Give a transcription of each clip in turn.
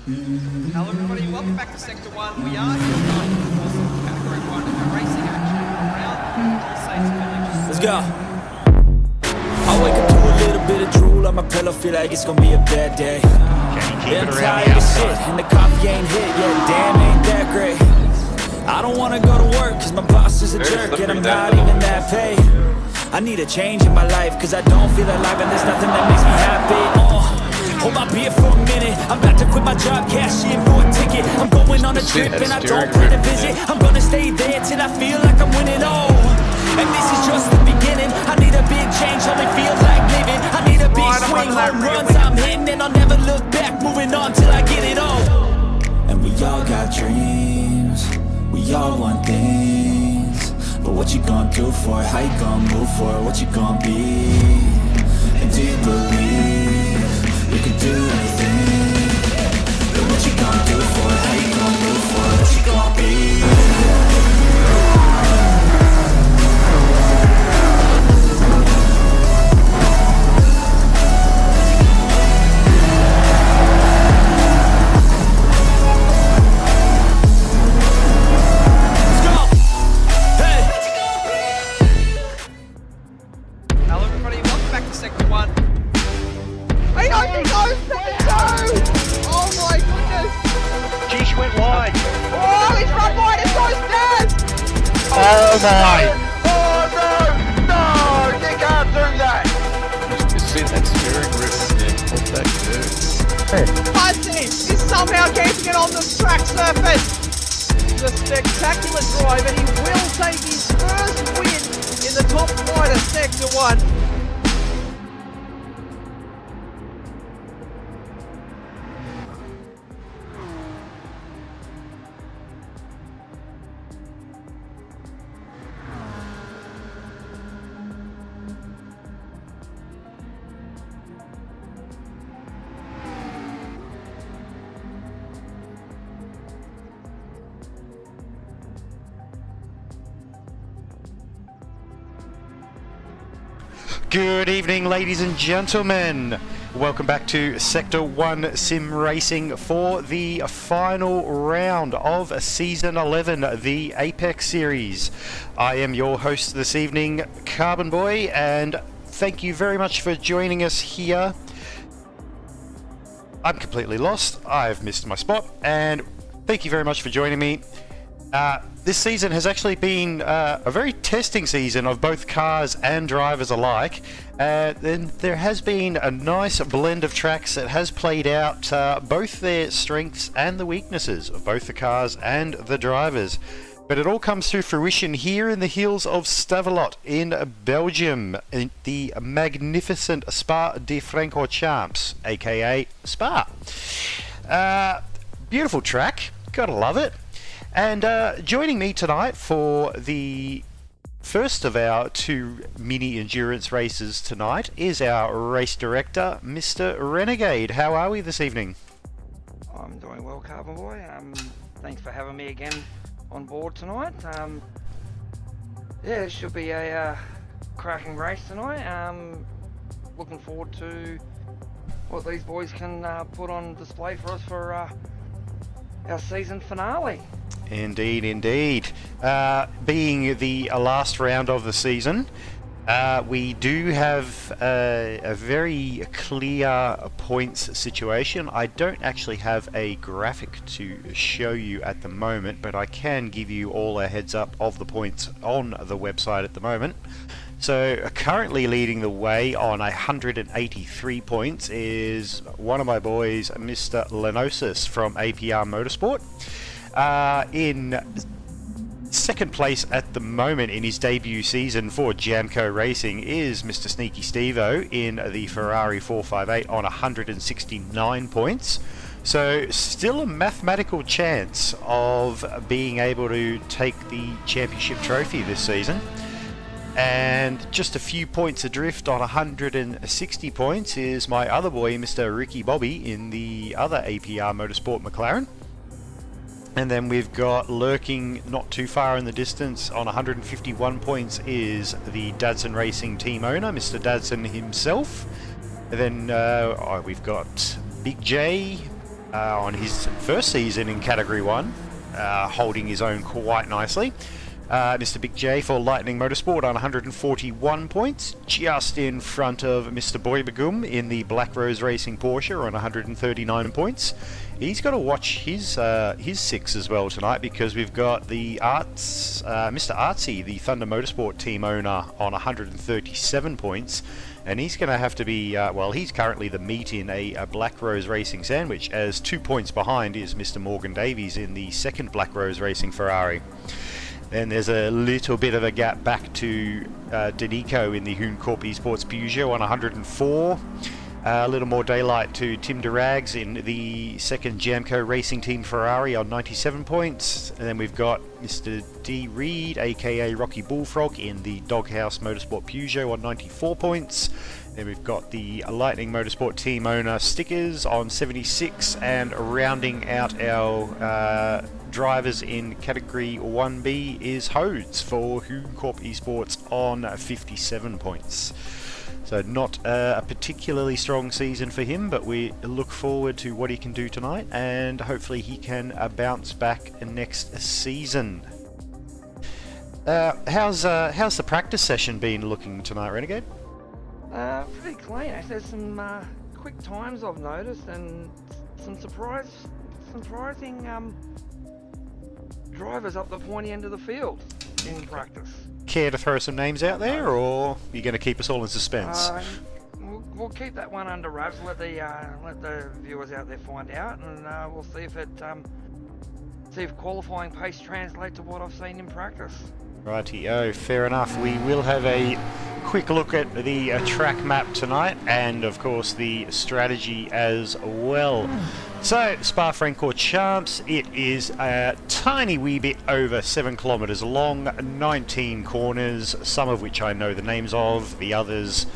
Hello everybody, welcome back to Sector 1. We are here tonight for awesome Category 1 racing action around all states and villages. Let's go. I wake up to a little bit of drool on my pillow, feel like it's gonna be a bad day. Yeah, I'm tired of shit, and the coffee ain't hit yet, damn, ain't that great. I don't wanna go to work, cause my boss is a jerk, and I'm not even that paid. I need a change in my life, cause I don't feel alive, and there's nothing that makes me happy. Hold my beer for a minute, I'm about to quit my job, cash in for a ticket. I'm going on a trip and I don't plan to visit. I'm gonna stay there till I feel like I'm winning, oh. And this is just the beginning, I need a big change, only feels like living. I need a big swing, home runs I'm hitting, and I'll never look back, moving on till I get it all. And we all got dreams, we all want things. But what you gonna do for it, how you gonna move for it, what you gonna be? And do you believe you can do anything? But what you gonna do for it? How you gonna move for it? What you gonna be? Let's go! Hey! Hello everybody, welcome back to Sector 1. Hey, no, he goes second two! Oh my goodness! Gee, she went wide. Oh, he's run wide and goes fast! Oh my! Oh no! No! You can't do that! You see that steering wheel? What that hurts. Punty is somehow keeping it on the track surface! It's a spectacular drive, and he will take his first win in the top flight of Sector 1. Good evening, ladies and gentlemen. Welcome back to Sector 1 Sim Racing for the final round of Season 11, the Apex Series. I am your host this evening, Carbon Boy, and thank you very much for joining us here. I'm completely lost. I've missed my spot, and thank you very much for joining me. This season has actually been a very testing season of both cars and drivers alike. Then there has been a nice blend of tracks that has played out both their strengths and the weaknesses of both the cars and the drivers. But it all comes to fruition here in the hills of Stavelot in Belgium, in the magnificent Spa-Francorchamps, aka Spa. Beautiful track, gotta love it. And joining me tonight for the first of our two mini endurance races tonight is our race director, Mr. Renegade. How are we this evening? I'm doing well, Carbon Boy. Thanks for having me again on board tonight. Yeah, it should be a cracking race tonight. Looking forward to what these boys can put on display for us for our season finale. Indeed, indeed. Being the last round of the season, we do have a very clear points situation. I don't actually have a graphic to show you at the moment, but I can give you all a heads up of the points on the website at the moment. So currently leading the way on 183 points is one of my boys, Mr. Lenosis from APR Motorsport. In second place at the moment in his debut season for Jamco Racing is Mr. Sneaky Stevo in the Ferrari 458 on 169 points. So still a mathematical chance of being able to take the championship trophy this season. And just a few points adrift on 160 points is my other boy, Mr. Ricky Bobby, in the other APR Motorsport McLaren. And then we've got lurking not too far in the distance on 151 points is the Dadson Racing team owner, Mr. Dadson himself. And then we've got Big J on his first season in Category 1, holding his own quite nicely. Mr. Big J for Lightning Motorsport on 141 points, just in front of Mr. Belguim in the Black Rose Racing Porsche on 139 points. He's got to watch his 6 as well tonight, because we've got the Mr. Artsy, the Thunder Motorsport team owner, on 137 points. And he's going to have to be, well, he's currently the meat in a Black Rose Racing sandwich, as 2 points behind is Mr. Morgan Davies in the second Black Rose Racing Ferrari. Then there's a little bit of a gap back to Danico in the Hooncorp Esports Peugeot on 104. A little more daylight to Tim Durags in the second Jamco Racing Team Ferrari on 97 points. And then we've got Mr. D. Reed, aka Rocky Bullfrog, in the Doghouse Motorsport Peugeot on 94 points. Then we've got the Lightning Motorsport team owner Stickers on 76, and rounding out our drivers in Category 1B is Hodes for Hooncorp Esports on 57 points. So not a particularly strong season for him, but we look forward to what he can do tonight, and hopefully he can bounce back next season. How's the practice session been looking tonight, Renegade? Pretty clean. Actually, there's some quick times I've noticed, and some surprising drivers up the pointy end of the field in practice. Care to throw some names out there, or are you going to keep us all in suspense? We'll keep that one under wraps. Let the viewers out there find out, and we'll see if qualifying pace translates to what I've seen in practice. Righty-o, fair enough. We will have a quick look at the track map tonight, and of course the strategy as well. So, Spa-Francorchamps, it is a tiny wee bit over 7 kilometres long, 19 corners, some of which I know the names of, the others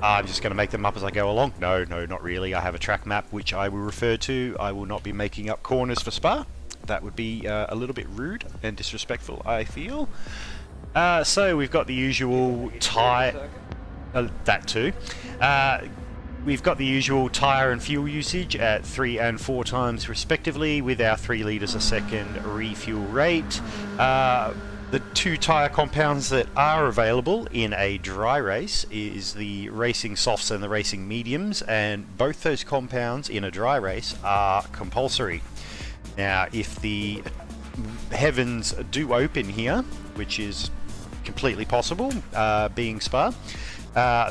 I'm just going to make them up as I go along. No, not really. I have a track map which I will refer to. I will not be making up corners for Spa. That would be a little bit rude and disrespectful, I feel. So we've got the usual tyre... that too. We've got the usual tyre and fuel usage at 3 and 4 times respectively, with our 3 litres a second refuel rate. The 2 tyre compounds that are available in a dry race is the Racing Softs and the Racing Mediums, and both those compounds in a dry race are compulsory. Now, if the heavens do open here, which is completely possible, being Spa,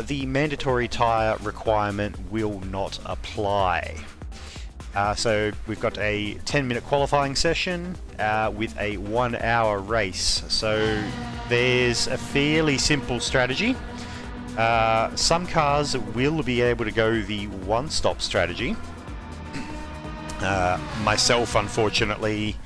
the mandatory tyre requirement will not apply. So we've got a 10-minute qualifying session with a 1-hour race. So there's a fairly simple strategy. Some cars will be able to go the one-stop strategy. Myself, unfortunately,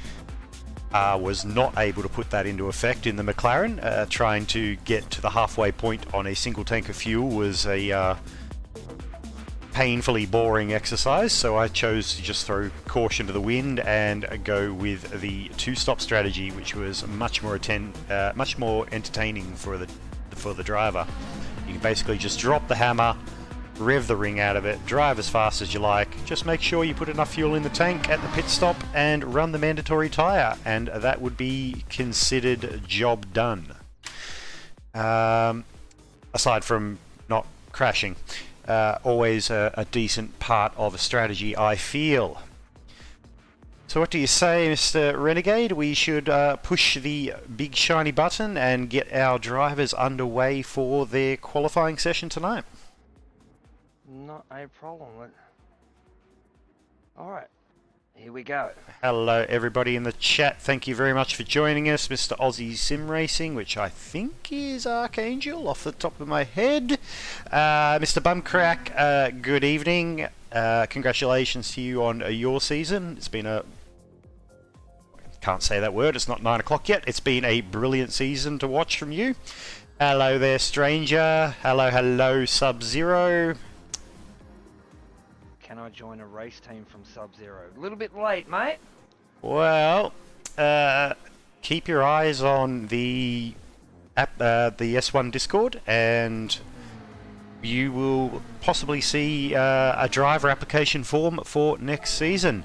was not able to put that into effect in the McLaren. Trying to get to the halfway point on a single tank of fuel was a painfully boring exercise, so I chose to just throw caution to the wind and go with the 2-stop strategy, which was much more entertaining for the driver. You can basically just drop the hammer, rev the ring out of it, drive as fast as you like, just make sure you put enough fuel in the tank at the pit stop and run the mandatory tyre, and that would be considered job done. Aside from not crashing. Always a decent part of a strategy, I feel. So what do you say, Mr. Renegade? We should push the big shiny button and get our drivers underway for their qualifying session tonight. Not a problem. Alright, here we go. Hello everybody in the chat, thank you very much for joining us. Mr. Aussie Sim Racing, which I think is Archangel off the top of my head. Mr. Bumcrack, good evening. Congratulations to you on your season. It's been a... can't say that word, it's not 9 o'clock yet. It's been a brilliant season to watch from you. Hello there, stranger. Hello, Sub-Zero. Can I join a race team from Sub-Zero? A little bit late, mate. Well, keep your eyes on the app, the S1 Discord, and you will possibly see a driver application form for next season.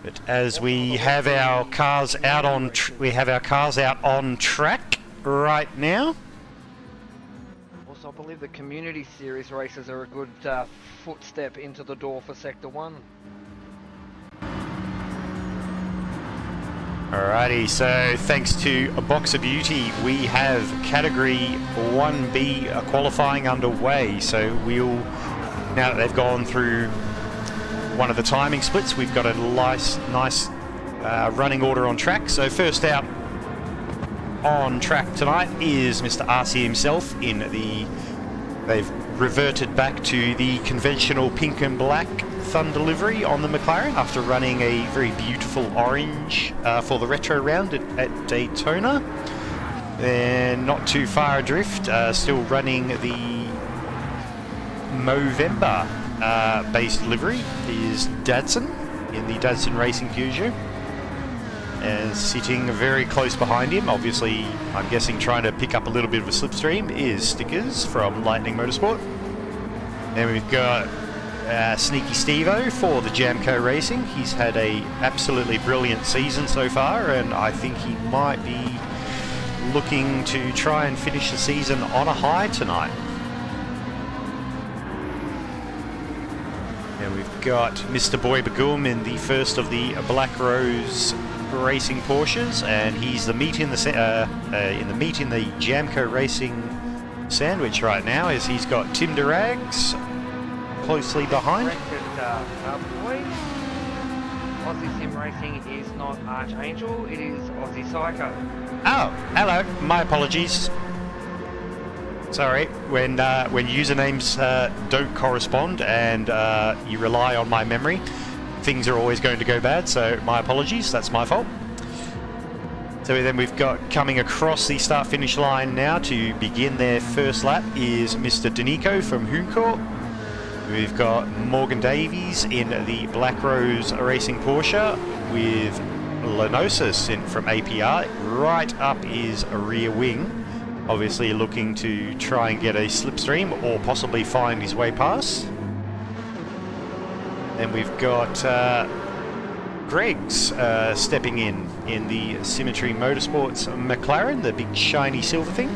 But as we have our cars out on track right now. Also, I believe the community series races are a good footstep into the door for Sector 1. Alrighty, so thanks to a Box of Beauty, we have Category 1B qualifying underway. So we'll, now that they've gone through one of the timing splits, we've got a nice running order on track. So first out on track tonight is Mr. RC himself in the, they've reverted back to the conventional pink and black Thunder livery on the McLaren after running a very beautiful orange for the retro round at Daytona. Then not too far adrift, still running the Movember based livery is Dadson in the Dadson Racing Peugeot. And sitting very close behind him, obviously I'm guessing trying to pick up a little bit of a slipstream, is Stickers from Lightning Motorsport. Then we've got Sneaky Stevo for the Jamco Racing. He's had a absolutely brilliant season so far, and I think he might be looking to try and finish the season on a high tonight. And we've got Mr. Boy Belguim in the first of the Black Rose Racing Porsches, and he's the meat in the Jamco Racing sandwich right now, as he's got Tim Durags closely behind. Boys, Aussie Sim Racing is not Archangel, it is Aussie Psycho. Oh, hello. My apologies. Sorry, when usernames don't correspond and you rely on my memory, things are always going to go bad, so my apologies, that's my fault. So then we've got coming across the start-finish line now to begin their first lap is Mr. Danico from Hooncourt. We've got Morgan Davies in the Black Rose Racing Porsche with Lenosis from APR. Right up is a rear wing, obviously looking to try and get a slipstream or possibly find his way past. Then we've got Greg's stepping in the Symmetry Motorsports McLaren, the big shiny silver thing.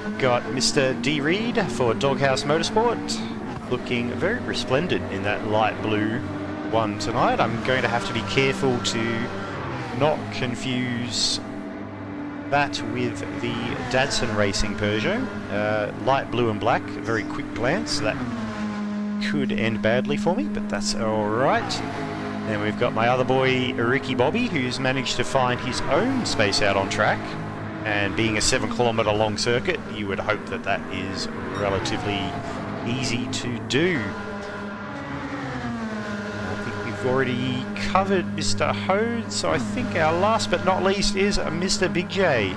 We've got Mr. D. Reed for Doghouse Motorsport, looking very resplendent in that light blue one tonight. I'm going to have to be careful to not confuse that with the Dadson Racing Peugeot. Light blue and black, a very quick glance. That could end badly for me, but that's alright. Then we've got my other boy, Ricky Bobby, who's managed to find his own space out on track. And being a 7-kilometre long circuit, you would hope that that is relatively easy to do. I think we've already covered Mr. Hode, so I think our last but not least is Mr. Big J.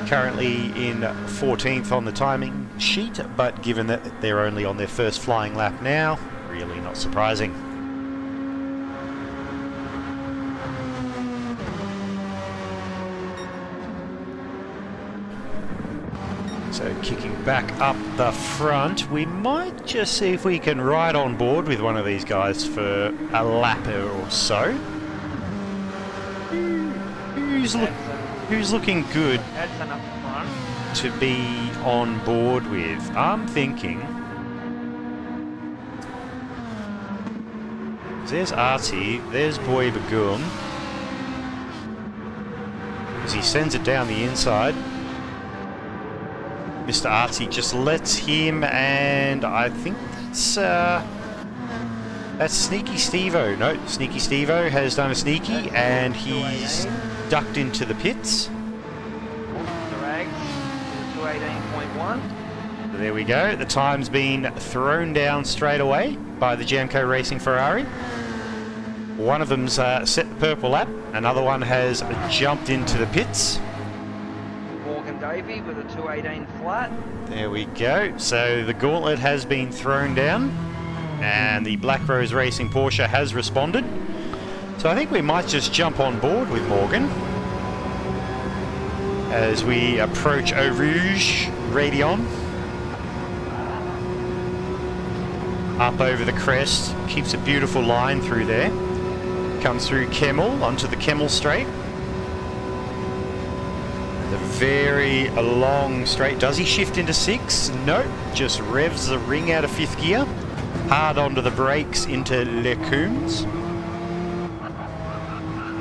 Currently in 14th on the timing sheet, but given that they're only on their first flying lap now, really not surprising. So kicking back up the front, we might just see if we can ride on board with one of these guys for a lap or so. Who's looking good to be on board with? I'm thinking there's Artie, there's Boy Belguim, as he sends it down the inside. Mr. Artsy just lets him, and I think that's Sneaky Stevo. No, Sneaky Stevo has done a sneaky, and he's ducked into the pits. There we go. The time's been thrown down straight away by the Jamco Racing Ferrari. One of them's set the purple lap, another one has jumped into the pits. Davey with a 218 flat. There we go. So the gauntlet has been thrown down and the Black Rose Racing Porsche has responded. So I think we might just jump on board with Morgan as we approach Eau Rouge Radeon. Up over the crest, keeps a beautiful line through there. Comes through Kemmel onto the Kemmel straight. The very long straight. Does he shift into 6? No, just revs the ring out of 5th gear. Hard onto the brakes into Lecumes.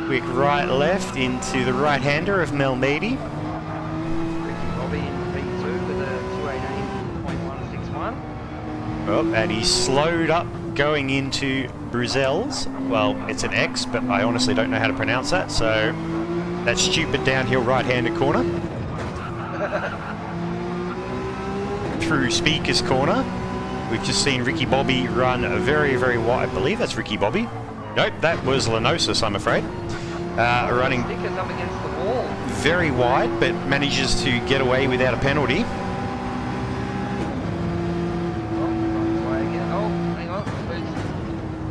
Quick right left into the right hander of Melmedi. Bobby in P2 with a 218.161. Oh, and he's slowed up going into Bruxelles. Well, it's an X, but I honestly don't know how to pronounce that, so that stupid downhill right-handed corner. Through Speaker's Corner. We've just seen Ricky Bobby run a very, very wide. I believe that's Ricky Bobby. Nope, that was Lenosis, I'm afraid. Running Stickers up against the wall. very wide, but manages to get away without a penalty.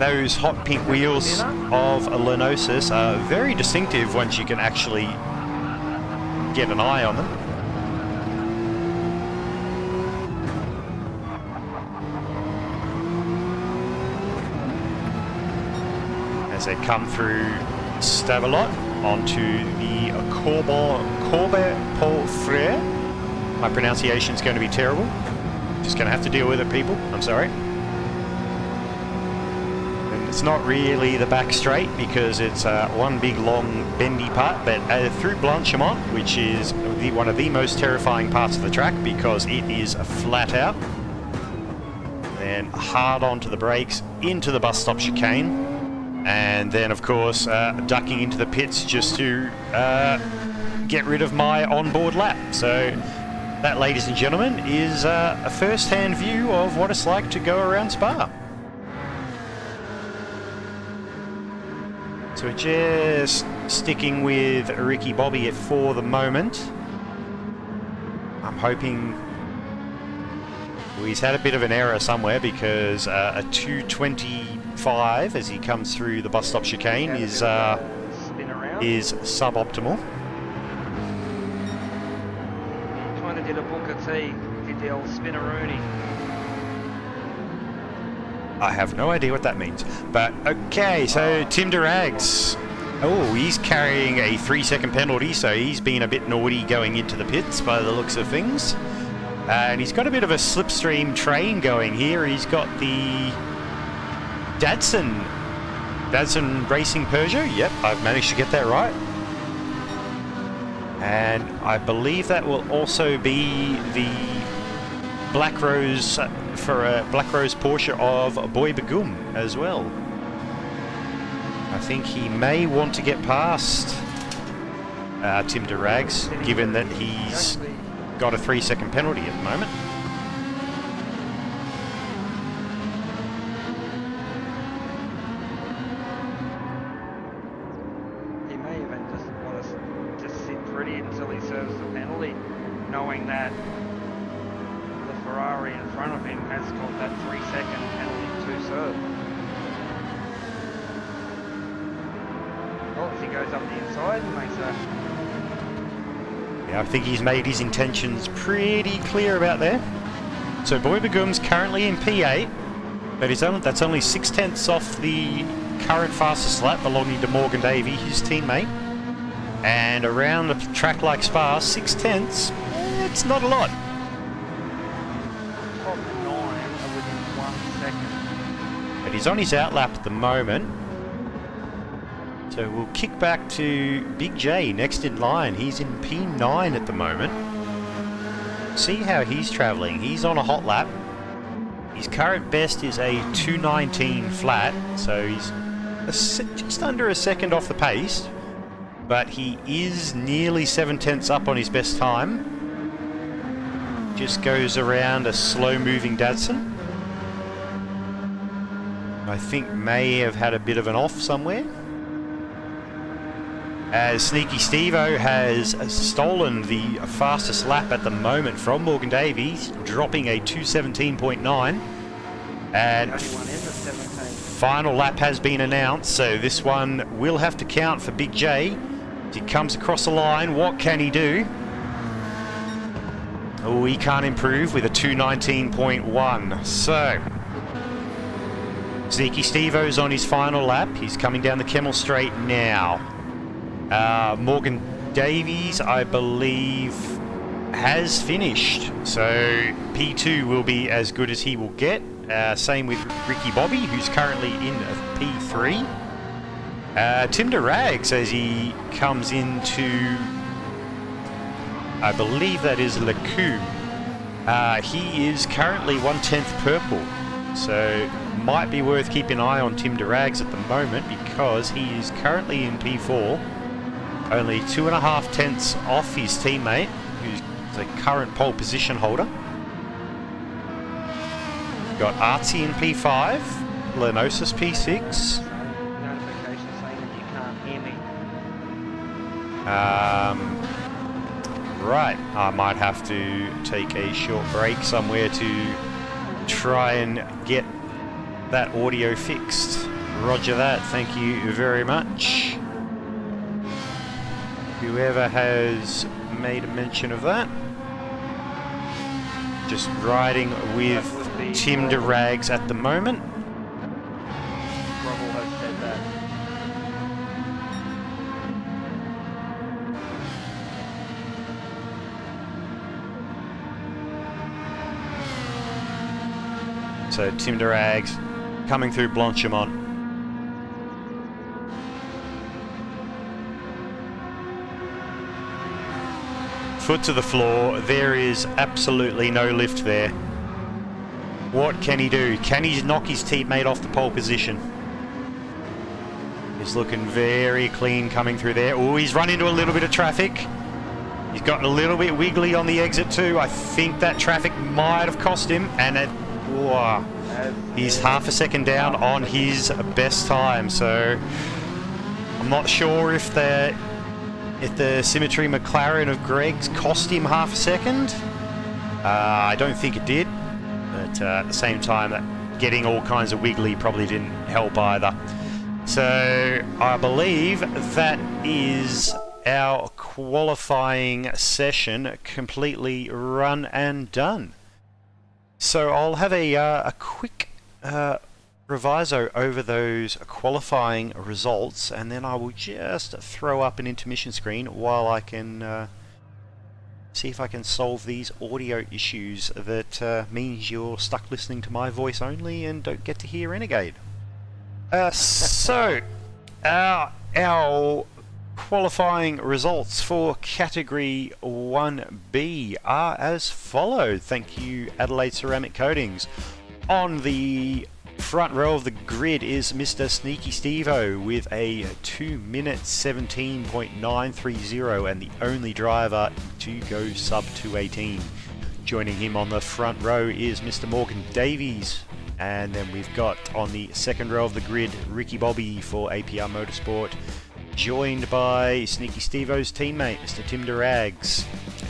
Those hot pink wheels of Lenosis are very distinctive once you can actually get an eye on them. As they come through Stavelot onto the Corbet-Paul-Frere. My pronunciation is going to be terrible. Just going to have to deal with it, people. I'm sorry. It's not really the back straight because it's one big long bendy part, but through Blanchimont, which is one of the most terrifying parts of the track because it is flat out. Then hard onto the brakes, into the bus stop chicane, and then of course ducking into the pits just to get rid of my onboard lap. So that, ladies and gentlemen, is a first-hand view of what it's like to go around Spa. So we're just sticking with Ricky Bobby for the moment. I'm hoping... Well, he's had a bit of an error somewhere because a 225 as he comes through the bus stop chicane is suboptimal. Kind of did a Booker T, did the old spinneroonie. I have no idea what that means. But, okay, so Tim Durags. Oh, he's carrying a 3-second penalty, so he's been a bit naughty going into the pits by the looks of things. And he's got a bit of a slipstream train going here. He's got the Datsun Racing Peugeot. Yep, I've managed to get that right. And I believe that will also be the Black Rose for a Black Rose Porsche of Belguim as well. I think he may want to get past Tim Durags, given that he's got a 3-second penalty at the moment. He may even just want to just sit pretty until he serves the penalty, knowing that the Ferrari in front of him has got that 3-second penalty to serve. Well, if he goes up the inside and makes a... Yeah, I think he's made his intentions pretty clear about there. So Belguim's currently in P8, but that's only 6/10 off the current fastest lap belonging to Morgan Davey, his teammate. And around a track like Spa, 6/10, it's not a lot. Top 9 are within 1 second. But he's on his outlap at the moment. So we'll kick back to Big J next in line. He's in P9 at the moment. See how he's travelling. He's on a hot lap. His current best is a 2:19 flat, so he's just under a second off the pace. But he is nearly 7/10 up on his best time. Just goes around a slow-moving Datsun. I think may have had a bit of an off somewhere. As Sneaky Stevo has stolen the fastest lap at the moment from Morgan Davies, dropping a 2:17.9. And final lap has been announced, so this one will have to count for Big J. He comes across the line, what can he do? Oh, he can't improve with a 2:19.1. So, Sneaky Steve-O's on his final lap. He's coming down the Kemmel Straight now. Morgan Davies, I believe, has finished. So, P2 will be as good as he will get. Same with Ricky Bobby, who's currently in P3. Tim DeRags, as he comes into, I believe that is Lecou. He is currently 1/10 purple. So, might be worth keeping an eye on Tim DeRags at the moment because he is currently in P4. Only 2.5 tenths off his teammate, who's the current pole position holder. Got Artsy in P5, Lenosis P6. Notification saying that you can't hear me. Right, I might have to take a short break somewhere to try and get that audio fixed. Roger that, thank you very much. Whoever has made a mention of that. Just riding with Tim DeRags at the moment. Robble has said that. So Tim DeRags coming through Blanchimont. Foot to the floor. There is absolutely no lift there. What can he do? Can he knock his teammate off the pole position? He's looking very clean coming through there. Oh, he's run into a little bit of traffic. He's gotten a little bit wiggly on the exit too. I think that traffic might have cost him, and he's half a second down on his best time. So I'm not sure if the Symmetry McLaren of Greg's cost him half a second. I don't think it did, but at the same time, getting all kinds of wiggly probably didn't help either. So I believe that is our qualifying session completely run and done. So I'll have a quick reviso over those qualifying results, and then I will just throw up an intermission screen while I can see if I can solve these audio issues that means you're stuck listening to my voice only and don't get to hear Renegade. So our qualifying results for Category 1B are as followed. Thank you, Adelaide Ceramic Coatings. On the front row of the grid is Mr. Sneaky Steve-O with a 2-minute 17.930 and the only driver to go sub 2:18. Joining him on the front row is Mr. Morgan Davies. And then we've got on the second row of the grid Ricky Bobby for APR Motorsport, joined by Sneaky Steve-O's teammate, Mr. Tim DeRags.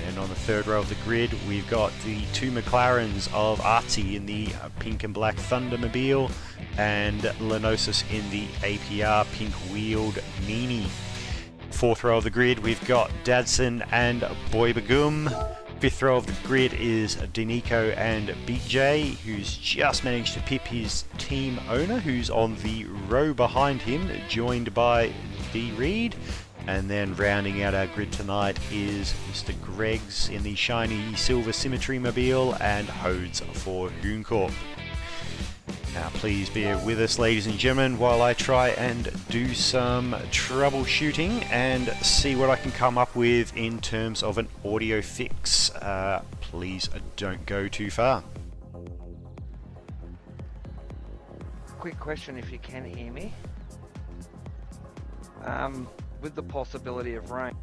And on the third row of the grid, we've got the two McLarens of Artsy in the pink and black Thundermobile and Lenosis in the APR pink-wheeled Mini. Fourth row of the grid, we've got Dadson and Boy Begum. Fifth row of the grid is Denico and Big J, who's just managed to pip his team owner, who's on the row behind him, joined by D. Reed. And then rounding out our grid tonight is Mr. Greggs in the shiny silver Symmetry Mobile and Hodes for Hooncorp. Now please bear with us, ladies and gentlemen, while I try and do some troubleshooting and see what I can come up with in terms of an audio fix. Please don't go too far. Quick question, if you can hear me. With the possibility of rain.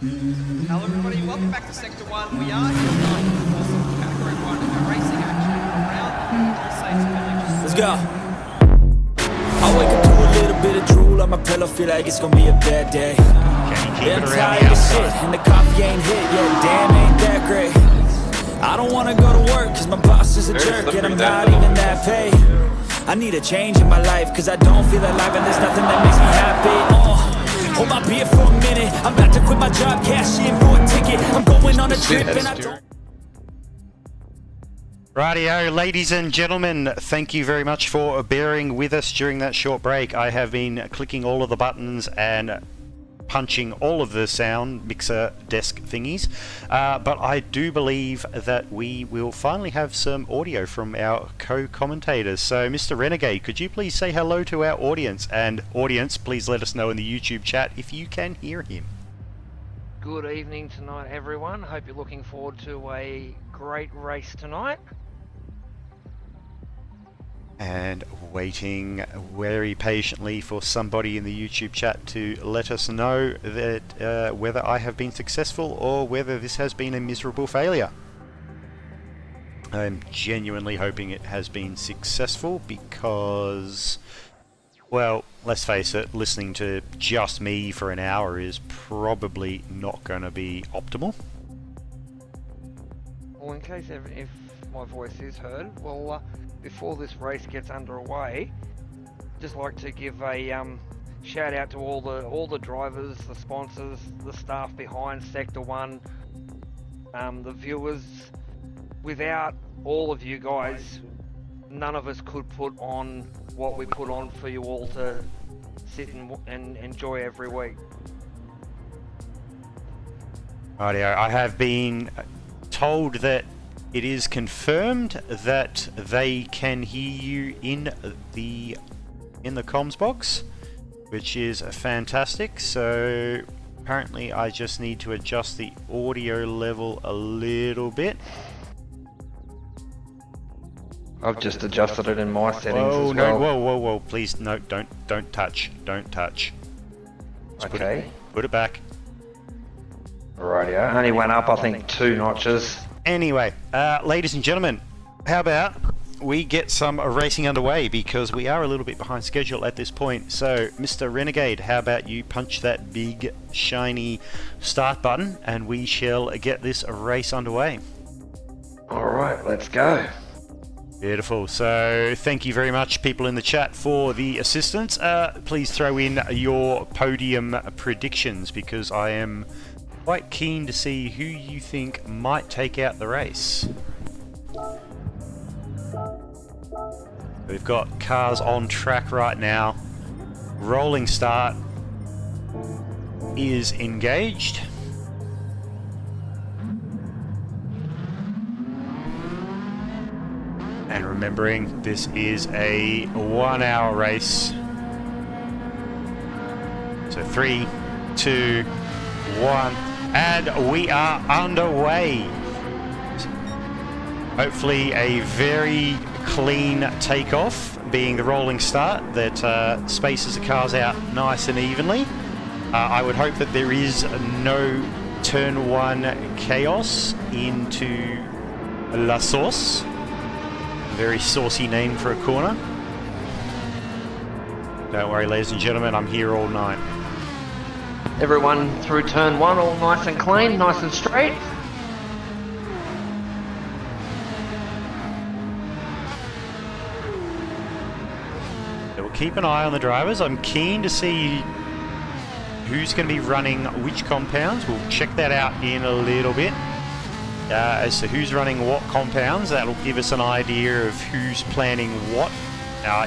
Hello everybody, welcome back to Sector 1. We are here tonight for some Category 1 racing action around Palisades Village. Let's go. I wake up to a little bit of drool on my pillow, feel like it's gonna be a bad day. Yeah, I'm tired of shit, and the coffee ain't hit yet, damn, ain't that great. I don't wanna go to work, cause my boss is a jerk, and I'm not even that paid. I need a change in my life, cause I don't feel alive, and there's nothing that makes me happy. Hold my beer for a minute, I'm about to quit my job, cash in for a ticket. I'm going on a trip, and I don't... Rightio, ladies and gentlemen, thank you very much for bearing with us during that short break. I have been clicking all of the buttons and punching all of the sound mixer desk thingies, but I do believe that we will finally have some audio from our co-commentators. So Mr. Renegade, could you please say hello to our audience, and audience, please let us know in the YouTube chat if you can hear him. Good evening tonight, everyone. Hope you're looking forward to a great race tonight. And waiting very patiently for somebody in the YouTube chat to let us know that whether I have been successful or whether this has been a miserable failure. I'm genuinely hoping it has been successful because, well, let's face it, listening to just me for an hour is probably not going to be optimal. Well, in case if my voice is heard, well, before this race gets underway, just like to give a shout out to all the drivers, the sponsors, the staff behind Sector 1, the viewers. Without all of you guys, none of us could put on what we put on for you all to sit and enjoy every week. Rightio, I have been told that it is confirmed that they can hear you in the comms box, which is fantastic. So apparently I just need to adjust the audio level a little bit. I've just adjusted it in my settings Whoa, as no, well. whoa, please, no, don't touch. Just Okay. put it back. Rightio. Only went up, I think, 2 notches. Anyway, ladies and gentlemen, how about we get some racing underway, because we are a little bit behind schedule at this point. So, Mr. Renegade, how about you punch that big, shiny start button, and we shall get this race underway. Alright, let's go. Beautiful. So, thank you very much, people in the chat, for the assistance. Please throw in your podium predictions, because I am quite keen to see who you think might take out the race. We've got cars on track right now. Rolling start is engaged. And remembering, this is a 1 hour race. So 3, 2, 1. And we are underway. Hopefully a very clean takeoff, being the rolling start that spaces the cars out nice and evenly. I would hope that there is no turn 1 chaos into La Sauce. A very saucy name for a corner. Don't worry, ladies and gentlemen, I'm here all night. Everyone through turn 1, all nice and clean, nice and straight. So we'll keep an eye on the drivers. I'm keen to see who's going to be running which compounds. We'll check that out in a little bit. As to who's running what compounds, that'll give us an idea of who's planning what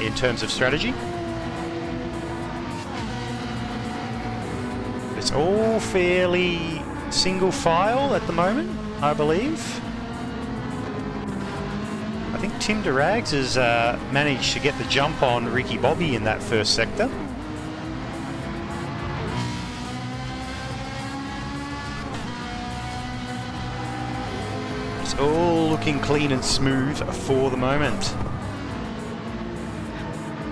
in terms of strategy. It's all fairly single file at the moment, I believe. I think Tim Durags has managed to get the jump on Ricky Bobby in that first sector. It's all looking clean and smooth for the moment.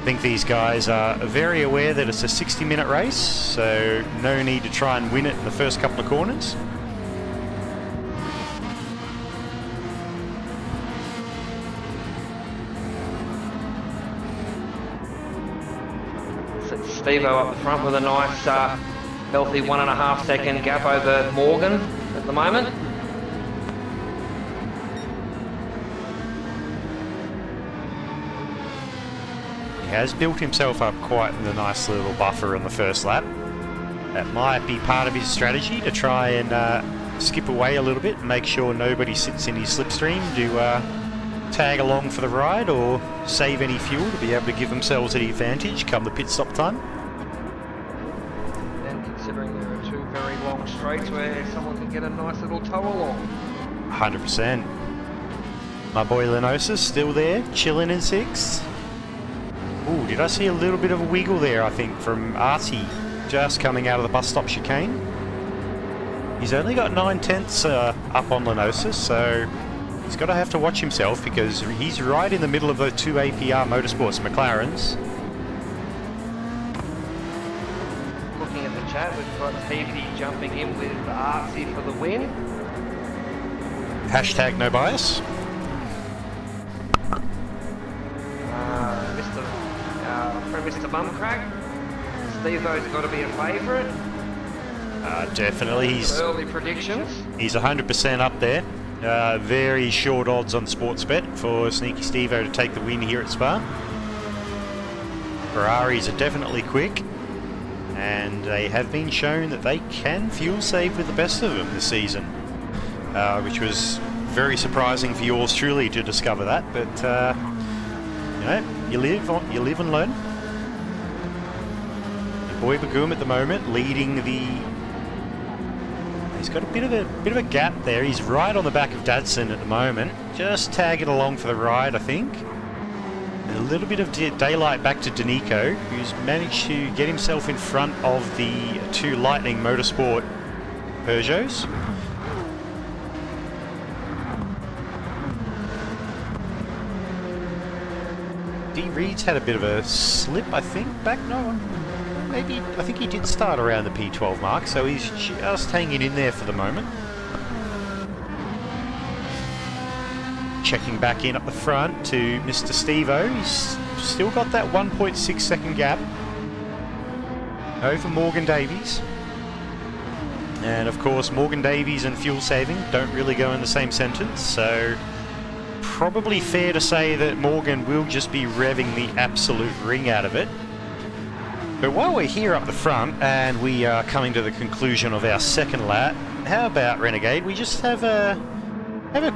think these guys are very aware that it's a 60-minute race, so no need to try and win it in the first couple of corners. Steve-O up the front with a nice healthy 1.5 second gap over Morgan at the moment. He has built himself up quite a nice little buffer in the first lap. That might be part of his strategy to try and skip away a little bit and make sure nobody sits in his slipstream to tag along for the ride or save any fuel to be able to give themselves the advantage come the pit stop time. And considering there are two very long straights where someone can get a nice little tow along. 100%. My boy Lenosis still there, chilling in 6th. Ooh, did I see a little bit of a wiggle there, I think, from Artie just coming out of the bus stop chicane. He's only got 9/10 up on Lenosis, so he's got to have to watch himself because he's right in the middle of the two APR Motorsports McLarens. Looking at the chat, we've got Stevie jumping in with Artie for the win. Hashtag no bias. Mr. Bumcrack, Steve-O's got to be a favourite. Definitely. Early predictions. He's 100% up there. Very short odds on Sportsbet for Sneaky Steve-O to take the win here at Spa. Ferraris are definitely quick, and they have been shown that they can fuel save with the best of them this season, which was very surprising for yours truly to discover that. But you know, you live and learn. Boy Belguim at the moment leading the. He's got a bit of a gap there. He's right on the back of Dadson at the moment. Just tagging along for the ride, I think. A little bit of daylight back to Danico, who's managed to get himself in front of the two Lightning Motorsport Peugeots. D. Reed's had a bit of a slip, I think, back. No, maybe. I think he did start around the P12 mark, so he's just hanging in there for the moment. Checking back in up the front to Mr. Steve-O. He's still got that 1.6 second gap over Morgan Davies. And of course, Morgan Davies and fuel saving don't really go in the same sentence, so probably fair to say that Morgan will just be revving the absolute ring out of it. But while we're here up the front and we are coming to the conclusion of our second lap, how about, Renegade, we just have a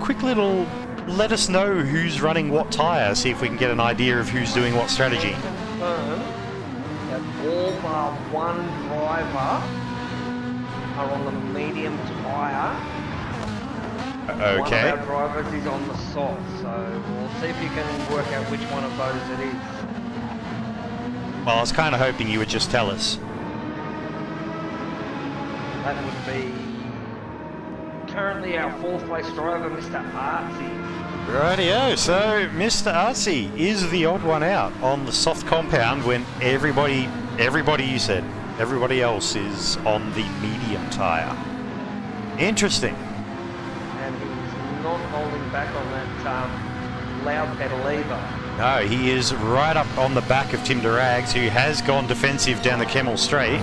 quick little let us know who's running what tyre, see if we can get an idea of who's doing what strategy. That all bar one driver are on the medium tyre. Okay. One of our drivers is on the soft, so we'll see if you can work out which one of those it is. Well, I was kind of hoping you would just tell us. That would be currently our 4th place driver, Mr. Artsy. Rightio, so Mr. Artsy is the odd one out on the soft compound when everybody you said, everybody else is on the medium tyre. Interesting. And he's not holding back on that loud pedal either. No, he is right up on the back of Tim Durags, who has gone defensive down the Kemmel Straight.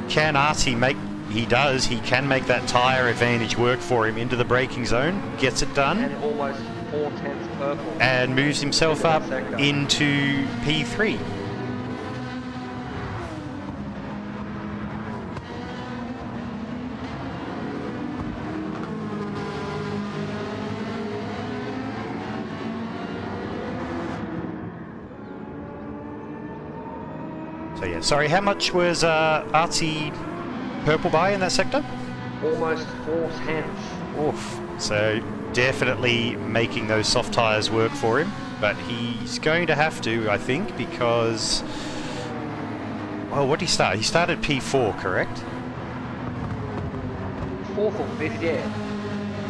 Can Artsy make... He does. He can make that tyre advantage work for him into the braking zone. Gets it done. And almost 4/10 purple. And moves himself up into P3. So yeah, sorry, how much was Artsy purple by in that sector? Almost 4/10. Oof. So definitely making those soft tyres work for him, but he's going to have to, I think, because... Well, what did he start? He started P4, correct? 4th or 5th, yeah.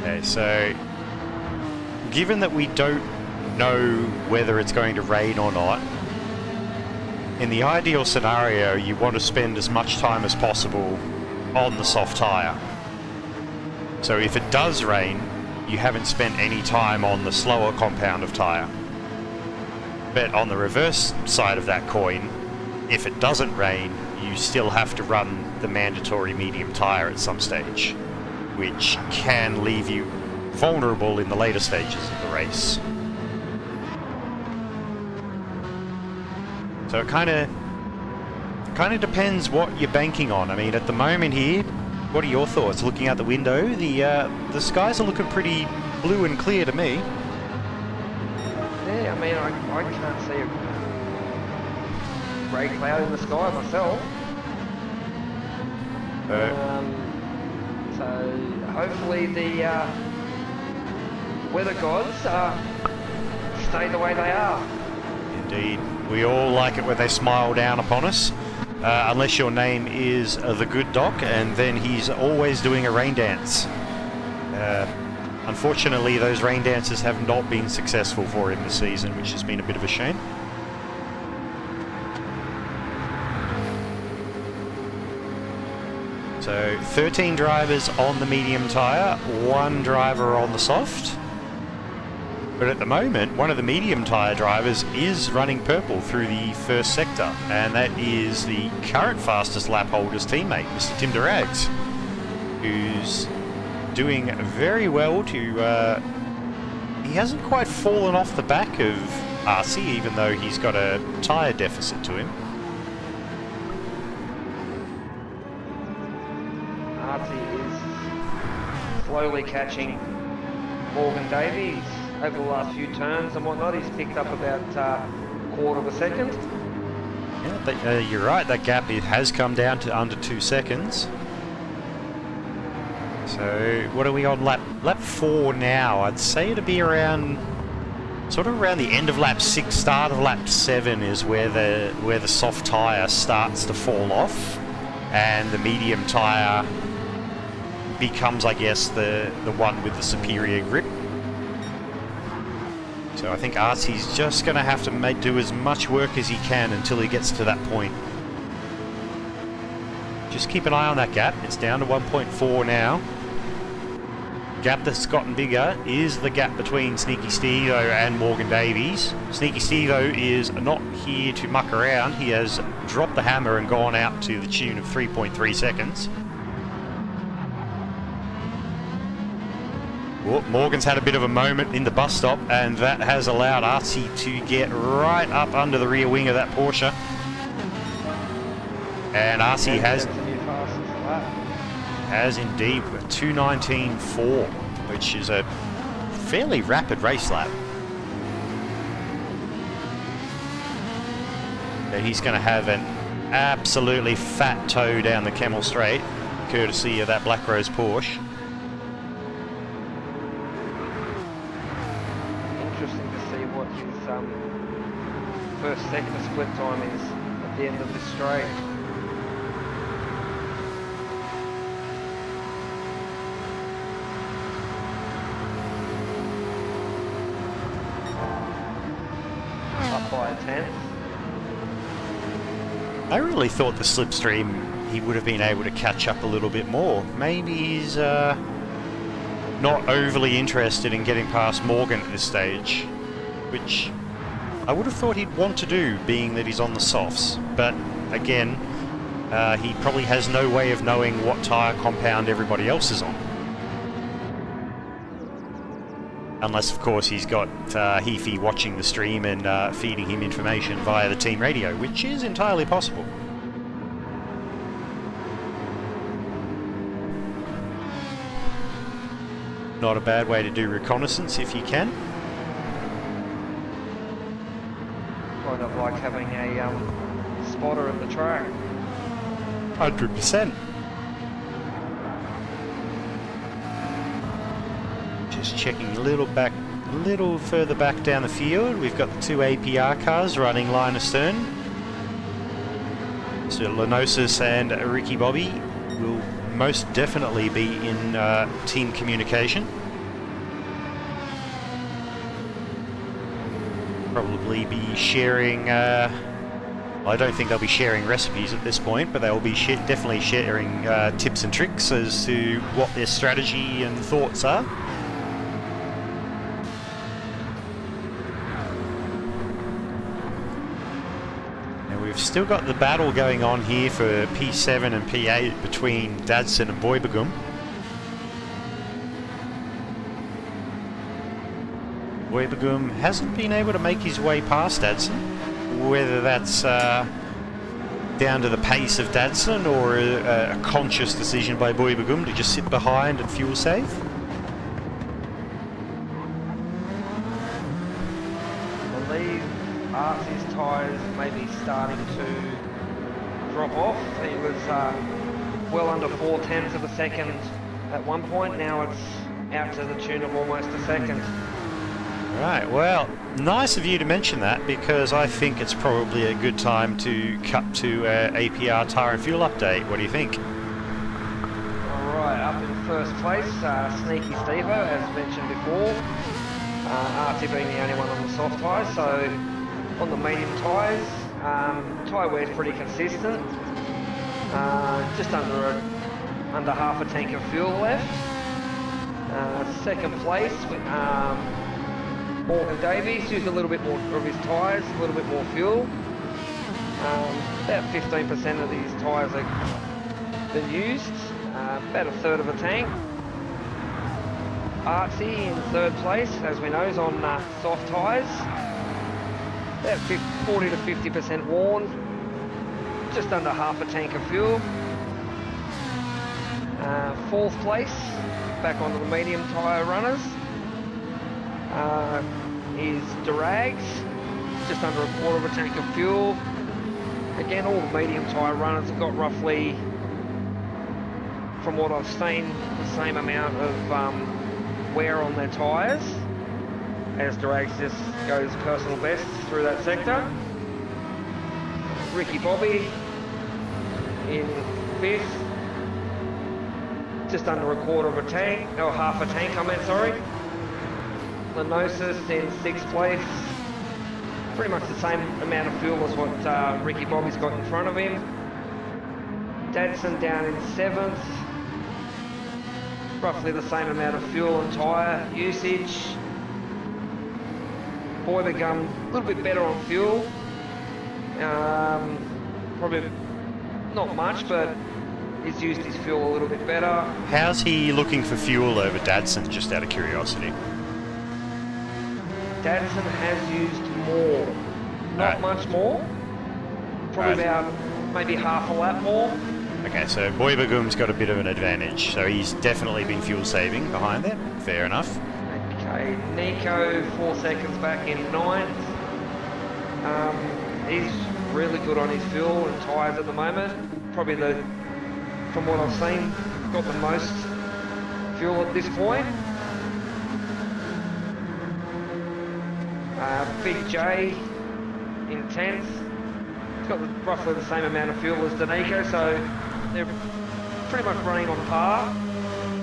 Okay, so given that we don't know whether it's going to rain or not, in the ideal scenario, you want to spend as much time as possible on the soft tyre. So if it does rain, you haven't spent any time on the slower compound of tyre. But on the reverse side of that coin, if it doesn't rain, you still have to run the mandatory medium tyre at some stage, which can leave you vulnerable in the later stages of the race. So it kind of depends what you're banking on. I mean, at the moment here, what are your thoughts? Looking out the window, the skies are looking pretty blue and clear to me. Yeah, I mean, I can't see a grey cloud in the sky myself. So hopefully the weather gods stay the way they are. Indeed. We all like it when they smile down upon us. Unless your name is the Good Doc, and then he's always doing a rain dance. Unfortunately, those rain dances have not been successful for him this season, which has been a bit of a shame. So 13 drivers on the medium tyre, 1 driver on the soft. But at the moment, one of the medium tyre drivers is running purple through the first sector, and that is the current fastest lap holder's teammate, Mr. Tim Durags, who's doing very well to... he hasn't quite fallen off the back of RC, even though he's got a tyre deficit to him. RC is slowly catching Morgan Davies. Over the last few turns and whatnot, he's picked up about a quarter of a second. Yeah, but, you're right, that gap has come down to under 2 seconds. So, what are we on lap 4 now? I'd say it'd be around, sort of around the end of lap 6, start of lap 7 is where the soft tyre starts to fall off, and the medium tyre becomes, I guess, the one with the superior grip. So I think RC's just going to have to do as much work as he can until he gets to that point. Just keep an eye on that gap. It's down to 1.4 now. Gap that's gotten bigger is the gap between Sneaky Stevo and Morgan Davies. Sneaky Stevo is not here to muck around. He has dropped the hammer and gone out to the tune of 3.3 seconds. Well, Morgan's had a bit of a moment in the bus stop, and that has allowed RC to get right up under the rear wing of that Porsche. And RC has indeed 2:19.4, which is a fairly rapid race lap. But he's going to have an absolutely fat toe down the Camel Straight, courtesy of that Black Rose Porsche. First sector split time is at the end of this straight. Up by a 10th. I really thought the slipstream he would have been able to catch up a little bit more. Maybe he's not overly interested in getting past Morgan at this stage, which I would have thought he'd want to do, being that he's on the softs. But again, he probably has no way of knowing what tyre compound everybody else is on. Unless, of course, he's got Heafy watching the stream and feeding him information via the team radio, which is entirely possible. Not a bad way to do reconnaissance if you can. Kind of like having a spotter at the track. 100%. Just checking a little further back down the field. We've got the 2 APR cars running line astern. So Lenosis and Ricky Bobby will most definitely be in team communication. Probably be sharing I don't think they'll be sharing recipes at this point, but they'll be definitely sharing tips and tricks as to what their strategy and thoughts are. And we've still got the battle going on here for P7 and P8 between Dadson and Belguim. Belguim hasn't been able to make his way past Dadson, whether that's down to the pace of Dadson or a conscious decision by Belguim to just sit behind and fuel save. I believe Artie's tyres may be starting to drop off. He was well under 4/10 of a second at one point. Now it's out to the tune of almost a second. Right, well, nice of you to mention that, because I think it's probably a good time to cut to APR tyre and fuel update. What do you think? Alright, up in first place, Sneaky Stevo, as mentioned before. Artie being the only one on the soft tyres, so on the medium tyres, tyre wear is pretty consistent. Just under half a tank of fuel left. Second place, Morgan Davies used a little bit more of his tyres, a little bit more fuel. About 15% of these tyres have been used, about a third of a tank. Artsy in third place, as we know, is on soft tyres. About 40 to 50% worn, just under half a tank of fuel. Fourth place, back onto the medium tyre runners. Is Durags, just under a quarter of a tank of fuel. Again, all the medium tyre runners have got roughly, from what I've seen, the same amount of wear on their tyres, as Durags just goes personal best through that sector. Ricky Bobby in fifth, just under a quarter of a tank, or half a tank I meant, sorry. Lenosis in sixth place, pretty much the same amount of fuel as what Ricky Bobby's got in front of him. Dadson down in seventh, roughly the same amount of fuel and tyre usage. Belguim a little bit better on fuel, probably not much, but he's used his fuel a little bit better. How's he looking for fuel over Dadson, just out of curiosity? Dadson has used more, not much more, probably about maybe half a lap more. Okay, so Belguim's got a bit of an advantage, so he's definitely been fuel saving behind that. Fair enough. Okay, Nico 4 seconds back in ninth. He's really good on his fuel and tyres at the moment. Probably from what I've seen, got the most fuel at this point. Big J in 10th. He's got roughly the same amount of fuel as Danico, so they're pretty much running on par,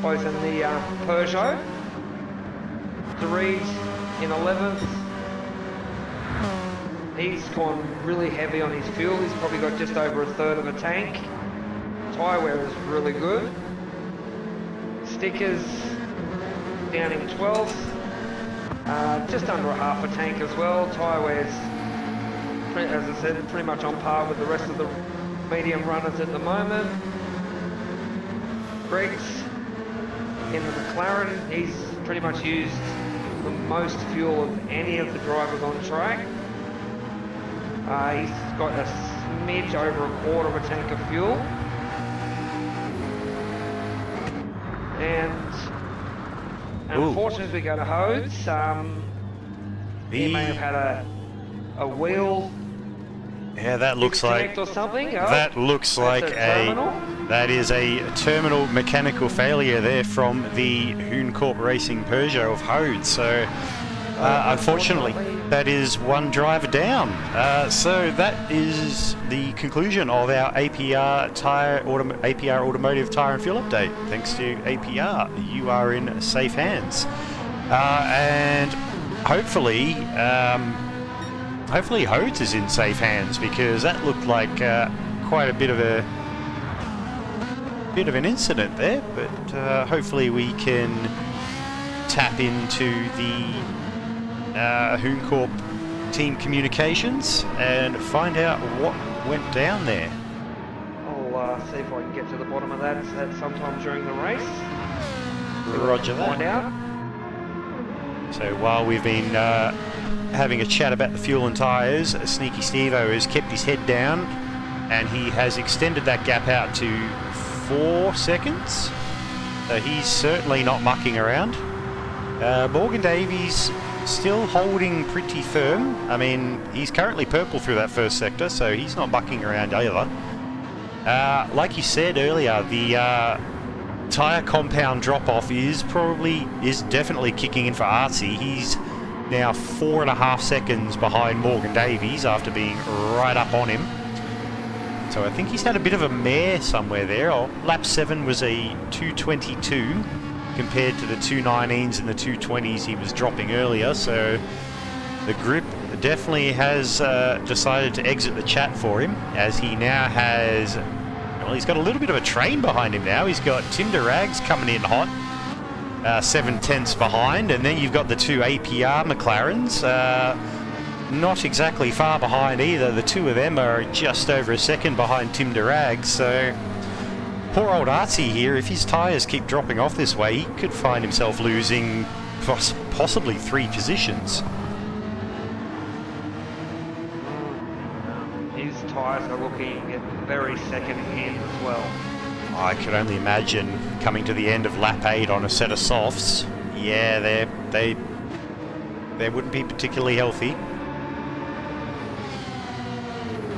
both in the Peugeot. DeReed in 11th. He's gone really heavy on his fuel. He's probably got just over a third of a tank. Tyre wear is really good. Stickers down in 12th. Just under a half a tank as well. Tyre wear's, as I said, pretty much on par with the rest of the medium runners at the moment. Greg's in the McLaren. He's pretty much used the most fuel of any of the drivers on track. He's got a smidge over a quarter of a tank of fuel. And unfortunately, as we go to Hodes, he may have had a wheel. Yeah, that looks like or something. that looks like that is a terminal mechanical failure there from the Hoon Racing Peugeot of Hodes. So unfortunately, that is one driver down. So that is the conclusion of our APR Automotive Tyre and Fuel Update. Thanks to APR, you are in safe hands. And hopefully hopefully Hodes is in safe hands, because that looked like quite a bit of an incident there. But hopefully we can tap into the Hooncorp team communications and find out what went down there. I'll see if I can get to the bottom of that sometime during the race. Roger that. Find out. So while we've been having a chat about the fuel and tyres, Sneaky Steve-O has kept his head down and he has extended that gap out to 4 seconds. So he's certainly not mucking around. Morgan Davies still holding pretty firm. I mean, he's currently purple through that first sector, so he's not mucking around either. Like you said earlier, the tyre compound drop-off is definitely kicking in for Artsy. He's now 4.5 seconds behind Morgan Davies after being right up on him. So I think he's had a bit of a mare somewhere there. Lap 7 was a 2:22 compared to the 2:19s and the 2:20s he was dropping earlier. So the group definitely has decided to exit the chat for him, as he now has, well, he's got a little bit of a train behind him now. He's got Tim Durags coming in hot, 7/10ths behind, and then you've got the two APR McLarens, not exactly far behind either. The two of them are just over a second behind Tim Durags, so poor old Artsy here, if his tyres keep dropping off this way, he could find himself losing possibly 3 positions. His tyres are looking very second-hand as well. I could only imagine coming to the end of lap 8 on a set of softs. Yeah, they wouldn't be particularly healthy.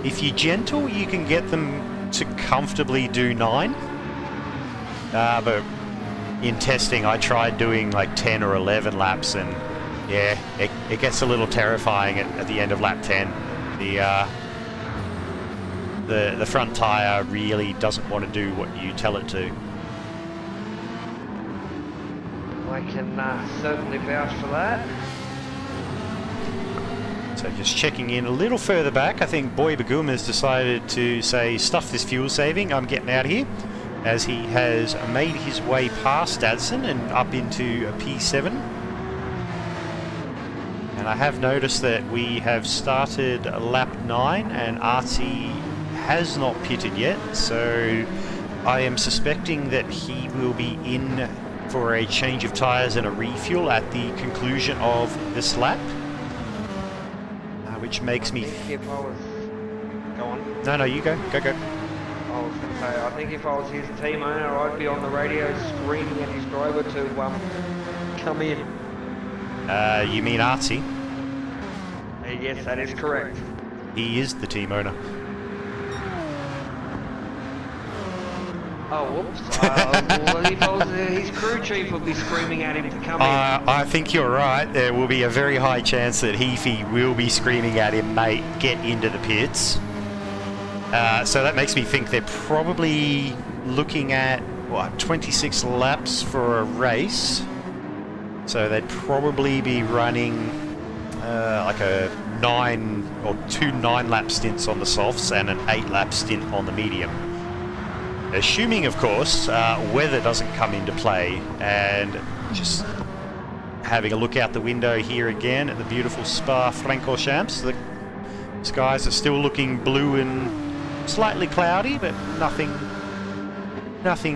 If you're gentle, you can get them to comfortably do 9. But in testing, I tried doing like 10 or 11 laps, and yeah, it gets a little terrifying at the end of lap 10. The front tyre really doesn't want to do what you tell it to. I can certainly vouch for that. So just checking in a little further back, I think Boy Bagum has decided to say, stuff this fuel saving, I'm getting out of here, as he has made his way past Dadson and up into a P7. And I have noticed that we have started lap 9 and Artsy has not pitted yet, so I am suspecting that he will be in for a change of tyres and a refuel at the conclusion of this lap. Which makes me... If I was... Go on. No, you go. Go. I was going to say, I think if I was his team owner, I'd be on the radio screaming at his driver to come in. You mean Artsy? Yes, that is correct. He is the team owner. Oh, whoops. Well, if I was his crew chief, would be screaming at him to come in. I think you're right. There will be a very high chance that Heafy will be screaming at him, mate, get into the pits. So that makes me think they're probably looking at, 26 laps for a race. So they'd probably be running like a 2 9-lap stints on the softs and an 8-lap stint on the medium. Assuming, of course, weather doesn't come into play. And just having a look out the window here again at the beautiful Spa-Francorchamps, the skies are still looking blue and slightly cloudy, but nothing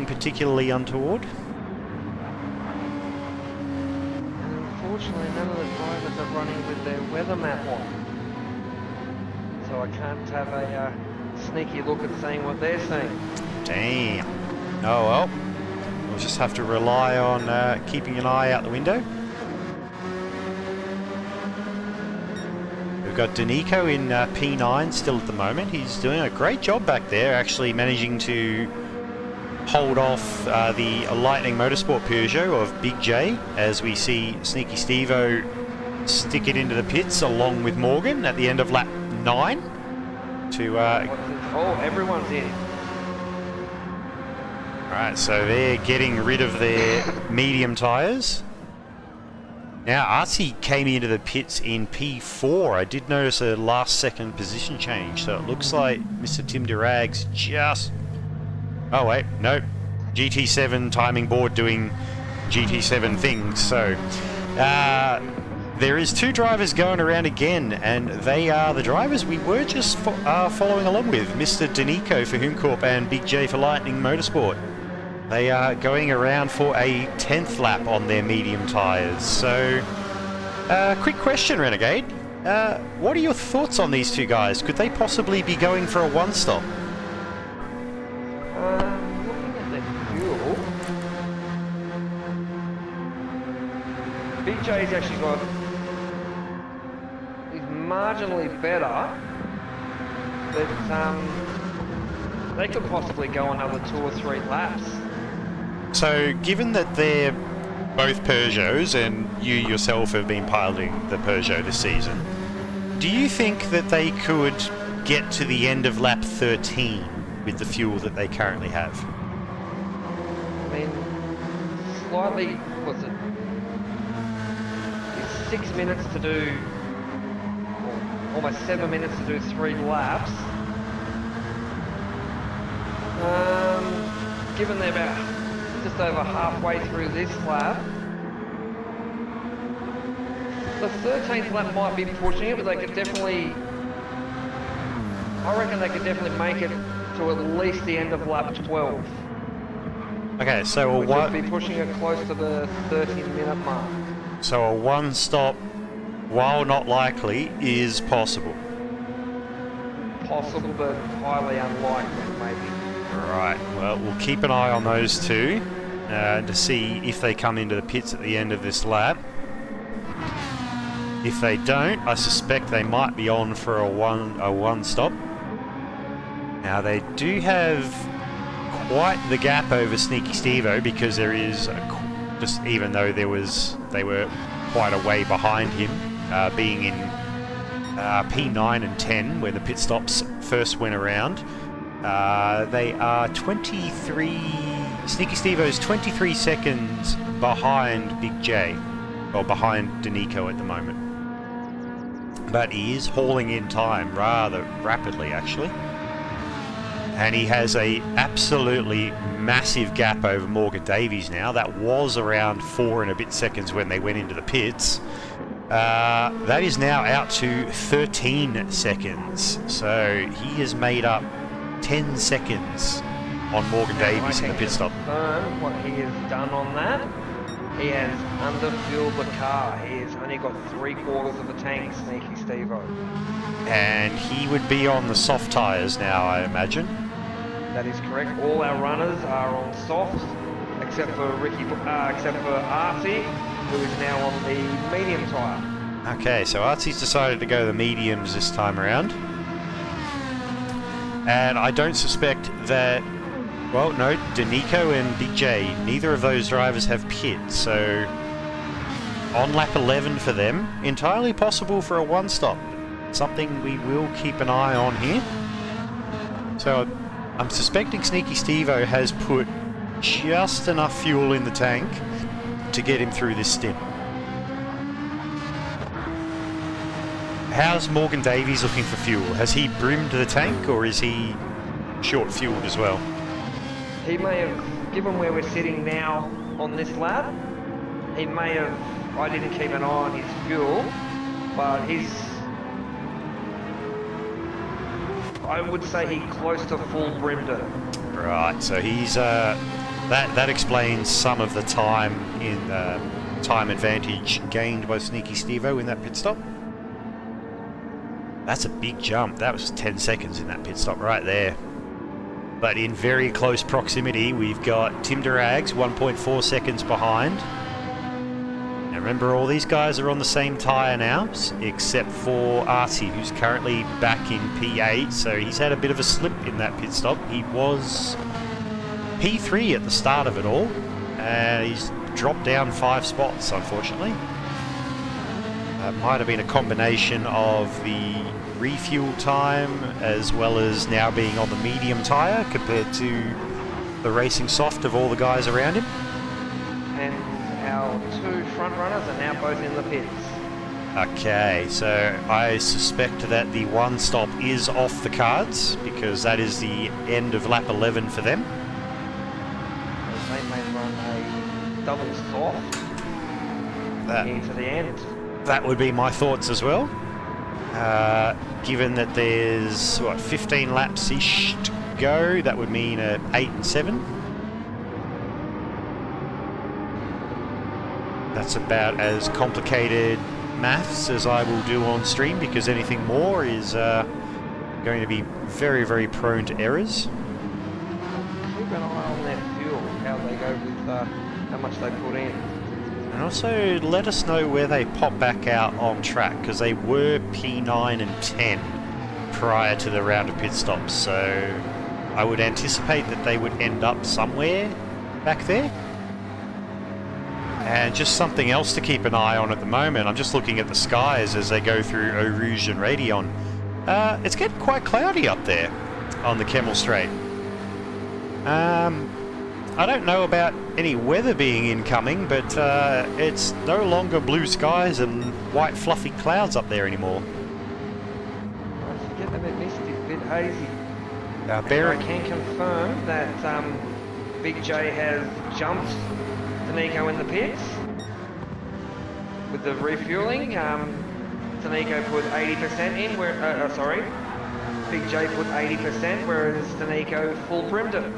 particularly untoward. And unfortunately, none of the drivers are running with their weather map on. So I can't have a sneaky look at seeing what they're seeing. Damn. Oh well. We'll just have to rely on keeping an eye out the window. We've got Danico in P9 still at the moment. He's doing a great job back there, actually managing to hold off the Lightning Motorsport Peugeot of Big J, as we see Sneaky Steve-O stick it into the pits along with Morgan at the end of lap 9 to everyone's in. Alright, so they're getting rid of their medium tyres. Now, Artsy came into the pits in P4. I did notice a last-second position change, so it looks like Mr. Tim Durags just... Oh, wait, nope. GT7 timing board doing GT7 things, so... there is 2 drivers going around again, and they are the drivers we were just following along with, Mr. Danico for Humecorp and Big J for Lightning Motorsport. They are going around for a 10th lap on their medium tyres. So, quick question, Renegade. What are your thoughts on these 2 guys? Could they possibly be going for a one-stop? Looking at their fuel, Big J's actually got... He's marginally better, but they could possibly go another 2 or 3 laps. So, given that they're both Peugeots, and you yourself have been piloting the Peugeot this season, do you think that they could get to the end of lap 13 with the fuel that they currently have? I mean, slightly, what's it? It's 6 minutes to do, or almost 7 minutes to do 3 laps. Given they're about just over halfway through this lap, the 13th lap might be pushing it, but they could definitely, I reckon they could definitely make it to at least the end of lap 12. Okay, so Which would be pushing it close to the 13-minute mark. So a one-stop, while not likely, is possible. Possible, but highly unlikely, maybe. Right, well, we'll keep an eye on those 2 to see if they come into the pits at the end of this lap. If they don't, I suspect they might be on for a one stop. Now, they do have quite the gap over Sneaky Stevo, because there is, just even though they were quite a way behind him, being in P9 and 10, where the pit stops first went around. They are 23... Sneaky Stevo's 23 seconds behind Big J, or behind Danico at the moment. But he is hauling in time rather rapidly, actually. And he has a absolutely massive gap over Morgan Davies now. That was around 4 and a bit seconds when they went into the pits. That is now out to 13 seconds. So he has made up 10 seconds on Morgan Davies in the pit stop. What he has done on that, he has underfueled the car. He has only got 3/4 of a tank, Sneaky Stevo. And he would be on the soft tyres now, I imagine. That is correct. All our runners are on softs, except for Artie, who is now on the medium tyre. Okay, so Artie's decided to go the mediums this time around. And I don't suspect that... Well, no, Danico and Big J, neither of those drivers have pit, so on lap 11 for them, entirely possible for a one-stop. Something we will keep an eye on here. So I'm suspecting Sneaky Stevo has put just enough fuel in the tank to get him through this stint. How's Morgan Davies looking for fuel? Has he brimmed the tank, or is he short fueled as well? He may have, given where we're sitting now on this lap, he may have, I didn't keep an eye on his fuel, but I would say he close to full brimmed it. Right, so he's, that explains some of the time time advantage gained by Sneaky Stevo in that pit stop. That's a big jump. That was 10 seconds in that pit stop right there. But in very close proximity, we've got Tim Durags, 1.4 seconds behind. Now remember, all these guys are on the same tyre now, except for Artie, who's currently back in P8, so he's had a bit of a slip in that pit stop. He was P3 at the start of it all, and he's dropped down 5 spots, unfortunately. That might have been a combination of the refuel time as well as now being on the medium tyre compared to the racing soft of all the guys around him. And our two front runners are now both in the pits. Okay, so I suspect that the one stop is off the cards because that is the end of lap 11 for them. They may run a double soft into the end. That would be my thoughts as well. Given that there's, what, 15 laps-ish to go, that would mean 8 and 7. That's about as complicated maths as I will do on stream, because anything more is going to be very, very prone to errors. Keep an eye on their fuel, how they go with how much they put in. And also let us know where they pop back out on track, because they were P9 and 10 prior to the round of pit stops, so I would anticipate that they would end up somewhere back there. And just something else to keep an eye on at the moment, I'm just looking at the skies as they go through Eau Rouge and Raidillon. It's getting quite cloudy up there on the Kemmel Strait. I don't know about any weather being incoming, but it's no longer blue skies and white fluffy clouds up there anymore. It's getting a bit misty, a bit hazy. I can confirm that Big J has jumped Danico in the pits with the refueling. Danico put 80% in, Big J put 80%, whereas Danico full brimmed it.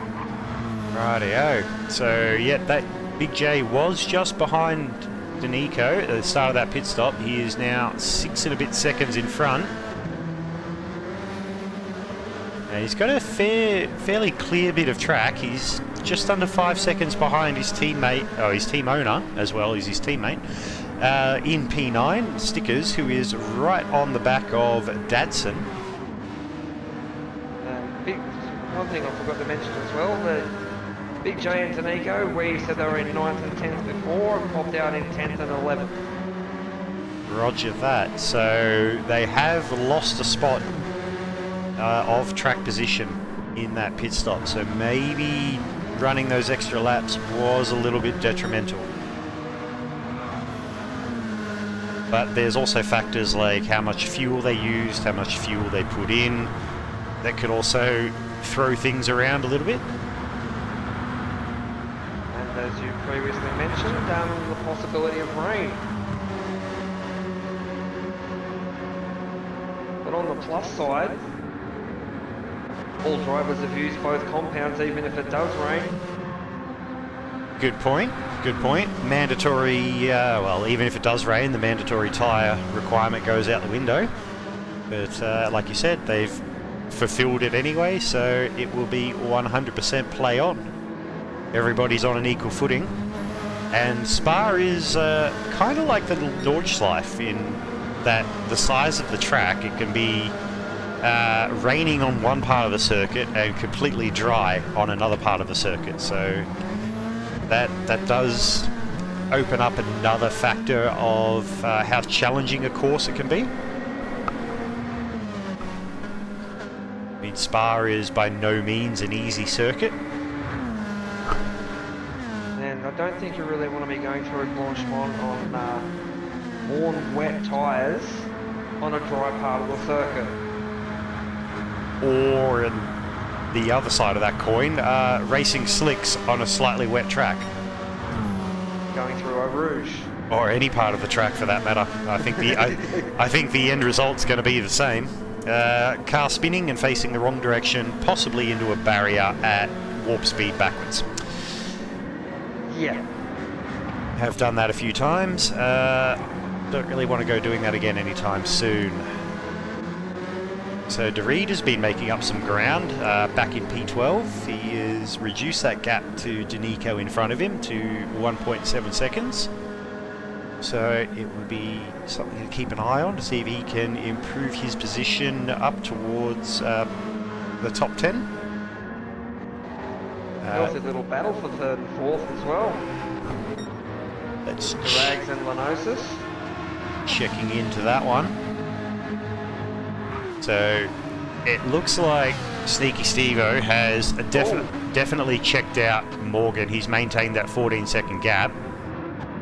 Rightio. So yeah, that Big J was just behind Danico at the start of that pit stop. He is now 6 and a bit seconds in front. And he's got a fairly clear bit of track. He's just under 5 seconds behind his teammate, his team owner as well as his teammate, in P9, Stickers, who is right on the back of Dadson. One thing I forgot to mention as well, that Big J and Danico, we said they were in 9th and 10th before, and popped out in 10th and 11th. Roger that. So they have lost a spot of track position in that pit stop, so maybe running those extra laps was a little bit detrimental. But there's also factors like how much fuel they used, how much fuel they put in, that could also throw things around a little bit. And as you previously mentioned, the possibility of rain. But on the plus side, all drivers have used both compounds even if it does rain. Good point, good point. Mandatory, well, even if it does rain, the mandatory tyre requirement goes out the window. But like you said, they've fulfilled it anyway, so it will be 100% play on. Everybody's on an equal footing. And Spa is kind of like the Nordschleife in that the size of the track, it can be raining on one part of the circuit and completely dry on another part of the circuit, so that does open up another factor of how challenging a course it can be. I mean, Spa is by no means an easy circuit. And I don't think you really want to be going through Blanchemont on worn wet tyres on a dry part of the circuit. Or in the other side of that coin, racing slicks on a slightly wet track. Going through Eau Rouge. Or any part of the track for that matter. I think the end result's going to be the same. Car spinning and facing the wrong direction, possibly into a barrier at warp speed backwards. Yeah. Have done that a few times. Don't really want to go doing that again anytime soon. So De Reed has been making up some ground back in P12. He has reduced that gap to Danico in front of him to 1.7 seconds. So it would be something to keep an eye on to see if he can improve his position up towards the top 10. Healthy little battle for 3rd and 4th as well. Let's Rags and Lenosis. checking into that one. So it looks like Sneaky Steve-O has definitely checked out Morgan. He's maintained that 14-second gap.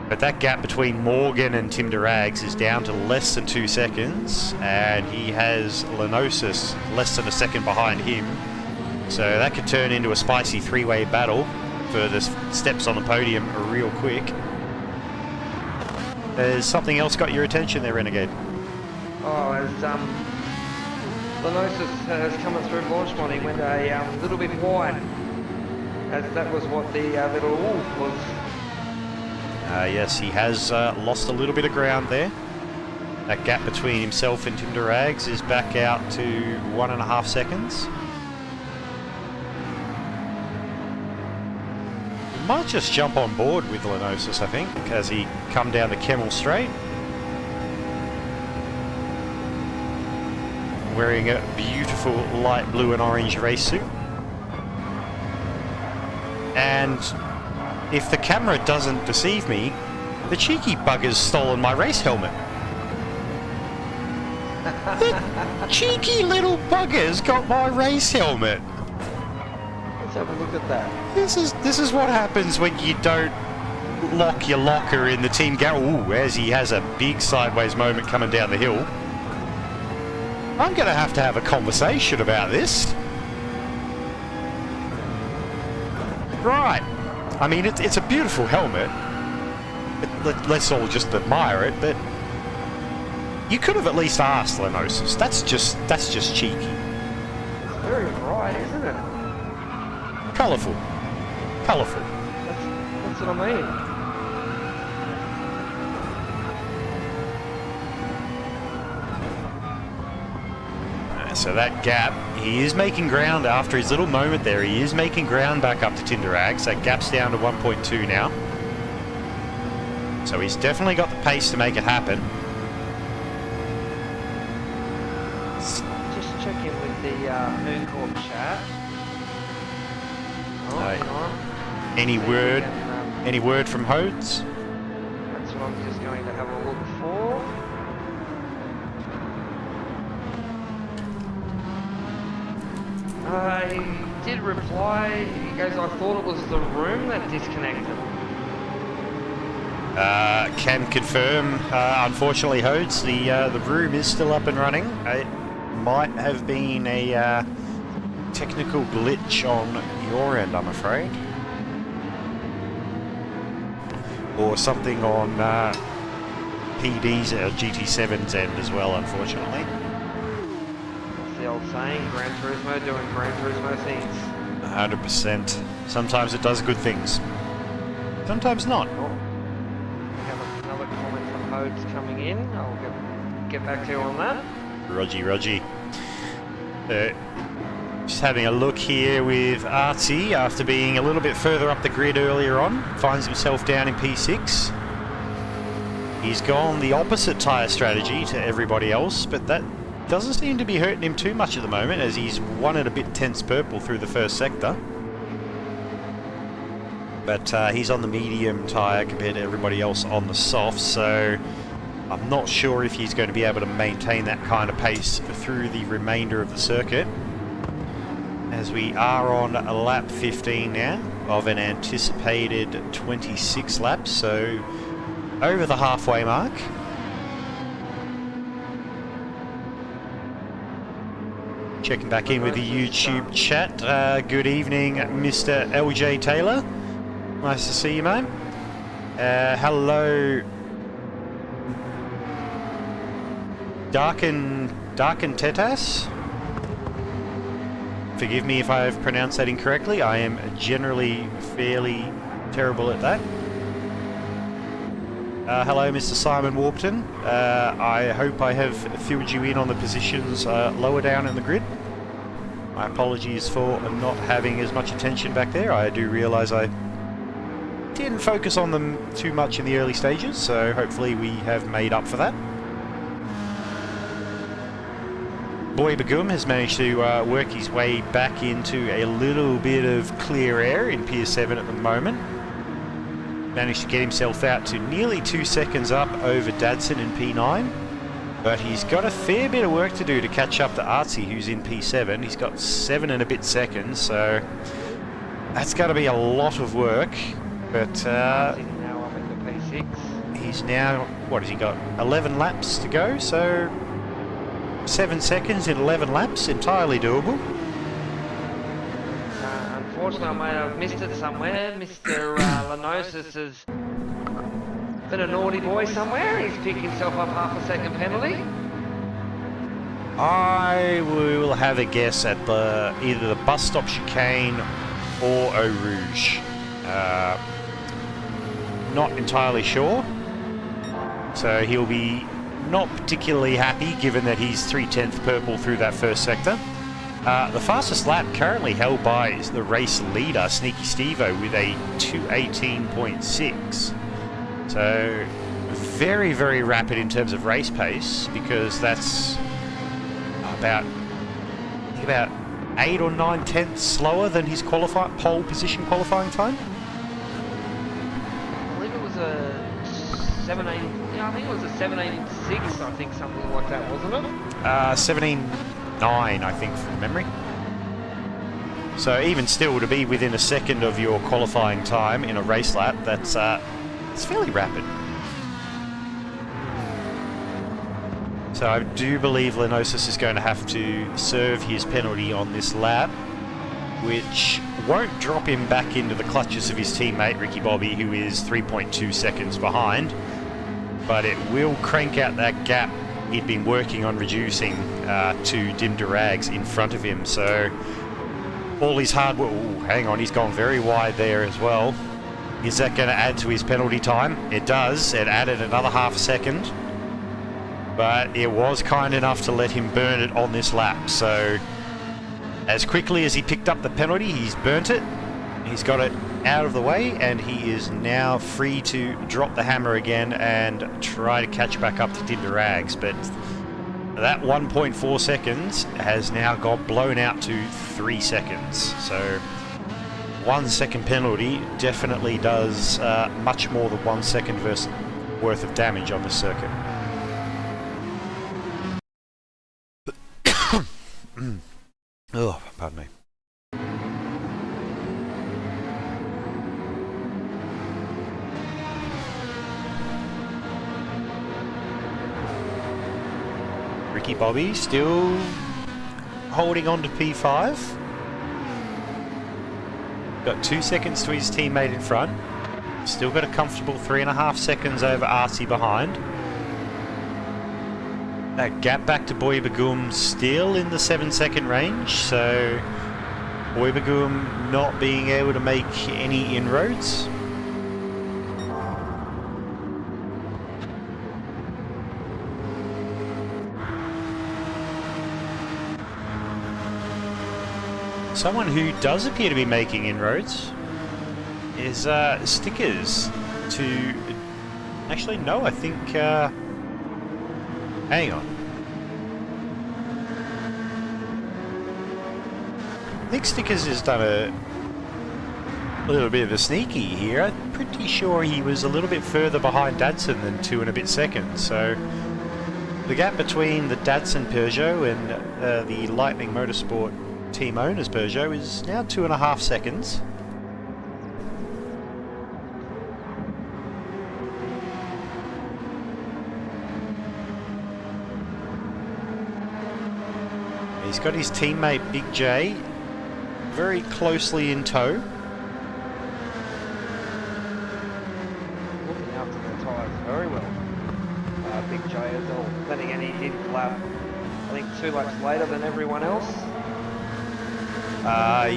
But that gap between Morgan and Tim Durags is down to less than 2 seconds, and he has Lenosis less than a second behind him. So that could turn into a spicy three-way battle for the steps on the podium real quick. Has something else got your attention there, Renegade? Oh, as Lenosis has coming through Blanchmont, he went a little bit wide, as that was what the little wolf was. Yes, he has lost a little bit of ground there. That gap between himself and Tim Durags is back out to 1.5 seconds. Might just jump on board with Lenosis, I think, as he come down the Kemmel Straight. Wearing a beautiful light blue and orange race suit. And if the camera doesn't deceive me, the cheeky bugger's stolen my race helmet. The cheeky little bugger's got my race helmet. Let's have a look at that. This is what happens when you don't lock your locker in the team garage. Ooh, as he has a big sideways moment coming down the hill. I'm going to have a conversation about this. Right. I mean, it's a beautiful helmet. Let's all just admire it, but you could have at least asked Lenosis. That's just cheeky. It's very bright, isn't it? Colourful. Colourful. That's what I mean. So that gap, he is making ground after his little moment there. He is making ground back up to Tim Durags. That gap's down to 1.2 now. So he's definitely got the pace to make it happen. Just check in with the Mooncorp chat. Oh, Aye. hang on. Any word from Hodes? That's what I'm just going to have a look for. He did reply. He goes, I thought it was the room that disconnected. Can confirm, unfortunately, Hodes, the room is still up and running. It might have been a technical glitch on your end, I'm afraid. Or something on PD's or GT7's end as well, unfortunately. That's the old saying, Gran Turismo doing Gran Turismo things. 100%. Sometimes it does good things. Sometimes not. Oh, we have another comment from Hodes coming in. I'll get back to you on that. Rogie. Just having a look here with Artsy after being a little bit further up the grid earlier on. Finds himself down in P6. He's gone the opposite tyre strategy to everybody else, but that doesn't seem to be hurting him too much at the moment, as he's won at a bit tense purple through the first sector. But he's on the medium tyre compared to everybody else on the soft, so I'm not sure if he's going to be able to maintain that kind of pace through the remainder of the circuit. As we are on a lap 15 now of an anticipated 26 laps, so over the halfway mark. Checking back in with the YouTube chat. Good evening, Mr. LJ Taylor. Nice to see you, mate. Hello, Darken Tetas. Forgive me if I've pronounced that incorrectly. I am generally fairly terrible at that. Hello, Mr. Simon Warpton. I hope I have filled you in on the positions lower down in the grid. My apologies for not having as much attention back there. I do realise I didn't focus on them too much in the early stages, so hopefully we have made up for that. Boy Belguim has managed to work his way back into a little bit of clear air in Pier 7 at the moment. Managed to get himself out to nearly 2 seconds up over Dadson in P9. But he's got a fair bit of work to do to catch up to Artsy, who's in P7. He's got 7 and a bit seconds, so that's going to be a lot of work. But Now I'm in the P6. 6. He's now, what has he got? 11 laps to go, so 7 seconds in 11 laps, entirely doable. Unfortunately, I may have missed it somewhere. Mr. Lenosis has been a naughty boy somewhere. He's picked himself up half a second penalty. I will have a guess at either the bus stop chicane or Eau Rouge. Not entirely sure. So he'll be not particularly happy given that he's 3/10 purple through that first sector. The fastest lap currently held by is the race leader, Sneaky Stevo, with a 2:18.6. So very, very rapid in terms of race pace, because that's about 8 or 9 tenths slower than his pole position qualifying time. I believe it was a 17. Yeah, I think it was a 17.6. I think something like that, wasn't it? 17.9, I think, from memory. So even still, to be within a second of your qualifying time in a race lap, that's it's fairly rapid. So I do believe Lenosis is going to have to serve his penalty on this lap, which won't drop him back into the clutches of his teammate Ricky Bobby, who is 3.2 seconds behind, but it will crank out that gap he'd been working on reducing to Dim Durags in front of him. So all his hard work... Ooh, hang on, he's gone very wide there as well. Is that going to add to his penalty time? It does. It added another half a second, but it was kind enough to let him burn it on this lap. So as quickly as he picked up the penalty, he's burnt it. He's got it out of the way, and he is now free to drop the hammer again and try to catch back up to Dim Durags. But that 1.4 seconds has now got blown out to 3 seconds. So 1 second penalty definitely does much more than 1 second worth of damage on the circuit. Oh, pardon me. Ricky Bobby still holding on to P5. Got 2 seconds to his teammate in front. Still got a comfortable 3.5 seconds over RC behind. That gap back to Belguim still in the 7-second range, so Belguim not being able to make any inroads. Someone who does appear to be making inroads is Stickers to... Actually, no, I think... Hang on. I think Stickers has done a little bit of a sneaky here. I'm pretty sure he was a little bit further behind Dadson than 2 and a bit seconds. So the gap between the Dadson Peugeot and the Lightning Motorsport team owner's Peugeot is now 2.5 seconds. He's got his teammate Big J very closely in tow. Looking after the tyres very well. Big J as well, letting any hit lap, I think 2 laps later than everyone else.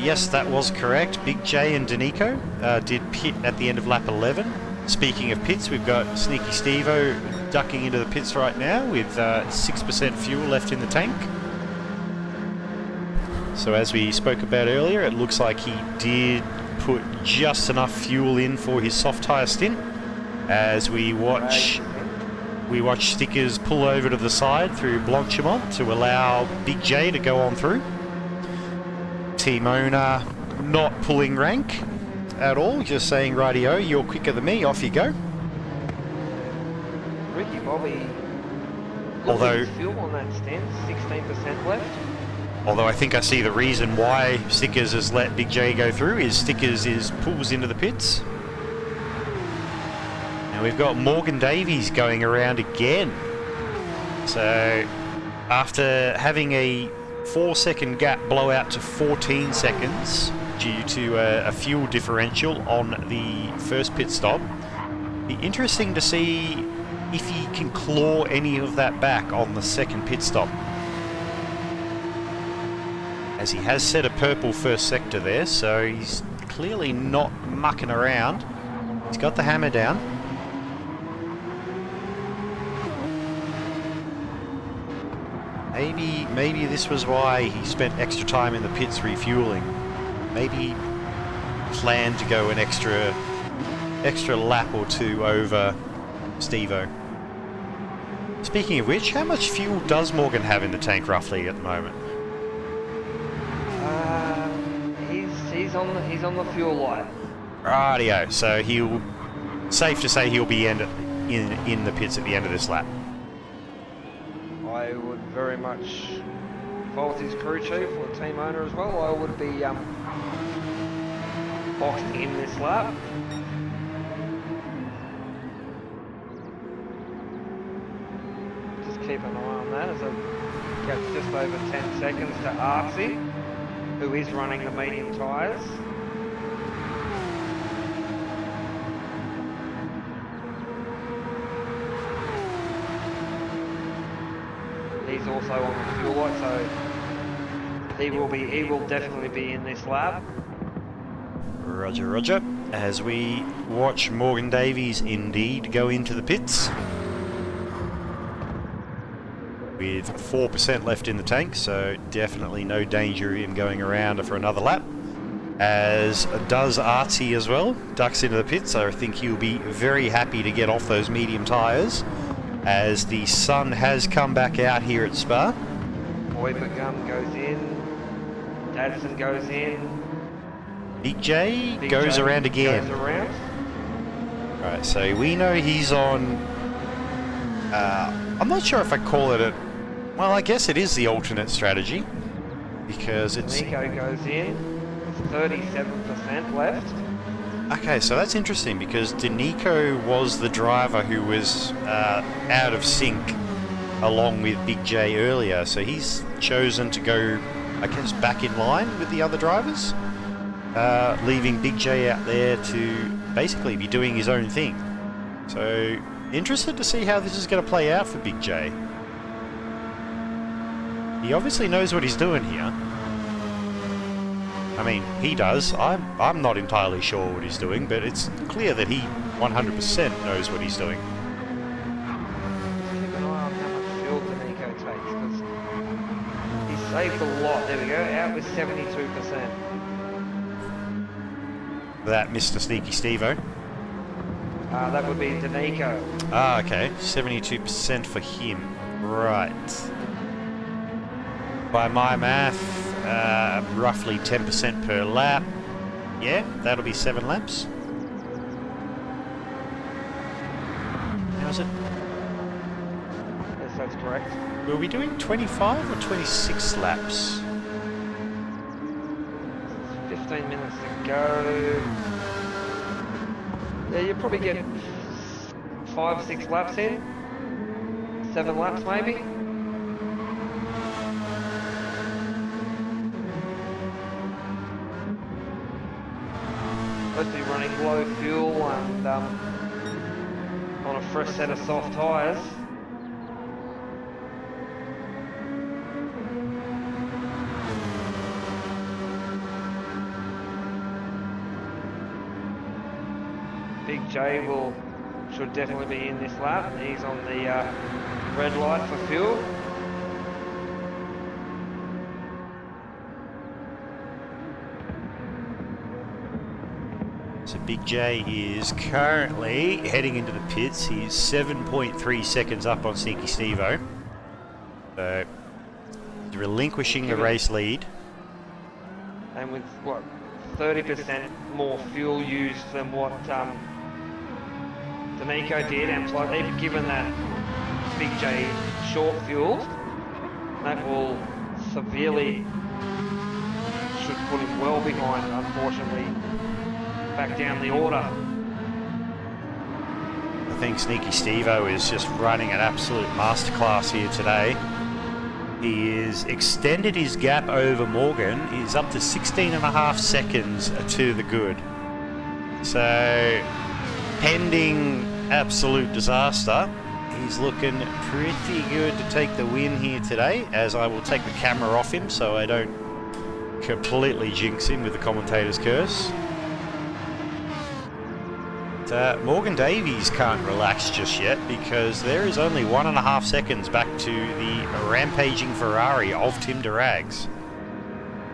Yes, that was correct. Big J and Danico did pit at the end of lap 11. Speaking of pits, we've got Sneaky Stevo ducking into the pits right now with 6% fuel left in the tank. So as we spoke about earlier, it looks like he did put just enough fuel in for his soft tyre stint. As we watch Stickers pull over to the side through Blanchimont to allow Big J to go on through. Team owner not pulling rank at all, just saying, rightio, you're quicker than me, off you go. Ricky Bobby, Although fuel on that stint, 16% left. Although I think I see the reason why Stickers has let Big J go through is Stickers pulls into the pits. Now And we've got Morgan Davies going around again. So after having a 4-second gap blow out to 14 seconds due to a fuel differential on the first pit stop, be interesting to see if he can claw any of that back on the second pit stop, as he has set a purple first sector there, so he's clearly not mucking around. He's got the hammer down. Maybe this was why he spent extra time in the pits refueling. Maybe he planned to go an extra lap or two over Steve-O. Speaking of which, how much fuel does Morgan have in the tank roughly at the moment? He's on the fuel light. Rightio, so safe to say he'll be in the pits at the end of this lap. I would very much, if I was his crew chief or team owner as well, I would be boxing in this lap. Just keep an eye on that as I get just over 10 seconds to Artsy, who is running the medium tyres. He's also on the fuel light, so he will definitely be in this lap. Roger, roger. As we watch Morgan Davies indeed go into the pits. With 4% left in the tank, so definitely no danger of him going around for another lap. As does Artsy as well, ducks into the pits, so I think he'll be very happy to get off those medium tyres, as the sun has come back out here at Spa. Belguim goes in, Dadson goes in. Big J goes around again. Goes around. Right, so we know he's on... I'm not sure if I call it a... Well, I guess it is the alternate strategy, because it's... Nico goes in, 37% left. Okay, so that's interesting, because Danico was the driver who was out of sync along with Big J earlier, so he's chosen to go, I guess, back in line with the other drivers, leaving Big J out there to basically be doing his own thing. So, interested to see how this is going to play out for Big J. He obviously knows what he's doing here. I mean, he does. I'm not entirely sure what he's doing, but it's clear that he 100% knows what he's doing. Keep an eye on how much fuel Danico takes, because he saved a lot. There we go, out with 72%. That Mr. Sneaky Steve-O. That would be Danico. Ah, okay. 72% for him. Right. By my math, roughly 10% per lap. Yeah, that'll be 7 laps. How's it? Yes, that's correct. Were we doing 25 or 26 laps? 15 minutes to go. Yeah, you probably get 5, 6 laps in. 7 laps maybe. Supposed to be running low fuel and on a fresh set of soft tyres. Big J should definitely be in this lap. He's on the red light for fuel. So Big J is currently heading into the pits. He's 7.3 seconds up on Sneaky Steve-O. So he's relinquishing the race lead. And with what, 30% more fuel used than what Danico did, and plus even given that Big J short fuel, that will severely should put him well behind, unfortunately, back down the order. I think Sneaky Steve-O is just running an absolute masterclass here today. He has extended his gap over Morgan. He's up to 16.5 seconds to the good. So, pending absolute disaster, he's looking pretty good to take the win here today, as I will take the camera off him so I don't completely jinx him with the commentator's curse. Morgan Davies can't relax just yet because there is only 1.5 seconds back to the rampaging Ferrari of Tim Durags.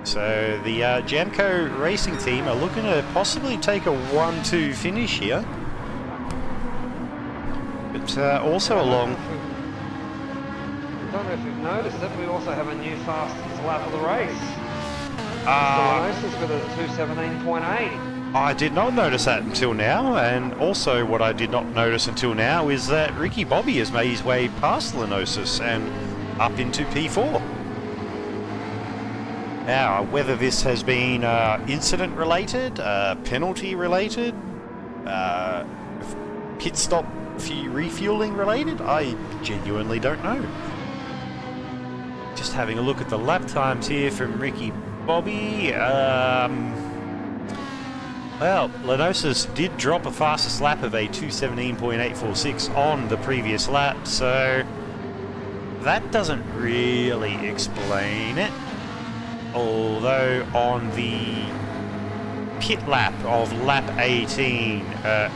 So the Jamco Racing team are looking to possibly take a 1-2 finish here. But also along... I don't know if you've noticed it, we also have a new fastest lap of the race. Mr. with a 2:17.8. I did not notice that until now, and also what I did not notice until now is that Ricky Bobby has made his way past Lenosis and up into P4. Now, whether this has been incident related, penalty related, pit stop refueling related, I genuinely don't know. Just having a look at the lap times here from Ricky Bobby. Well, Lenosis did drop a fastest lap of a 2:17.846 on the previous lap, so that doesn't really explain it. Although on the pit lap of lap 18,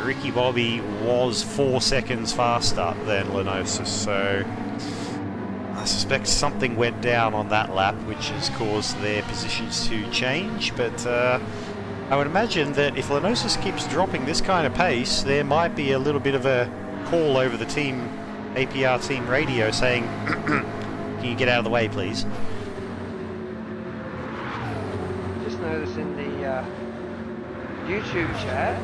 Ricky Bobby was 4 seconds faster than Lenosis, so I suspect something went down on that lap, which has caused their positions to change, but I would imagine that if Lenosis keeps dropping this kind of pace, there might be a little bit of a call over the team APR team radio saying, can you get out of the way, please? Just noticed in the YouTube chat,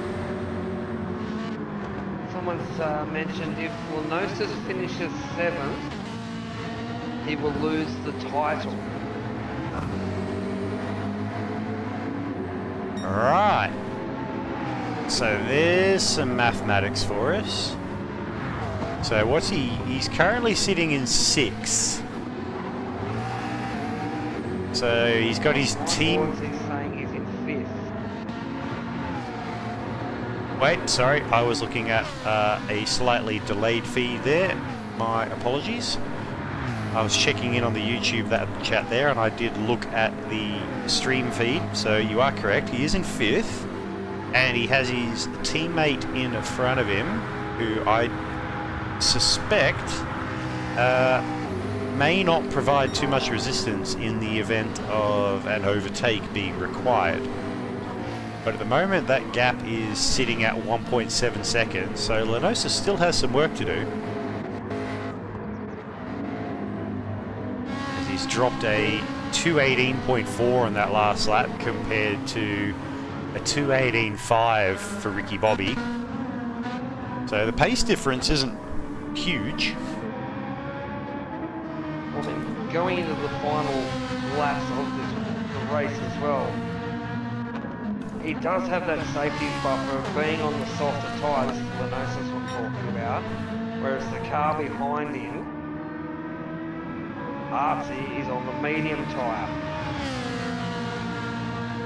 someone's mentioned if Lenosis finishes 7th, he will lose the title. Alright, so there's some mathematics for us. So what's he's currently sitting in 6th. So he's got his team... He's saying he's in 5th. Wait, sorry, I was looking at a slightly delayed feed there. My apologies. I was checking in on the YouTube chat there, and I did look at the stream feed, so you are correct. He is in 5th, and he has his teammate in front of him, who I suspect may not provide too much resistance in the event of an overtake being required. But at the moment, that gap is sitting at 1.7 seconds, so Lenosis still has some work to do. He's dropped a 2:18.4 on that last lap compared to a 2:18.5 for Ricky Bobby. So the pace difference isn't huge. Well, then going into the final laps of the race as well, he does have that safety buffer of being on the softer tyre. This is Lenosis we're talking about, whereas the car behind him, Artsy, is on the medium tyre.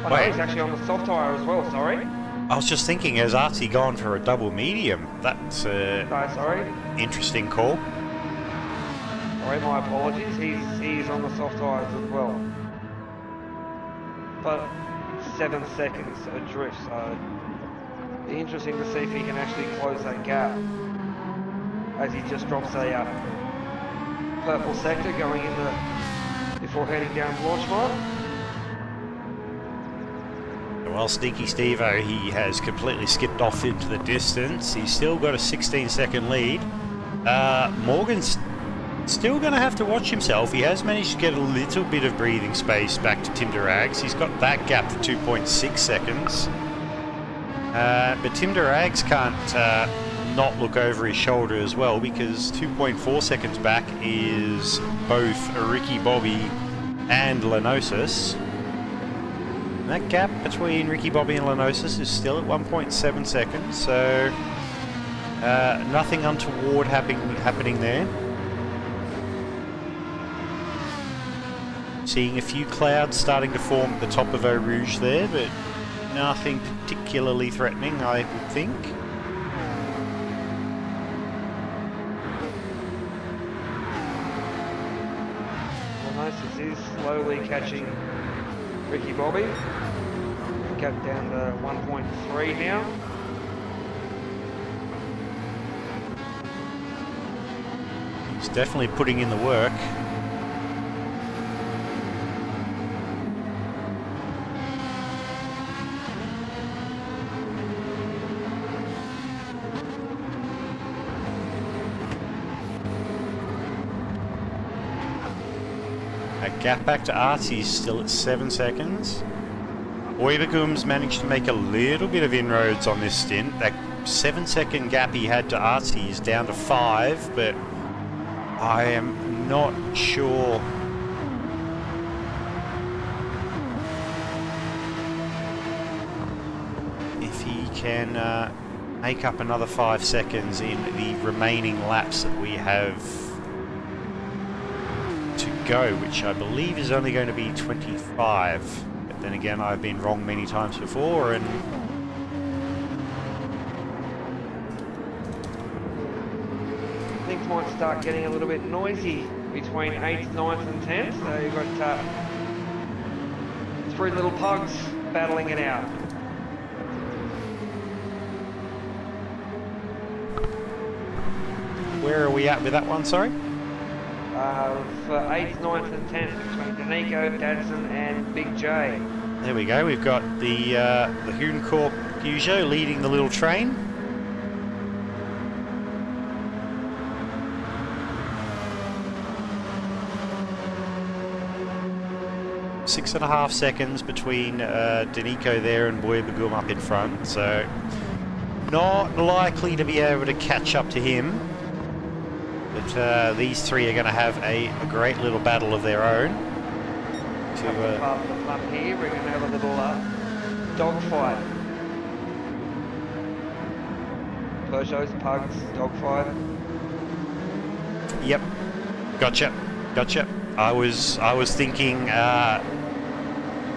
Oh, no, he's actually on the soft tyre as well, sorry. I was just thinking, has Artsy gone for a double medium? That's sorry. Interesting call. Sorry, my apologies. He's on the soft tyres as well. But 7 seconds adrift, so it'll be interesting to see if he can actually close that gap as he just drops a purple sector going into before heading down Blanchemont. Well, Sneaky Steve-O, he has completely skipped off into the distance. He's still got a 16-second lead. Morgan's still going to have to watch himself. He has managed to get a little bit of breathing space back to Tim Durags. He's got that gap to 2.6 seconds. But Tim Durags can't not look over his shoulder as well, because 2.4 seconds back is both Ricky Bobby and Lenosis. And that gap between Ricky Bobby and Lenosis is still at 1.7 seconds, so Nothing untoward happening there. Seeing a few clouds starting to form at the top of Eau Rouge there, but nothing particularly threatening, I would think. This is slowly catching Ricky Bobby. Gap down to 1.3 now. He's definitely putting in the work. A gap back to Artie's still at 7 seconds. Belguim's managed to make a little bit of inroads on this stint. That 7-second gap he had to Artie is down to 5, but I am not sure. If he can make up another 5 seconds in the remaining laps that we have to go, which I believe is only going to be 25. But then again, I've been wrong many times before, and Things might start getting a little bit noisy between 8th, 9th and 10th. So you've got 3 little pugs battling it out. where are we at with that one, sorry? For 8th, 9th and 10th between Danico, Dadson and Big J. There we go, we've got the Hooncorp Peugeot leading the little train. Six and a half seconds between Danico there and Belguim up in front, so not likely to be able to catch up to him. But these three are going to have a great little battle of their own. Up the front here, we're going to have a little dogfight. Peugeots, pugs, dogfight. Yep, gotcha. I was thinking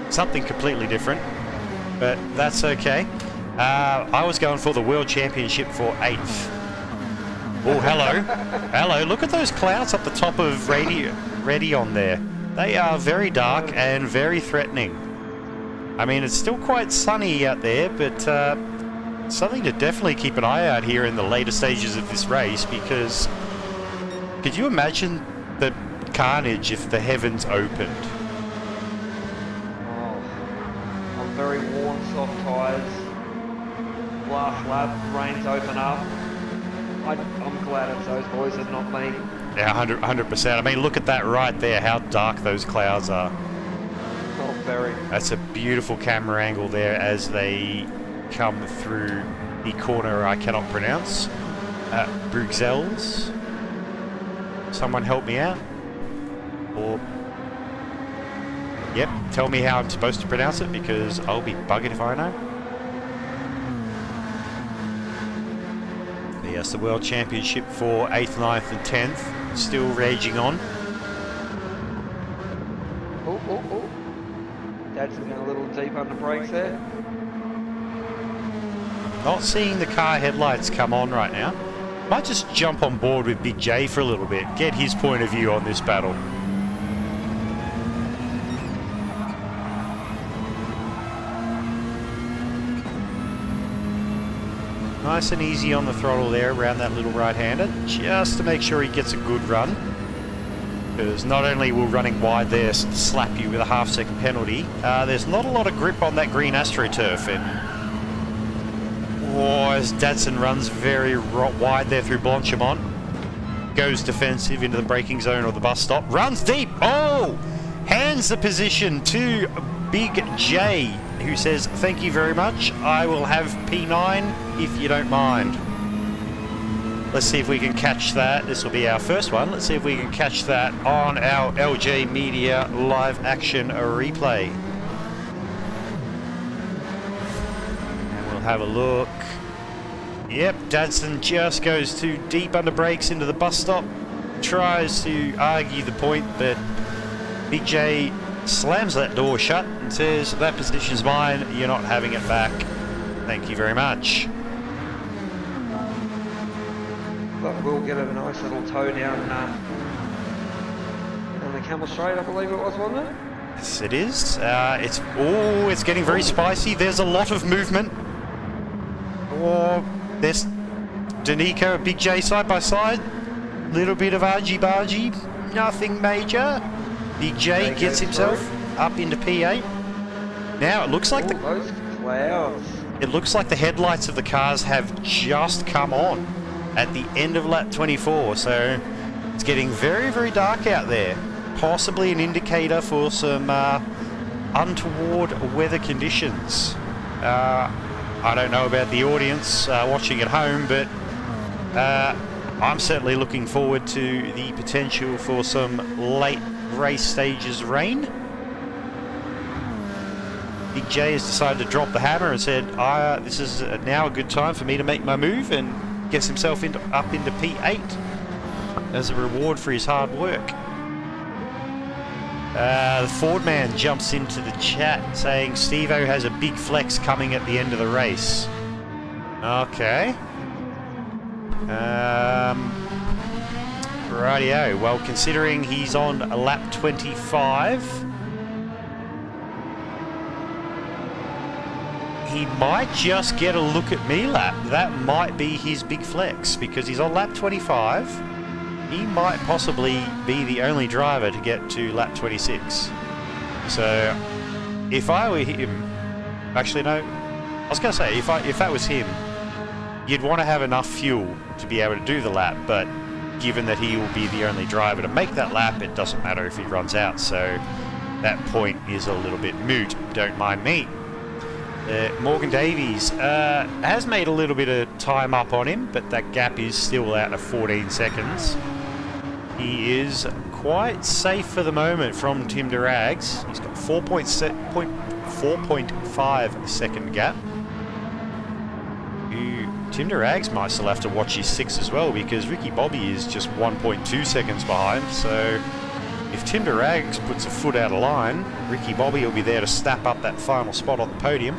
something completely different, but that's okay. I was going for the World Championship for 8th. Oh, hello. Look at those clouds up the top of Radion there. They are very dark and very threatening. I mean, it's still quite sunny out there, but something to definitely keep an eye out here in the later stages of this race, because could you imagine the carnage if the heavens opened? Oh, on very warm, soft tyres. Last lap, rains open up. I'm glad it's those boys and not me. Yeah, 100%. I mean, look at that right there, how dark those clouds are. Oh, very. That's a beautiful camera angle there as they come through the corner I cannot pronounce. Bruxelles. Someone help me out. Or, yep, tell me how I'm supposed to pronounce it, because I'll be buggered if I know. Yes, the World Championship for 8th, 9th and 10th, still raging on. Oh. Dad's going a little deep on the brakes there. Not seeing the car headlights come on right now. Might just jump on board with Big J for a little bit, get his point of view on this battle. Nice and easy on the throttle there around that little right-hander, just to make sure he gets a good run. Because not only will running wide there slap you with a half-second penalty, there's not a lot of grip on that green AstroTurf. And as Dadson runs very wide there through Blanchimont, goes defensive into the braking zone or the bus stop, runs deep. Oh! Hands the position to Big J, who says, thank you very much, I will have P9 if you don't mind. Let's see if we can catch that. This will be our first one. Let's see if we can catch that on our LJ Media live action replay. And we'll have a look. Yep, Dadson just goes too deep under brakes into the bus stop. Tries to argue the point, but Big J slams that door shut and says, that position's mine, you're not having it back. Thank you very much. But we'll get a nice little tow down the Camel Straight, I believe it was, wasn't it? Yes, it is. It's getting very spicy. There's a lot of movement. Oh, there's Danico and Big J side by side. Little bit of argy-bargy. Nothing major. Big J gets himself up into P8. Now it looks like those clouds. It looks like the headlights of the cars have just come on at the end of lap 24. So it's getting very, very dark out there. Possibly an indicator for some untoward weather conditions. I don't know about the audience watching at home, but I'm certainly looking forward to the potential for some late race stages rain. Big J has decided to drop the hammer and said, this is now a good time for me to make my move, and gets himself up into P8 as a reward for his hard work. The Ford man jumps into the chat saying Steve-O has a big flex coming at the end of the race. Okay. Rightio. Well, considering he's on lap 25, he might just get a look at me lap. That might be his big flex, because he's on lap 25. He might possibly be the only driver to get to lap 26. So, if I were him... Actually, no. I was going to say, if that was him, you'd want to have enough fuel to be able to do the lap, but given that he will be the only driver to make that lap, it doesn't matter if he runs out, so that point is a little bit moot. Don't mind me. Morgan Davies has made a little bit of time up on him, but that gap is still out of 14 seconds. He is quite safe for the moment from Tim Durags. He's got 4.5 second gap. Tim Durags might still have to watch his 6 as well, because Ricky Bobby is just 1.2 seconds behind. So if Tim Durags puts a foot out of line, Ricky Bobby will be there to snap up that final spot on the podium.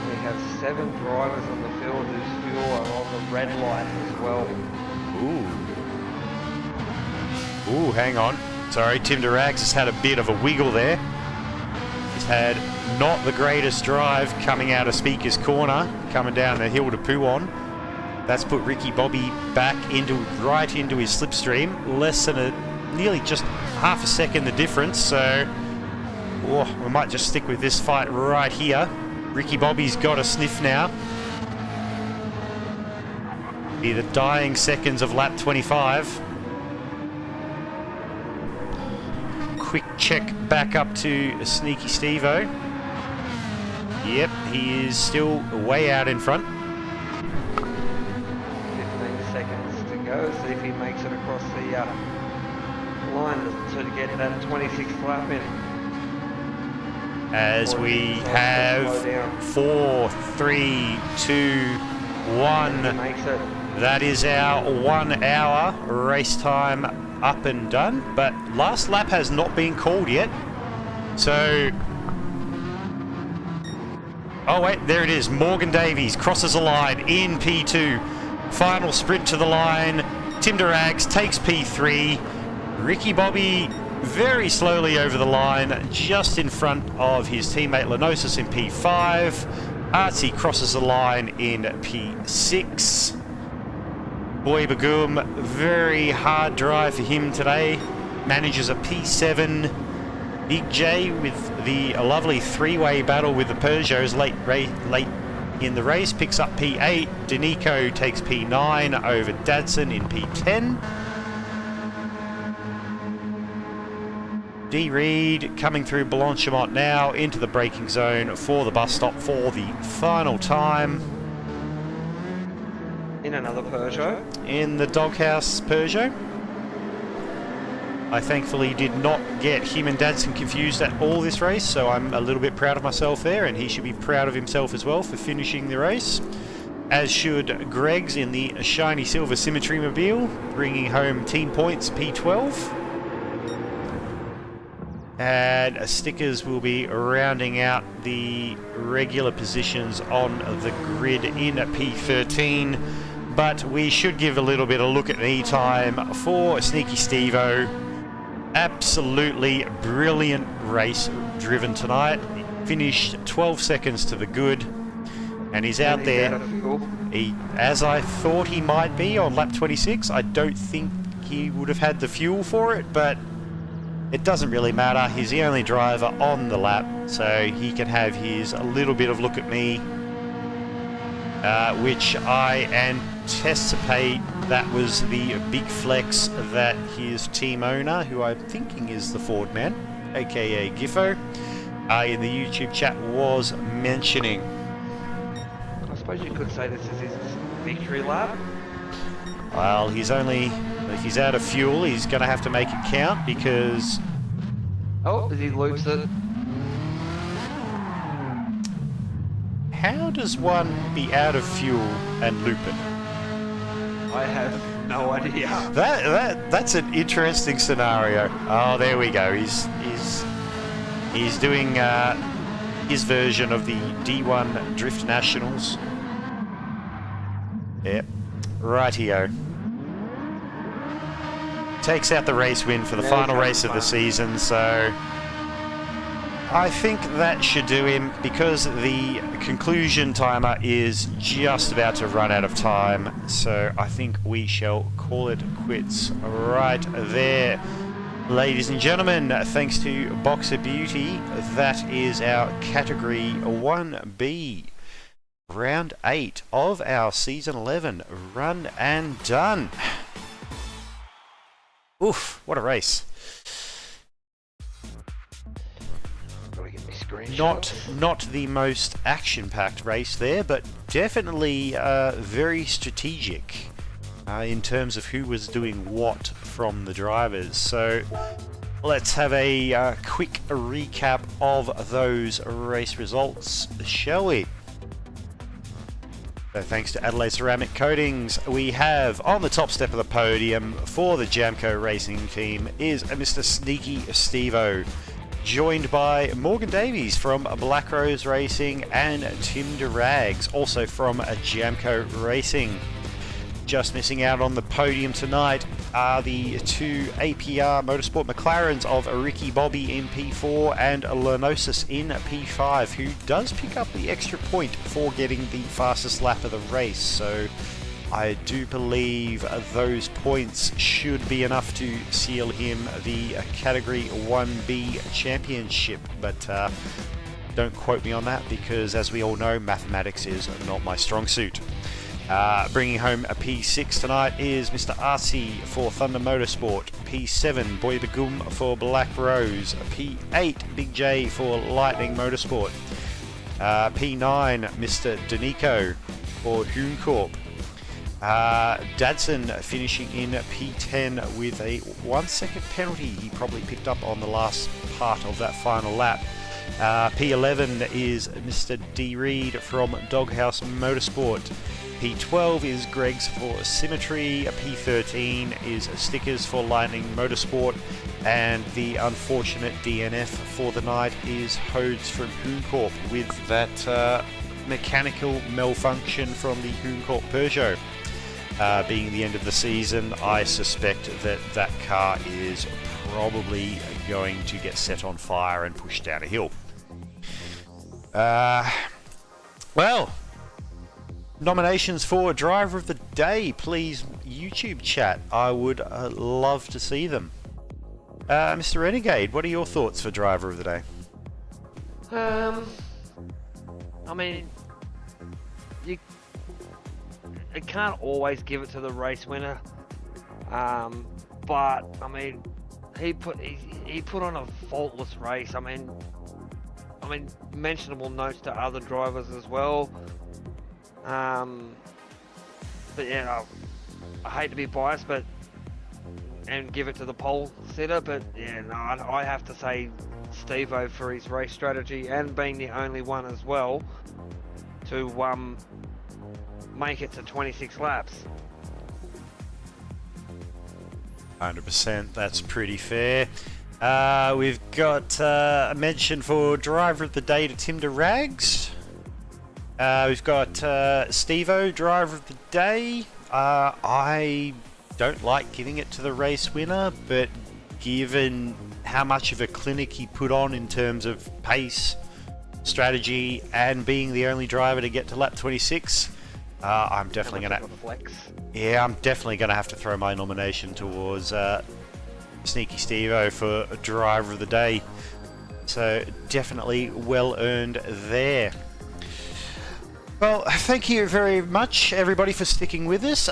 We have 7 drivers on the field whose fuel are on the red light as well. Ooh, hang on. Sorry, Tim Durags has had a bit of a wiggle there. He's had not the greatest drive coming out of Speaker's Corner, coming down the hill to Puon. That's put Ricky Bobby back right into his slipstream. Less than nearly just half a second the difference, so we might just stick with this fight right here. Ricky Bobby's got a sniff now. Be the dying seconds of lap 25. Quick check back up to Sneaky Steve-O. Yep, he is still way out in front. 15 seconds to go, see if he makes it across the line to get that 26th lap in. As we have 4, 3, 2, 1. That is our 1 hour race time up and done. But last lap has not been called yet. So... Oh wait, there it is. Morgan Davies crosses the line in P2. Final sprint to the line. Tim Durags takes P3. Ricky Bobby very slowly over the line, just in front of his teammate Lenosis in P5. Artsy crosses the line in P6. Boy Belguim, very hard drive for him today. Manages a P7. Big J with the lovely three-way battle with the Peugeots late in the race picks up P8. Danico takes P9 over Dadson in P10. D. Reed coming through Blanchimont now into the braking zone for the bus stop for the final time. In another Peugeot. In the Doghouse Peugeot. I thankfully did not get him and Dadson confused at all this race, so I'm a little bit proud of myself there, and he should be proud of himself as well for finishing the race. As should Greg's in the shiny silver Symmetry Mobile, bringing home team points P12. And stickers will be rounding out the regular positions on the grid in P13. But we should give a little bit of look at the time for Sneaky Steve-O. Absolutely brilliant race driven tonight. Finished 12 seconds to the good. And he's out there, as I thought he might be on lap 26. I don't think he would have had the fuel for it, but it doesn't really matter. He's the only driver on the lap, so he can have his a little bit of look at me, which I anticipate that was the big flex that his team owner, who I'm thinking is the Ford man, aka Giffo, in the YouTube chat was mentioning. I suppose you could say this is his victory lap. Well, he's only, if he's out of fuel, he's going to have to make it count because... Oh, he loops it. How does one be out of fuel and loop it? I have no idea. That's an interesting scenario. Oh, there we go. He's doing his version of the D1 Drift Nationals. Yep, rightio. Takes out the race win for the final race of the season, so I think that should do him because the conclusion timer is just about to run out of time, so I think we shall call it quits right there. Ladies and gentlemen, thanks to Boxer Beauty, that is our Category 1B. Round 8 of our Season 11 run and done. Oof, what a race. Gotta get me screenshots. Not the most action-packed race there, but definitely very strategic in terms of who was doing what from the drivers. So let's have a quick recap of those race results, shall we? So thanks to Adelaide Ceramic Coatings, we have on the top step of the podium for the Jamco Racing team is Mr. Sneaky Steve-O, joined by Morgan Davies from Black Rose Racing and Tim DeRags, also from Jamco Racing. Just missing out on the podium tonight are the two APR Motorsport McLarens of Ricky Bobby in P4 and Lenosis in P5, who does pick up the extra point for getting the fastest lap of the race. So I do believe those points should be enough to seal him the Category 1B championship, but don't quote me on that because, as we all know, mathematics is not my strong suit. Bringing home a P6 tonight is Mr. RC for Thunder Motorsport, P7 Boy Begum for Black Rose, P8 Big J for Lightning Motorsport, P9 Mr. Danico for Hoon Corp, Dadson finishing in P10 with a 1 second penalty he probably picked up on the last part of that final lap. P11 is Mr. D. Reed from Doghouse Motorsport. P12 is Greg's for Symmetry, P13 is Stickers for Lightning Motorsport, and the unfortunate DNF for the night is Hodes from Hoon Corp, with that mechanical malfunction from the Hoon Corp Peugeot. Being the end of the season, I suspect that that car is probably going to get set on fire and pushed down a hill. Well, nominations for Driver of the Day, please, YouTube chat. I would love to see them. Mr. Renegade, what are your thoughts for Driver of the Day? I mean, you can't always give it to the race winner, but I mean, he put on a faultless race. I mean, mentionable notes to other drivers as well. But yeah, I hate to be biased, but and give it to the pole sitter. But yeah, no, I have to say Steve-O for his race strategy and being the only one as well to make it to 26 laps. 100%, that's pretty fair. We've got a mention for driver of the day to Tim DeRags. We've got Steve-O, driver of the day. I don't like giving it to the race winner, but given how much of a clinic he put on in terms of pace, strategy, and being the only driver to get to lap 26, I'm definitely gonna flex. Yeah, I'm definitely gonna have to throw my nomination towards Sneaky Steve-O for driver of the day. So definitely well earned there. Well, thank you very much, everybody, for sticking with us.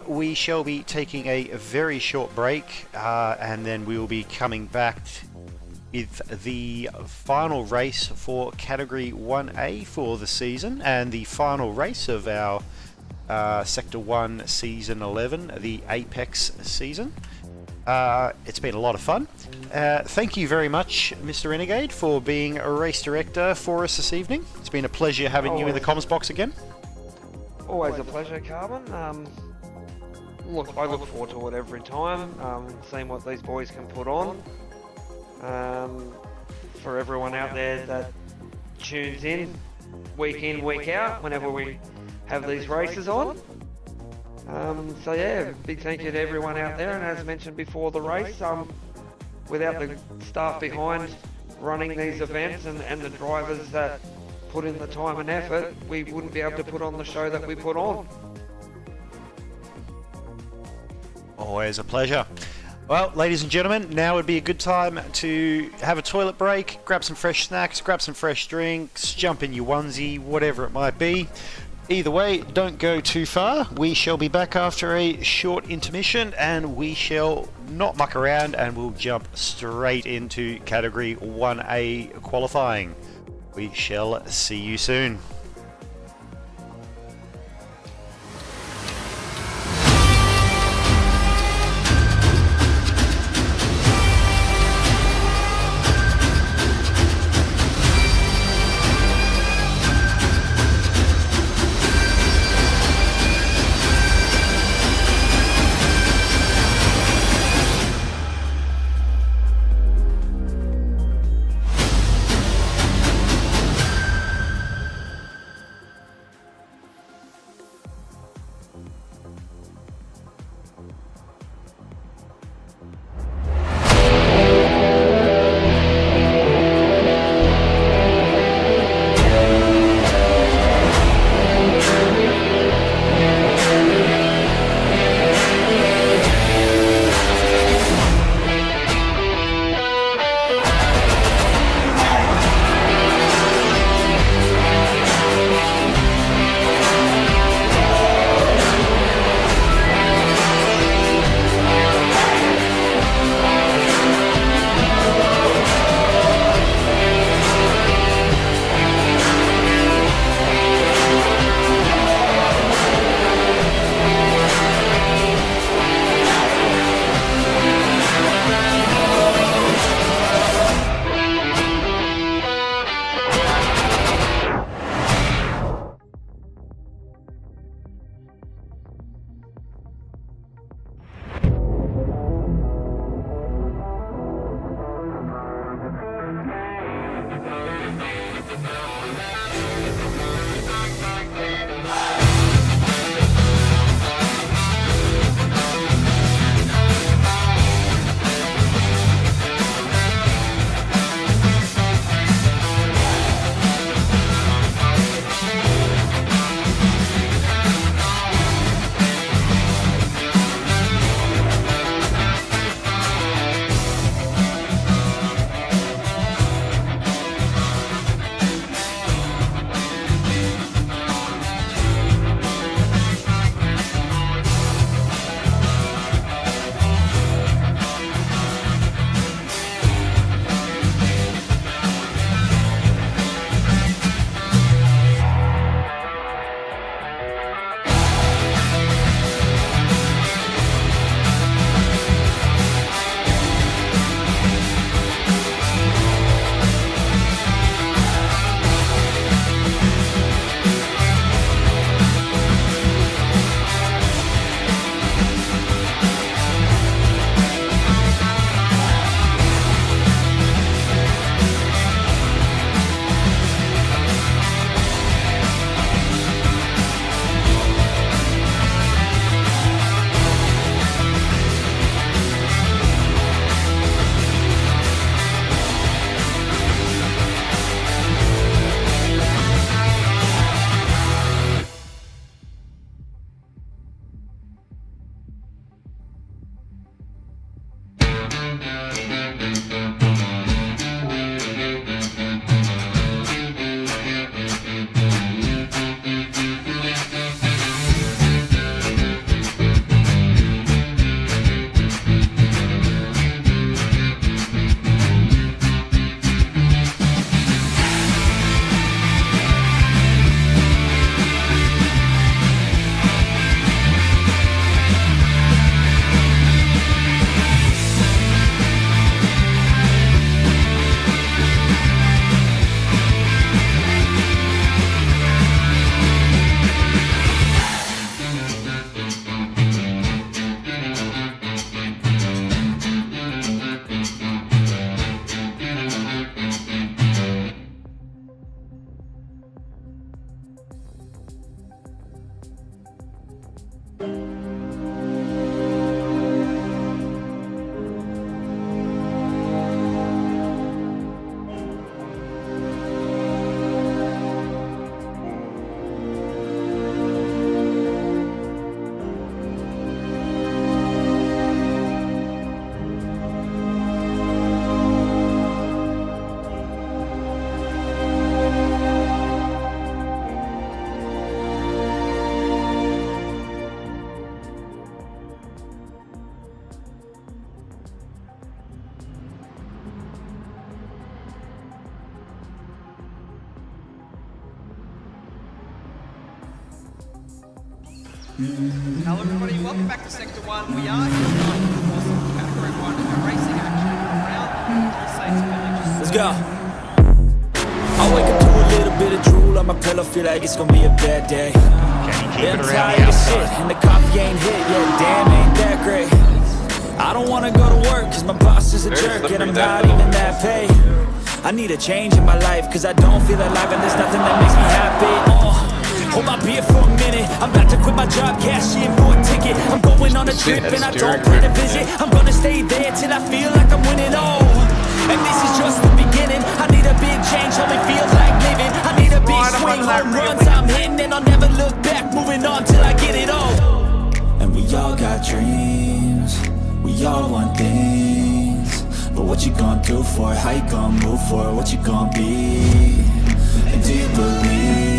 We shall be taking a very short break, and then we will be coming back with the final race for Category 1A for the season, and the final race of our Sector 1 Season 11, the Apex season. It's been a lot of fun. Thank you very much, Mr. Renegade, for being a race director for us this evening. It's been a pleasure having you in the comms box again. Always a pleasure, Carbon. Look, I look forward to it every time, seeing what these boys can put on. For everyone out there that tunes in, week out, whenever we have these races on. So yeah, big thank you to everyone out there, and as mentioned before the race, without the staff behind running these events and the drivers that put in the time and effort, we wouldn't be able to put on the show that we put on. Always a pleasure. Well, ladies and gentlemen, now would be a good time to have a toilet break, grab some fresh snacks, grab some fresh drinks, jump in your onesie, whatever it might be. Either way, don't go too far. We shall be back after a short intermission, and we shall not muck around, and we'll jump straight into Category 1A qualifying. We shall see you soon. Hello everybody, welcome back to Sector 1. We are here tonight for some Category 1 racing action around Belgium. Let's go. I wake up to a little bit of drool on my pillow, feel like it's gonna be a bad day. Yeah, I'm tired of shit, and the coffee ain't hit yet, damn, ain't that great. I don't wanna go to work, cause my boss is a jerk, and I'm not even that paid. I need a change in my life, cause I don't feel alive, and there's nothing that makes me happy. Hold my beer for a minute, I'm about to quit my job, cash in for a ticket. I'm going on a trip and I don't plan to visit. I'm gonna stay there till I feel like I'm winning, oh. And this is just the beginning, I need a big change, only feels like living. I need a big swing, home runs I'm hitting, and I'll never look back, moving on till I get it all. And we all got dreams, we all want things. But what you gonna do for it, how you gonna move for it, what you gonna be? And do you believe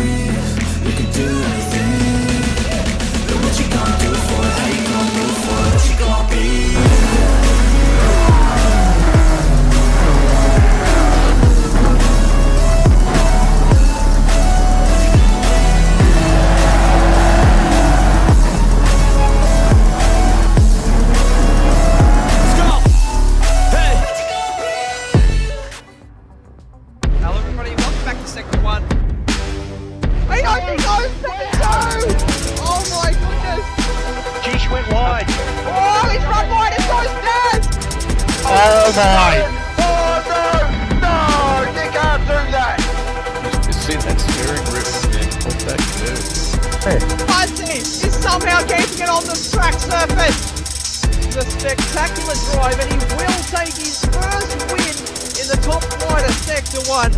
you can do anything? But what you gonna do for it? How you gonna move for it? What you gonna be? Let's go! Hey! Hello everybody, welcome back to Sector 1. He only goes second two! Oh my goodness! Jish went wide. Oh, he's run wide and goes down! Oh my! Oh no! No! You can't do that! You see that steering wheel? What that do? Fuzzy is somehow keeping it on the track surface! The spectacular drive, and he will take his first win in the top flight of Sector 1.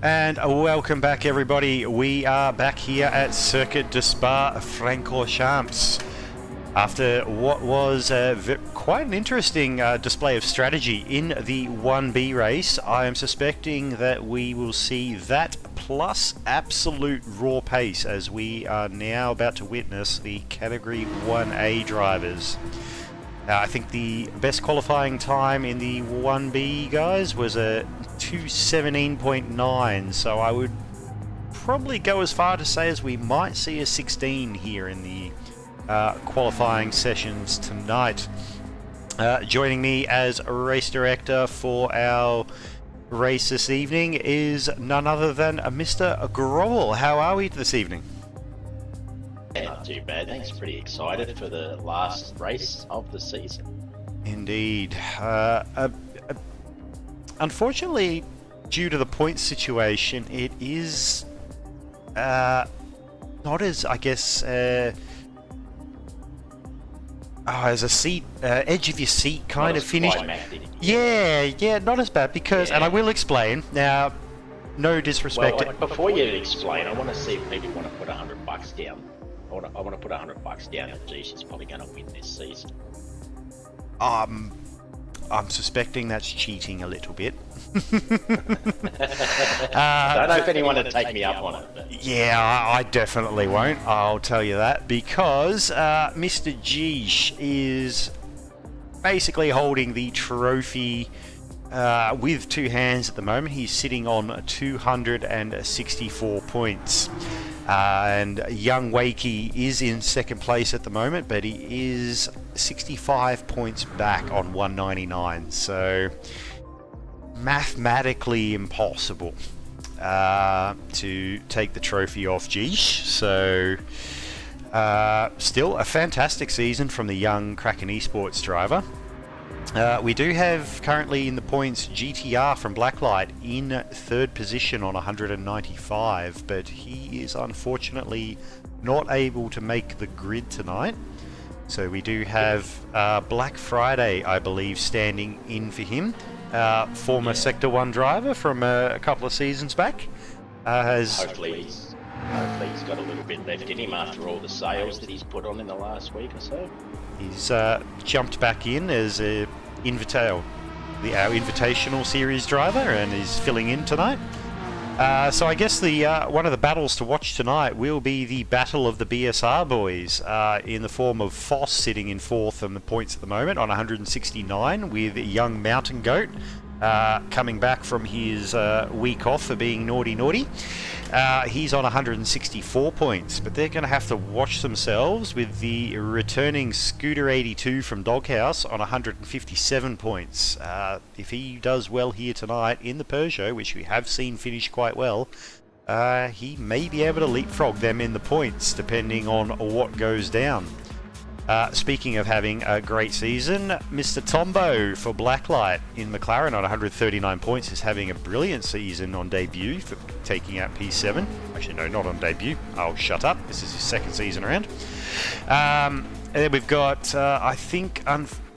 And welcome back, everybody. We are back here at Circuit de Spa-Francorchamps after what was quite an interesting display of strategy in the 1B race. I am suspecting that we will see that plus absolute raw pace as we are now about to witness the Category 1A drivers. I think the best qualifying time in the 1B, guys, was a 2:17.9, so I would probably go as far to say as we might see a 16 here in the qualifying sessions tonight. Joining me as race director for our race this evening is none other than Mr. Grovel. How are we this evening? Yeah, not too bad, thanks. Pretty excited for the last race of the season. Indeed. Unfortunately, due to the point situation, it is not as, I guess, as a seat, edge of your seat kind of finish. Yeah, not as bad because, and I will explain now. No disrespect. Well, before you explain, I want to see if people want to put $100 down I want to put $100 down that Geesh is probably going to win this season. I'm suspecting that's cheating a little bit. I don't know if anyone would take me up on it. But. Yeah, I definitely won't. I'll tell you that, because Mr. Geesh is basically holding the trophy with two hands at the moment. He's sitting on 264 points. And Young Wakey is in second place at the moment, but he is 65 points back on 199. So mathematically impossible to take the trophy off Geesh. So still a fantastic season from the young Kraken Esports driver. We do have currently in the points GTR from Blacklight in third position on 195, but he is unfortunately not able to make the grid tonight. So we do have Black Friday, I believe, standing in for him. Former Sector 1 driver from a couple of seasons back. Hopefully he's got a little bit left in him after all the sales that he's put on in the last week or so. He's jumped back in as our Invitational Series driver, and is filling in tonight. So I guess the one of the battles to watch tonight will be the battle of the BSR boys, in the form of Foss sitting in fourth on the points at the moment on 169, with young Mountain Goat coming back from his week off for being naughty. He's on 164 points, but they're going to have to watch themselves with the returning Scooter 82 from Doghouse on 157 points. If he does well here tonight in the Peugeot, which we have seen finish quite well, he may be able to leapfrog them in the points depending on what goes down. Speaking of having a great season, Mr. Tombo for Blacklight in McLaren on 139 points is having a brilliant season on debut for taking out P7. Actually, no, not on debut. I'll shut up. This is his second season around. And then we've got, I think,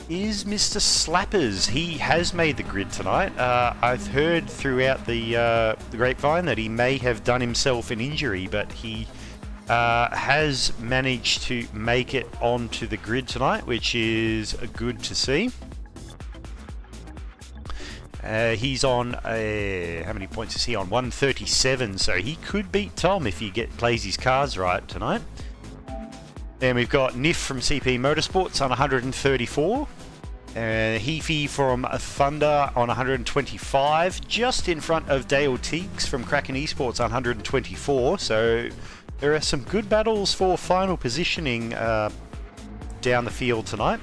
is Mr. Slappers. He has made the grid tonight. I've heard throughout the grapevine that he may have done himself an injury, but he has managed to make it onto the grid tonight, which is good to see. He's on how many points is he on? 137, so he could beat Tom if he plays his cards right tonight. Then we've got Niff from CP Motorsports on 134. Heafy from Thunder on 125, just in front of Dale Teagues from Kraken Esports on 124. So there are some good battles for final positioning down the field tonight.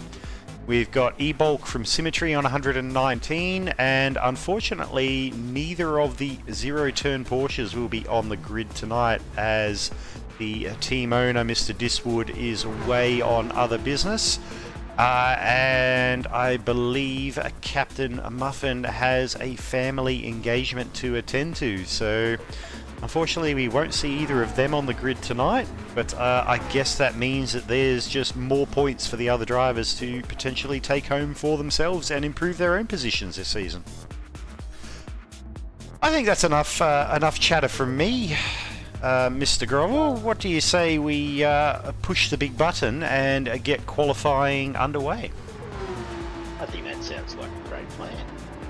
We've got E-Bulk from Symmetry on 119, and unfortunately neither of the zero-turn Porsches will be on the grid tonight, as the team owner, Mr. Diswood, is away on other business. And I believe Captain Muffin has a family engagement to attend to, so unfortunately we won't see either of them on the grid tonight, but I guess that means that there's just more points for the other drivers to potentially take home for themselves and improve their own positions this season. I think that's enough chatter from me. Mr. Grovel, what do you say we push the big button and get qualifying underway? I think that sounds like a great plan.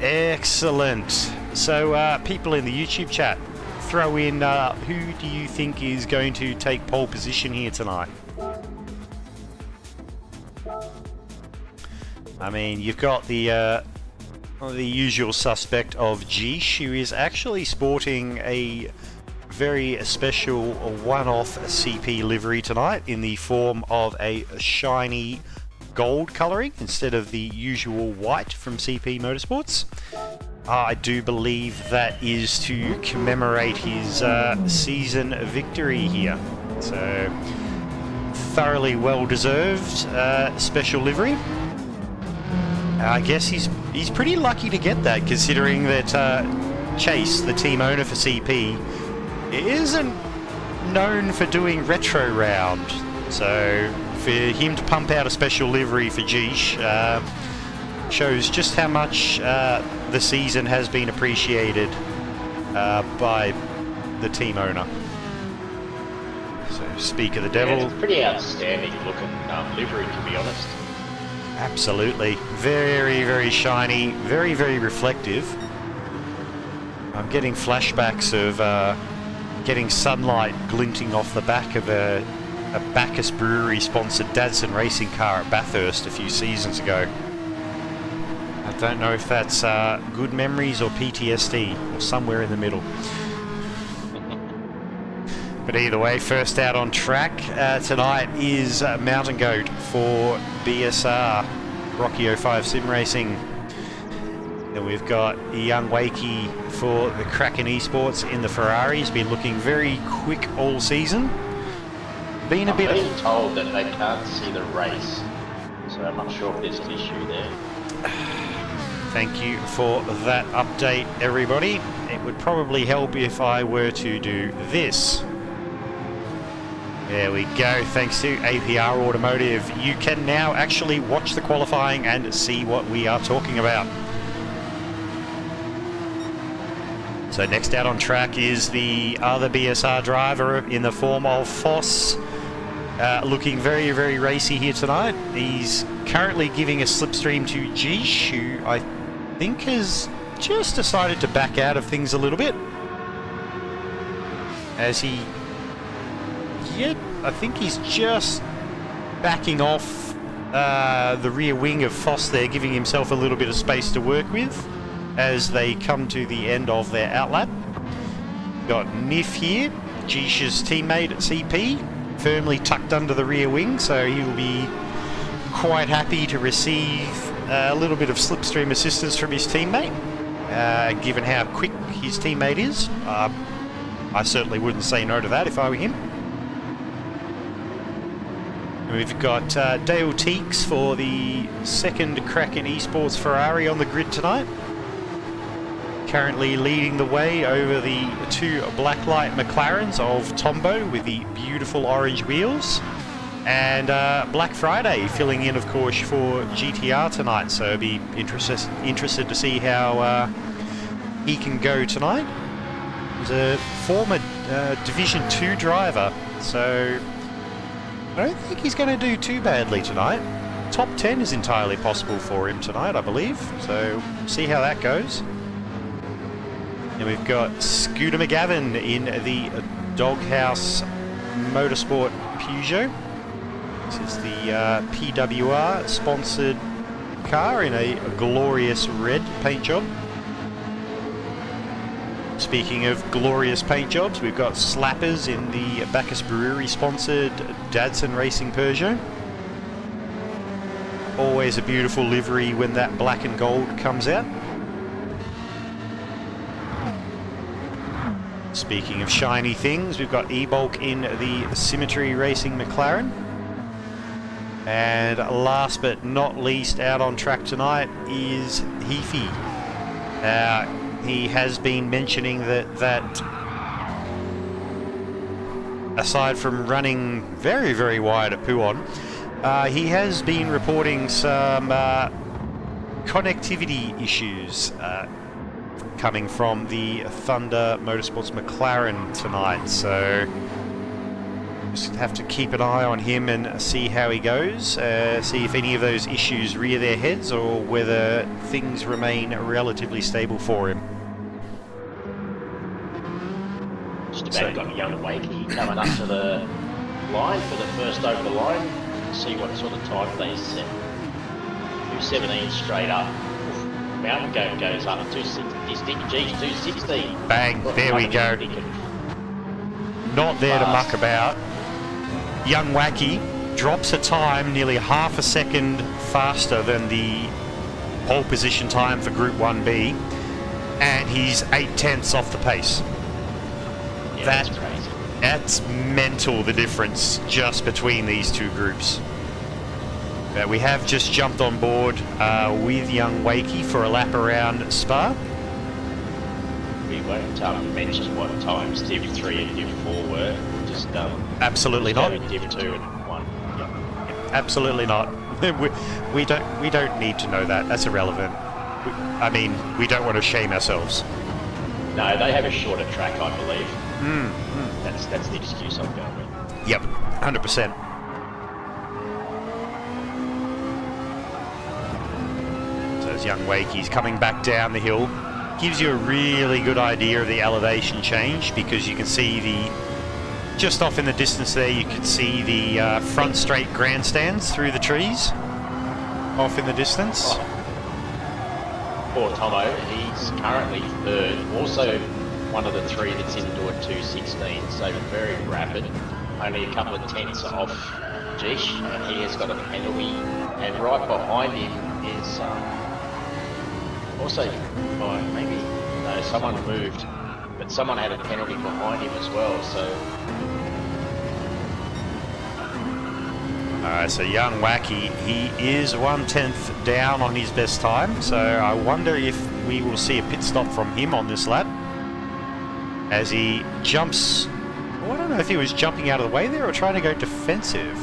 Excellent. So people in the YouTube chat, throw in who do you think is going to take pole position here tonight? I mean, you've got the usual suspect of Geesh, who is actually sporting a very special one-off CP livery tonight in the form of a shiny gold colouring instead of the usual white from CP Motorsports. I do believe that is to commemorate his season victory here. So, thoroughly well-deserved special livery. I guess he's pretty lucky to get that, considering that Chase, the team owner for CP, isn't known for doing retro round. So, for him to pump out a special livery for Geesh shows just how much the season has been appreciated by the team owner. So speak of the Yeah, devil. it's a pretty outstanding looking livery, to be honest. Absolutely. Very, very shiny, very, very reflective. I'm getting flashbacks of getting sunlight glinting off the back of a Bacchus Brewery sponsored Dadson racing car at Bathurst a few seasons ago. I don't know if that's good memories or PTSD or somewhere in the middle. But either way, first out on track tonight is Mountain Goat for BSR, Rocky 05 Sim Racing. Then we've got Young Wakey for the Kraken Esports in the Ferrari. He's been looking very quick all season. Been a bit. I'm being told that they can't see the race, so I'm not sure if there's an issue there. Thank you for that update, everybody. It would probably help if I were to do this. There we go. Thanks to APR Automotive, you can now actually watch the qualifying and see what we are talking about. So next out on track is the other BSR driver in the form of Foss. Looking very, very racy here tonight. He's currently giving a slipstream to Jish, who I think has just decided to back out of things a little bit. As he... Yeah, I think he's just backing off the rear wing of Foss there, giving himself a little bit of space to work with as they come to the end of their outlap. Got Nif here, Jish's teammate at CP, firmly tucked under the rear wing, so he'll be quite happy to receive a little bit of slipstream assistance from his teammate, given how quick his teammate is. I certainly wouldn't say no to that if I were him. And we've got Dale Teeks for the second Kraken Esports Ferrari on the grid tonight. Currently leading the way over the two blacklight McLarens of Tombo with the beautiful orange wheels. And Black Friday filling in, of course, for GTR tonight. So I'll be interested to see how he can go tonight. He's a former Division 2 driver, so I don't think he's going to do too badly tonight. Top 10 is entirely possible for him tonight, I believe. So see how that goes. And we've got Scooter McGavin in the Doghouse Motorsport Peugeot. This is the PWR sponsored car in a glorious red paint job. Speaking of glorious paint jobs, we've got Slappers in the Bacchus Brewery sponsored Dadson Racing Peugeot. Always a beautiful livery when that black and gold comes out. Speaking of shiny things, we've got E-Bulk in the Symmetry Racing McLaren. And last but not least, out on track tonight is Heafy. He has been mentioning that aside from running very, very wide at Puon, he has been reporting some connectivity issues coming from the Thunder Motorsports McLaren tonight, so just have to keep an eye on him and see how he goes, see if any of those issues rear their heads or whether things remain relatively stable for him. Just about got Young Wakey coming up to the line for the first over the line. See what sort of time they set. 2:17 straight up. Mountain Goat goes up 260. G's 260. Bang, there we go. Not there to muck about. Young Wacky drops a time nearly half a second faster than the pole position time for Group 1B, and he's 0.8 off the pace. Yeah, that's crazy. That's mental, the difference just between these two groups. We have just jumped on board with Young Wakey for a lap around Spa. We won't mention what times Div 3 and Div 4 were. Just absolutely not. Div 2 and 1. Yep. Absolutely not. we don't need to know that. That's irrelevant. We don't want to shame ourselves. No, they have a shorter track, I believe. That's the excuse I'm going with. Yep, 100%. So as young Wakey's coming back down the hill, gives you a really good idea of the elevation change, because you can see the, just off in the distance there, you can see the front straight grandstands through the trees off in the distance. Poor Tomo, he's currently third, also one of the three that's into a 2:16, so very rapid, only a couple of tenths off Jish, and he has got a penalty, and right behind him is also, maybe, no, someone moved, but someone had a penalty behind him as well, so... Alright, so young Wacky, he is 1/10 down on his best time, so I wonder if we will see a pit stop from him on this lap. As he jumps... Well, I don't know if he was jumping out of the way there or trying to go defensive.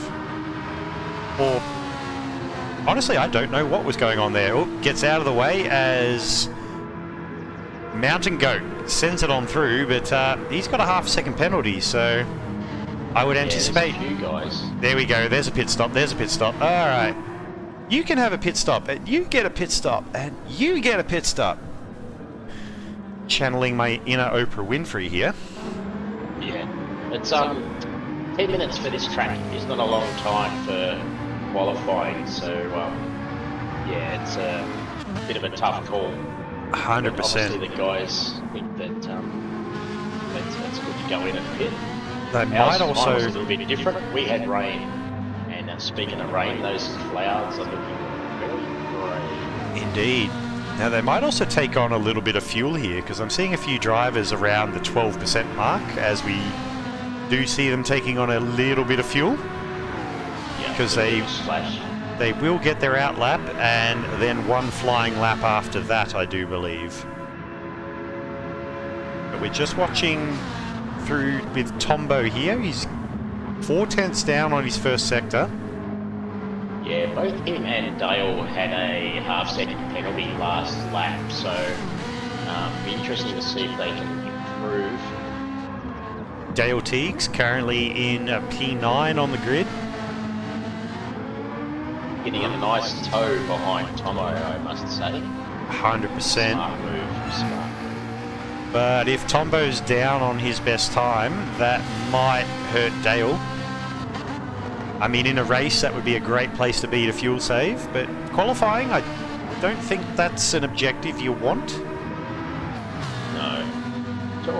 Or... Honestly, I don't know what was going on there. Oh, gets out of the way as... Mountain Goat sends it on through, but he's got a half-second penalty, so... I would anticipate... There's a few guys. There we go, there's a pit stop, there's a pit stop. Alright. You can have a pit stop, and you get a pit stop, and you get a pit stop. Channeling my inner Oprah Winfrey here. Yeah. It's 10 minutes for this track is not a long time for qualifying, so yeah, it's a bit of a tough call. 100%. Obviously the guys think that it's good to go in and pit. They might Mine also... was a little bit different. We had rain, and speaking of rain, those clouds are looking very grey. Indeed. Now they might also take on a little bit of fuel here, because I'm seeing a few drivers around the 12% mark, as we do see them taking on a little bit of fuel. Because they will get their out lap, and then one flying lap after that, I do believe. But we're just watching through with Tombo here. He's 4/10 down on his first sector. Yeah, both him and Dale had a half-second penalty last lap, so be interesting to see if they can improve. Dale Teagues currently in P9 on the grid. Getting a nice toe behind Tomo, I must say. 100%. Smart move, smart. But if Tombo's down on his best time, that might hurt Dale. I mean, in a race, that would be a great place to be to fuel save, but qualifying, I don't think that's an objective you want. No. You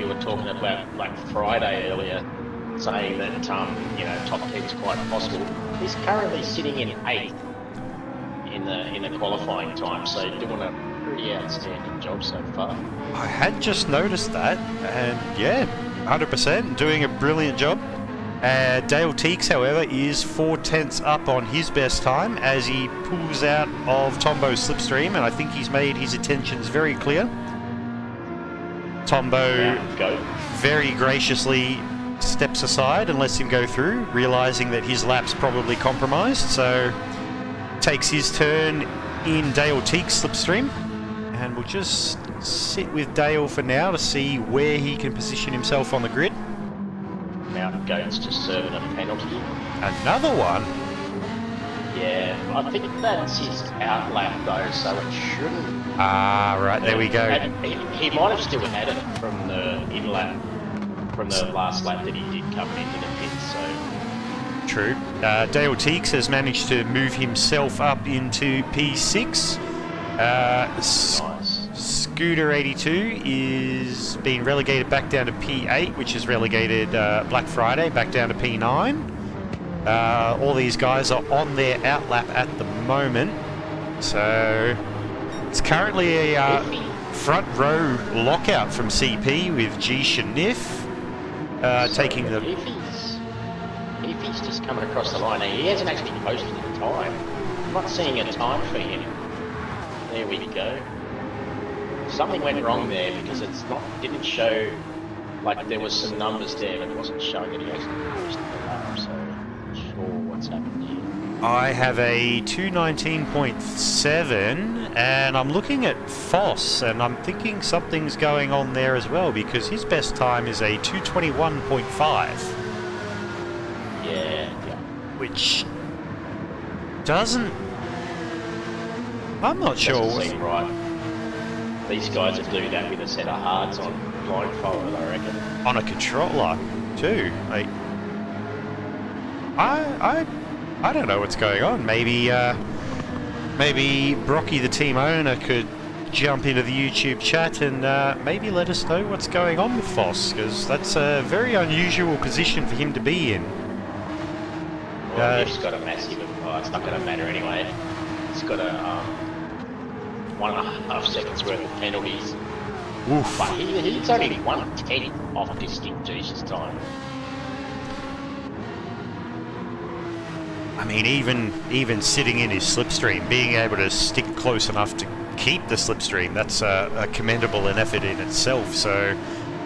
were talking about like Friday earlier, saying that, top 10 is quite possible. He's currently sitting in 8th in the qualifying time, so doing a pretty outstanding job so far. I had just noticed that, and yeah, 100%, doing a brilliant job. Dale Teagues, however, is 4/10 up on his best time as he pulls out of Tombo's slipstream, and I think he's made his intentions very clear. Tombo very graciously steps aside and lets him go through, realising that his lap's probably compromised, so takes his turn in Dale Teague's slipstream, and we'll just sit with Dale for now to see where he can position himself on the grid. Mountain Goat's just serving a penalty. Another one? Yeah, I think that's his out lap though, so it shouldn't. Ah, right, there we go. He might have still had it from the in lap, from the last lap that he did come into the pit, so... True. Dale Teagues has managed to move himself up into P6. Nice. Scooter 82 is being relegated back down to P8, which is relegated Black Friday back down to P9. All these guys are on their outlap at the moment, so it's currently a front row lockout from CP with G Shanif taking the... If he's just coming across the line, he hasn't actually posted the time. I'm not seeing a time for him. There we go. Something went wrong there because didn't show, like there was some numbers there but it wasn't showing that he actually posted the lap, so I'm not sure what's happened here. I have a 219.7 and I'm looking at Foss and I'm thinking something's going on there as well because his best time is a 221.5. which doesn't... I'm not sure. Doesn't seem right. These guys would do that with a set of hards on blindfolded, I reckon. On a controller too. Like, I don't know what's going on. Maybe Brocky, the team owner, could jump into the YouTube chat and maybe let us know what's going on with Foss, because that's a very unusual position for him to be in. Well, he's got a massive... Oh, it's not going to matter anyway. He's got a 1.5 seconds worth of penalties. Oof. But he's only 1/10 off Distinct G's time. I mean, even sitting in his slipstream, being able to stick close enough to keep the slipstream, that's a commendable an effort in itself. So,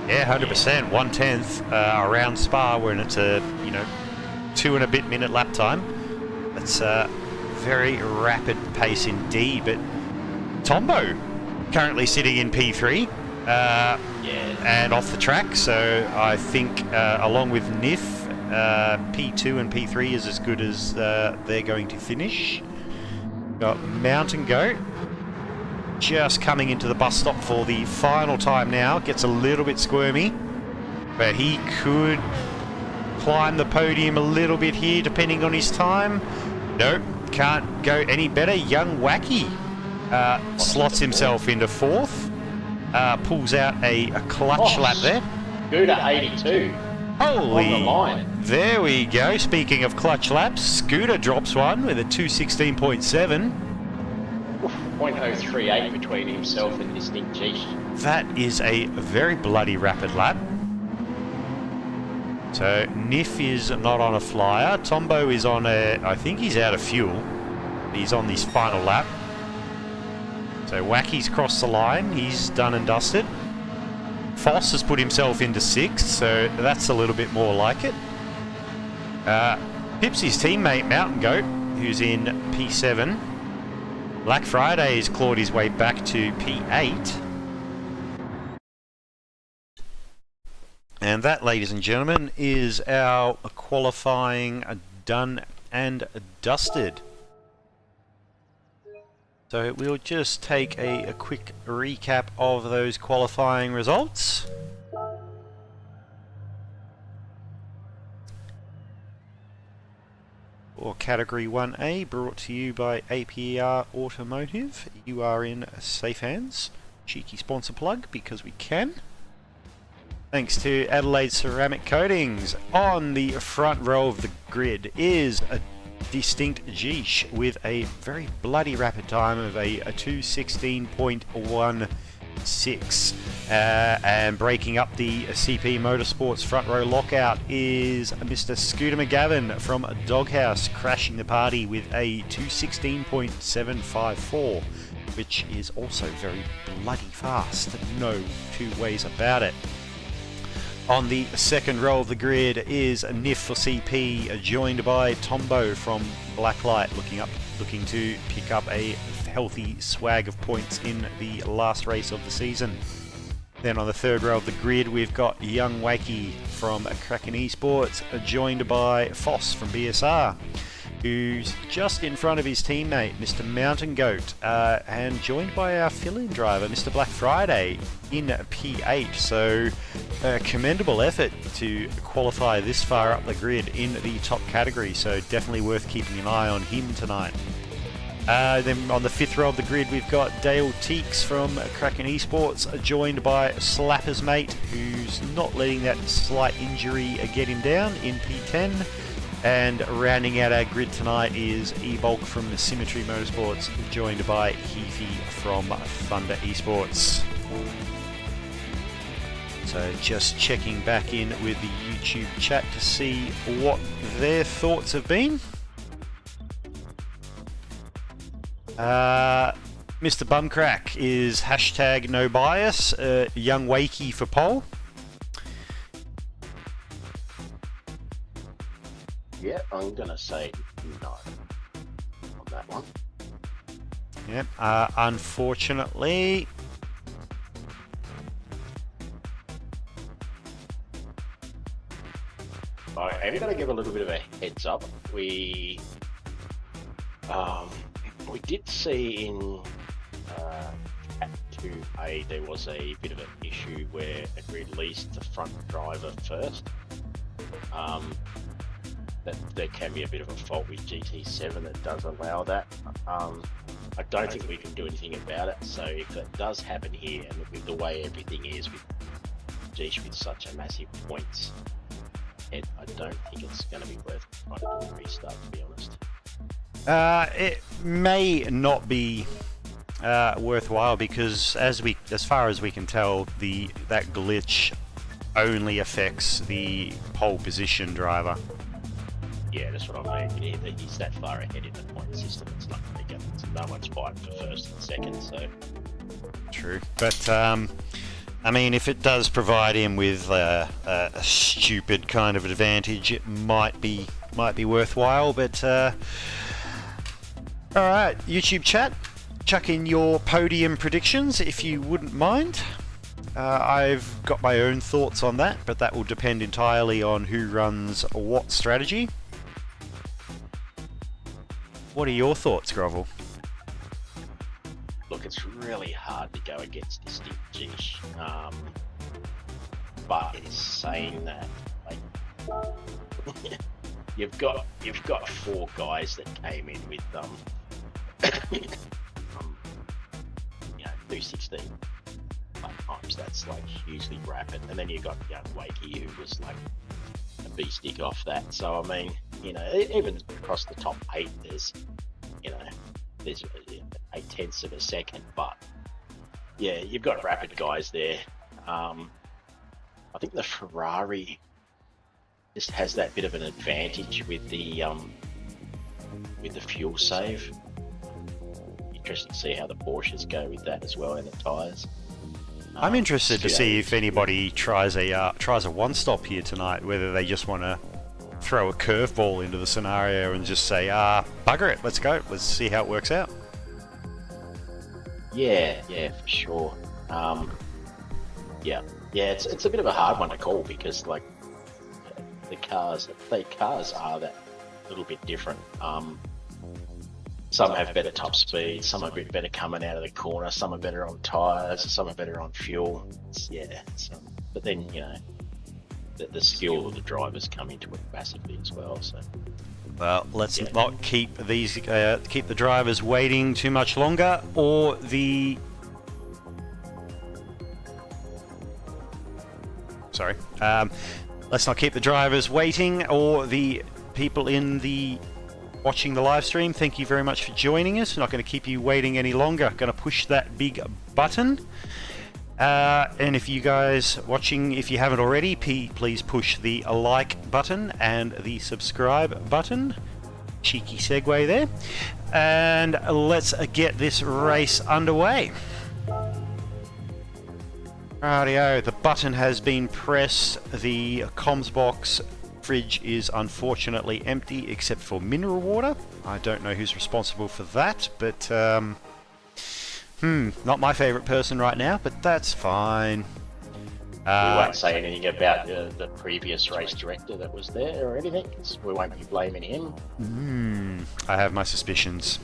yeah, 100%, 1/10 around Spa when it's a 2 and a bit minute lap time. That's a very rapid pace indeed. But Tombo currently sitting in P3 and off the track. So I think along with Nif, P2 and P3 is as good as they're going to finish. Got Mountain Goat just coming into the bus stop for the final time now. Gets a little bit squirmy, but he could climb the podium a little bit here depending on his time. Nope, can't go any better. Young Wacky slots himself into 4th. Pulls out a clutch lap there. Scooter 82. Holy! On the line. There we go. Speaking of clutch laps, Scooter drops one with a 2:16.7. 0.038 between himself and Distinct G. That is a very bloody rapid lap. So Nif is not on a flyer. Tombo is on a... I think he's out of fuel. He's on this final lap. So Wacky's crossed the line. He's done and dusted. Foss has put himself into 6th, so that's a little bit more like it. Pipsy's teammate, Mountain Goat, who's in P7. Black Friday has clawed his way back to P8. And that, ladies and gentlemen, is our qualifying done and dusted. So we'll just take a quick recap of those qualifying results. For Category 1A, brought to you by APR Automotive. You are in safe hands. Cheeky sponsor plug, because we can. Thanks to Adelaide Ceramic Coatings. On the front row of the grid is a Distinct Geesh with a very bloody rapid time of a 2:16.16. And breaking up the CP Motorsports front row lockout is Mr. Scooter McGavin from Doghouse, crashing the party with a 2:16.754, which is also very bloody fast. No two ways about it. On the second row of the grid is Nif for CP, joined by Tombo from Blacklight, looking to pick up a healthy swag of points in the last race of the season. Then on the third row of the grid, we've got Young Wakey from Kraken Esports, joined by Foss from BSR, who's just in front of his teammate, Mr. Mountain Goat, and joined by our fill-in driver, Mr. Black Friday, in P8. So, a commendable effort to qualify this far up the grid in the top category, so definitely worth keeping an eye on him tonight. Then on the fifth row of the grid, we've got Dale Teeks from Kraken Esports, joined by Slapper's mate, who's not letting that slight injury get him down, in P10. And rounding out our grid tonight is E-Bulk from Symmetry Motorsports, joined by Heafy from Thunder Esports. So just checking back in with the YouTube chat to see what their thoughts have been. Mr. Bumcrack is hashtag no bias, Young Wakey for poll. Yeah, I'm gonna say no on that one. Yep, unfortunately. am going to give a little bit of a heads up. We did see in at 2A there was a bit of an issue where it released the front driver first. That there can be a bit of a fault with GT7 that does allow that. I don't think we can do anything about it. So if it does happen here, and with the way everything is with such a massive points, I don't think it's going to be worth trying to do a restart, to be honest. It may not be worthwhile because, as far as we can tell, that glitch only affects the pole position driver. Yeah, that's what I mean. He's that far ahead in the point system. It's not going to go. No one's fighting for first and second, so. True, but I mean, if it does provide him with a stupid kind of advantage, it might be worthwhile. But all right, YouTube chat, chuck in your podium predictions if you wouldn't mind. I've got my own thoughts on that, but that will depend entirely on who runs what strategy. What are your thoughts, Grovel? Look, it's really hard to go against this Gish, but it is saying that like you've got 4 guys that came in with 216 times. That's like hugely rapid, and then you got Wakey, who was like a beastie off that. So I mean, even across the top 8, there's 0.8 of a second, but yeah, you've got rapid guys there. I think the Ferrari just has that bit of an advantage with the fuel save. Interesting to see how the Porsches go with that as well, and the tyres. I'm interested to see if anybody tries a one-stop here tonight, whether they just want to throw a curveball into the scenario and just say, bugger it, let's go, let's see how it works out. Yeah, for sure. It's a bit of a hard one to call because like the cars are that little bit different. Some have better top speed, some are a bit better coming out of the corner, some are better on tyres, some are better on fuel. But then the skill of the drivers come into it massively as well. So. Well, let's not keep the drivers waiting too much longer, or the. Sorry. Let's not keep the drivers waiting, or the people watching the live stream. Thank you very much for joining us. We're not going to keep you waiting any longer. Going to push that big button. And if you guys watching, if you haven't already, please push the like button and the subscribe button. Cheeky segue there. And let's get this race underway. Rightio, the button has been pressed. The comms box fridge is unfortunately empty except for mineral water. I don't know who's responsible for that, but not my favourite person right now, but that's fine. We won't say anything about the previous race director that was there or anything. We won't be blaming him. I have my suspicions.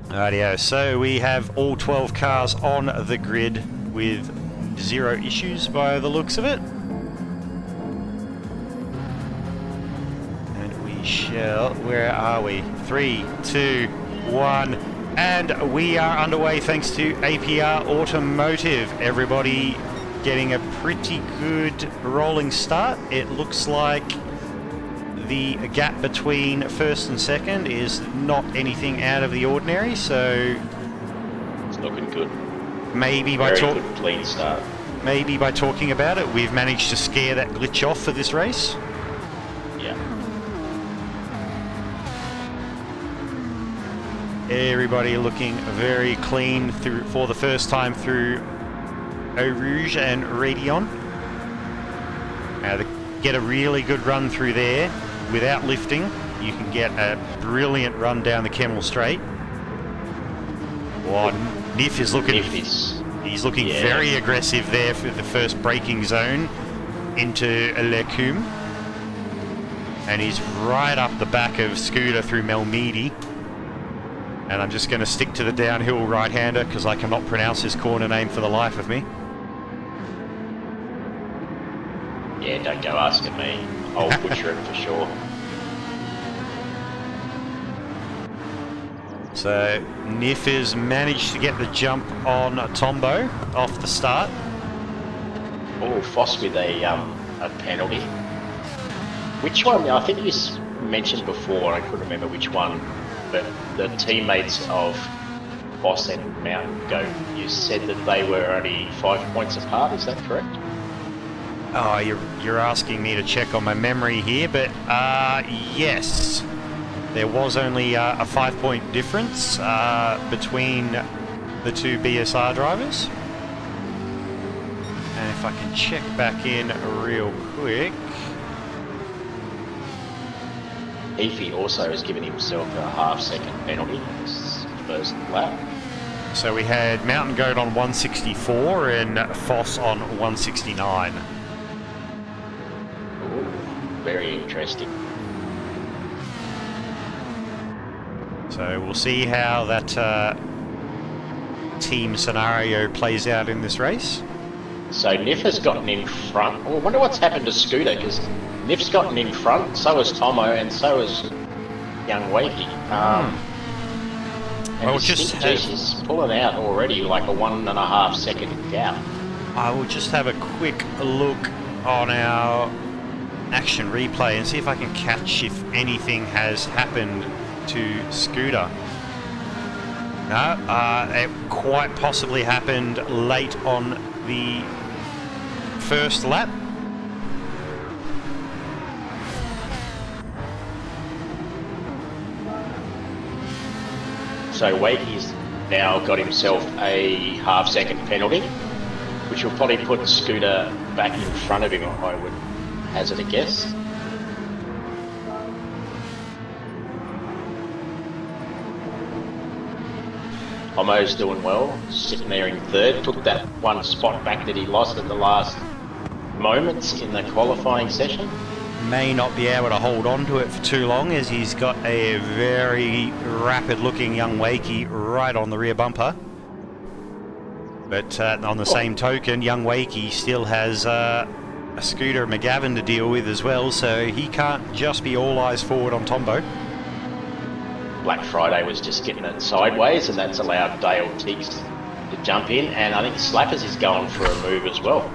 Rightio, so we have all 12 cars on the grid with 0 issues by the looks of it. And we shall... Where are we? 3, 2, 1... And we are underway thanks to APR Automotive. Everybody getting a pretty good rolling start. It looks like the gap between first and second is not anything out of the ordinary, so it's looking good. Maybe by clean start. Maybe by talking about it, we've managed to scare that glitch off for this race. Yeah. Everybody looking very clean for the first time through Eau Rouge and Raidillon. Now, to get a really good run through there without lifting, you can get a brilliant run down the Kemmel Straight. Niff is looking. He's looking very aggressive there for the first braking zone. into Lecum. And he's right up the back of Scooter through Melmeady. And I'm just going to stick to the downhill right-hander because I cannot pronounce his corner name for the life of me. Yeah, don't go asking me. I'll butcher it for sure. So Nif has managed to get the jump on Tombo off the start. Oh, Foss with a penalty. Which one? I think you mentioned before, I couldn't remember which one, but the teammates of Foss and Mountain Goat, you said that they were only 5 points apart, is that correct? Oh, you're asking me to check on my memory here, but yes. There was only a 5-point difference between the two BSR drivers. And if I can check back in real quick. Efi also has given himself a half-second penalty his first lap. So we had Mountain Goat on 164 and Foss on 169. Ooh, very interesting. So we'll see how that team scenario plays out in this race. So Nif has gotten in front. Oh, I wonder what's happened to Scooter, because Nif's gotten in front, so has Tomo, and so has Young Wakey. And Well, she's pulling out already like a 1.5 second gap. I will just have a quick look on our action replay and see if I can catch if anything has happened to Scooter. No, it quite possibly happened late on the first lap. So Wakey's now got himself a half-second penalty, which will probably put Scooter back in front of him, I would hazard a guess. Tomo's doing well, sitting there in third, took that one spot back that he lost at the last moments in the qualifying session. May not be able to hold on to it for too long as he's got a very rapid looking Young Wakey right on the rear bumper. But on the same token, Young Wakey still has a Scooter McGavin to deal with as well, so he can't just be all eyes forward on Tombo. Black Friday was just getting it sideways, and that's allowed Dale Teagues to jump in, and I think Slappers is going for a move as well.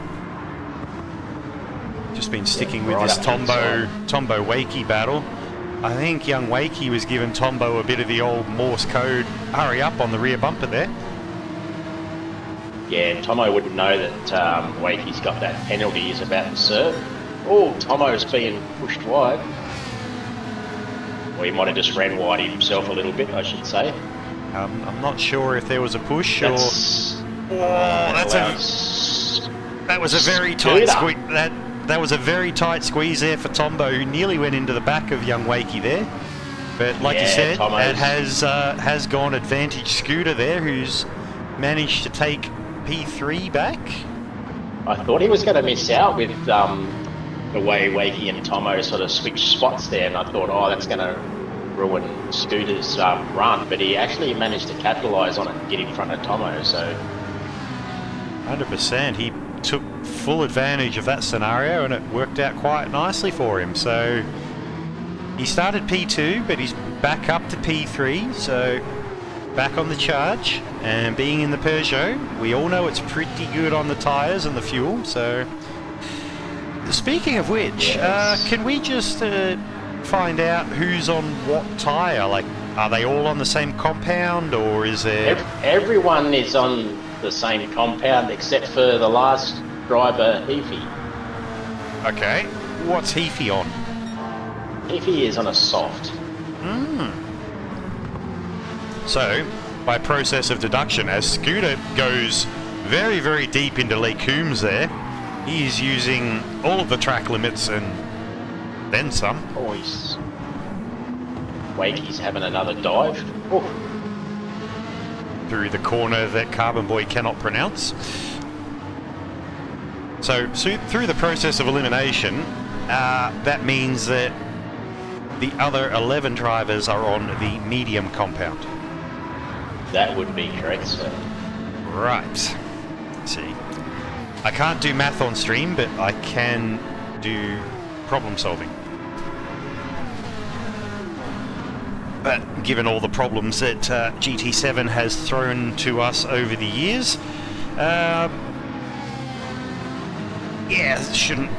Just been sticking Yeah, with right this up to the Tombo Wakey battle. I think Young Wakey was giving Tombo a bit of the old Morse code hurry up on the rear bumper there. Yeah, Tomo wouldn't know that Wakey's got that penalty he's about to serve. Oh, Tomo's being pushed wide. Well, he might have just ran wide himself a little bit, I should say. I'm not sure if there was a push That's, or... that was a very tight squeeze. That was a very tight squeeze there for Tombo, who nearly went into the back of Young Wakey there. But like you said, it has gone advantage Scooter there, who's managed to take P3 back. I thought he was going to miss out with the way Wakey and Tomo sort of switched spots there, and I thought, oh, that's going to ruin Scooter's run, but he actually managed to capitalise on it and get in front of Tomo, so... 100%. He took full advantage of that scenario and it worked out quite nicely for him. So he started P2, but he's back up to P3, so back on the charge. And being in the Peugeot, we all know it's pretty good on the tyres and the fuel, so... Speaking of which, can we just find out who's on what tyre? Like, are they all on the same compound, or is there... Everyone is on the same compound except for the last driver, Heafy. Okay, what's Heafy on? Heafy is on a soft. So, by process of deduction, as Scooter goes very, very deep into Lake Coombs there, he's using all of the track limits and then some. Oh, Wakey's having another dive. Oh. Through the corner that Carbon Boy cannot pronounce. So through the process of elimination, that means that the other 11 drivers are on the medium compound. That would be correct, sir. Right. Let's see. I can't do math on stream, but I can do problem solving. But given all the problems that GT7 has thrown to us over the years, yeah, it shouldn't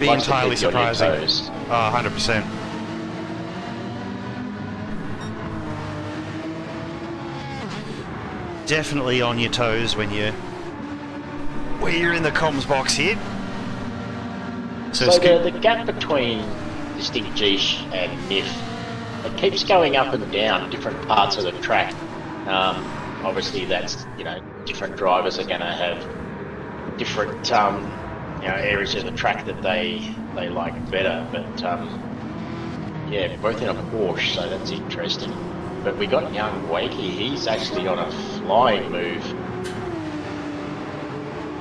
be Likes to entirely keep you on your surprising. toes. Oh, 100%. Definitely on your toes when you're in the comms box here. So the gap between Distinct Geesh and NIF, it keeps going up and down different parts of the track. Obviously that's, different drivers are going to have different areas of the track that they like better, but yeah, both in a Porsche, so that's interesting. But we got young Wakey, he's actually on a flying move.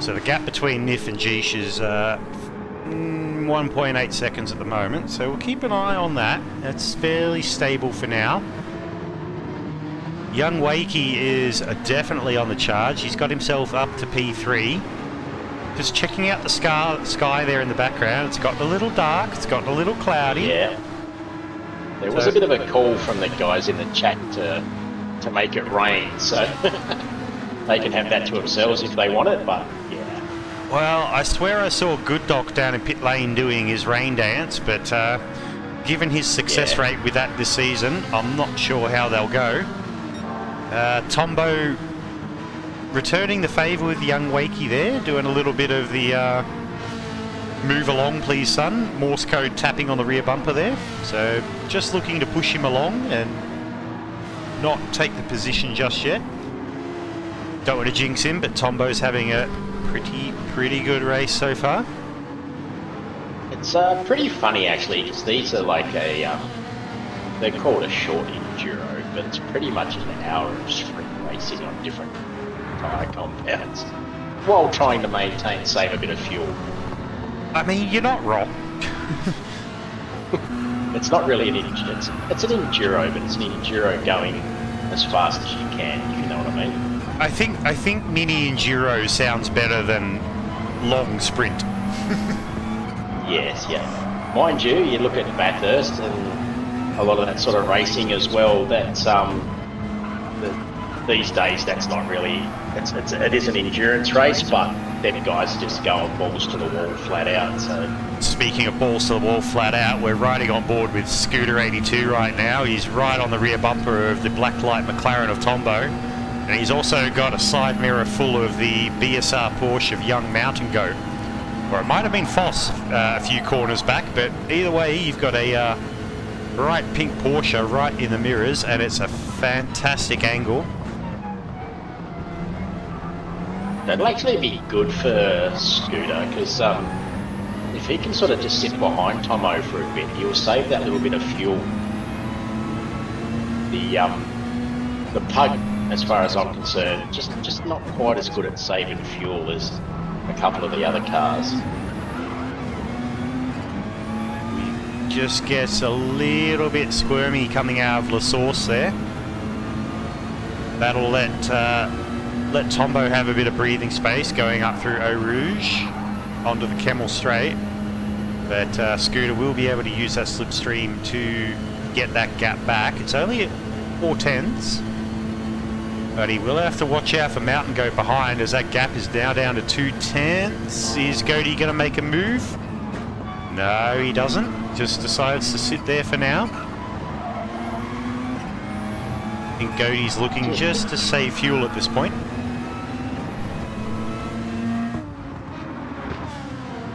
So the gap between NIF and Geesh is 1.8 seconds at the moment, so we'll keep an eye on that. That's fairly stable for now. Young Wakey is definitely on the charge. He's got himself up to P3. Just checking out the sky there in the background. It's gotten a little dark, it's gotten a little cloudy. Yeah. There was a bit of a call from the guys in the chat to make it rain, so they can have that to themselves if they want it, but yeah. Well, I swear I saw Good Doc down in pit lane doing his rain dance, but given his success rate with that this season, I'm not sure how they'll go. Tombo returning the favour with young Wakey there, doing a little bit of the move along please son, Morse code tapping on the rear bumper there. So just looking to push him along and not take the position just yet. Don't want to jinx him, but Tombo's having a pretty good race so far. It's pretty funny actually, because these are like they're called a short enduro, but it's pretty much an hour of sprint racing on different tyre compounds, while trying to save a bit of fuel. I mean, you're not wrong. It's not really an enduro, it's an enduro, but it's an enduro going as fast as you can, if you know what I mean. I think mini enduro sounds better than long sprint. Yes, yeah. Mind you, you look at Bathurst and a lot of that sort of racing as well, that's these days that's not really, it is an endurance race, but them guys just go on balls to the wall flat out. So speaking of balls to the wall flat out, we're riding on board with Scooter 82 right now. He's right on the rear bumper of the blacklight McLaren of Tombo, and he's also got a side mirror full of the BSR Porsche of young Mountain Goat, or it might have been Foss a few corners back, but either way you've got a bright pink Porsche right in the mirrors, and it's a fantastic angle. that'll actually be good for Scooter, because if he can sort of just sit behind Tomo for a bit, he'll save that little bit of fuel. The Pug, as far as I'm concerned, just not quite as good at saving fuel as a couple of the other cars. Just gets a little bit squirmy coming out of La Source there. That'll let Tombo have a bit of breathing space going up through Eau Rouge onto the Kemmel Straight. But Scooter will be able to use that slipstream to get that gap back. It's only at 4/10ths, but he will have to watch out for Mountain Goat behind, as that gap is now down to 2/10ths. Is Goaty going to make a move? No, he doesn't. Just decides to sit there for now. I think Goaty's looking just to save fuel at this point.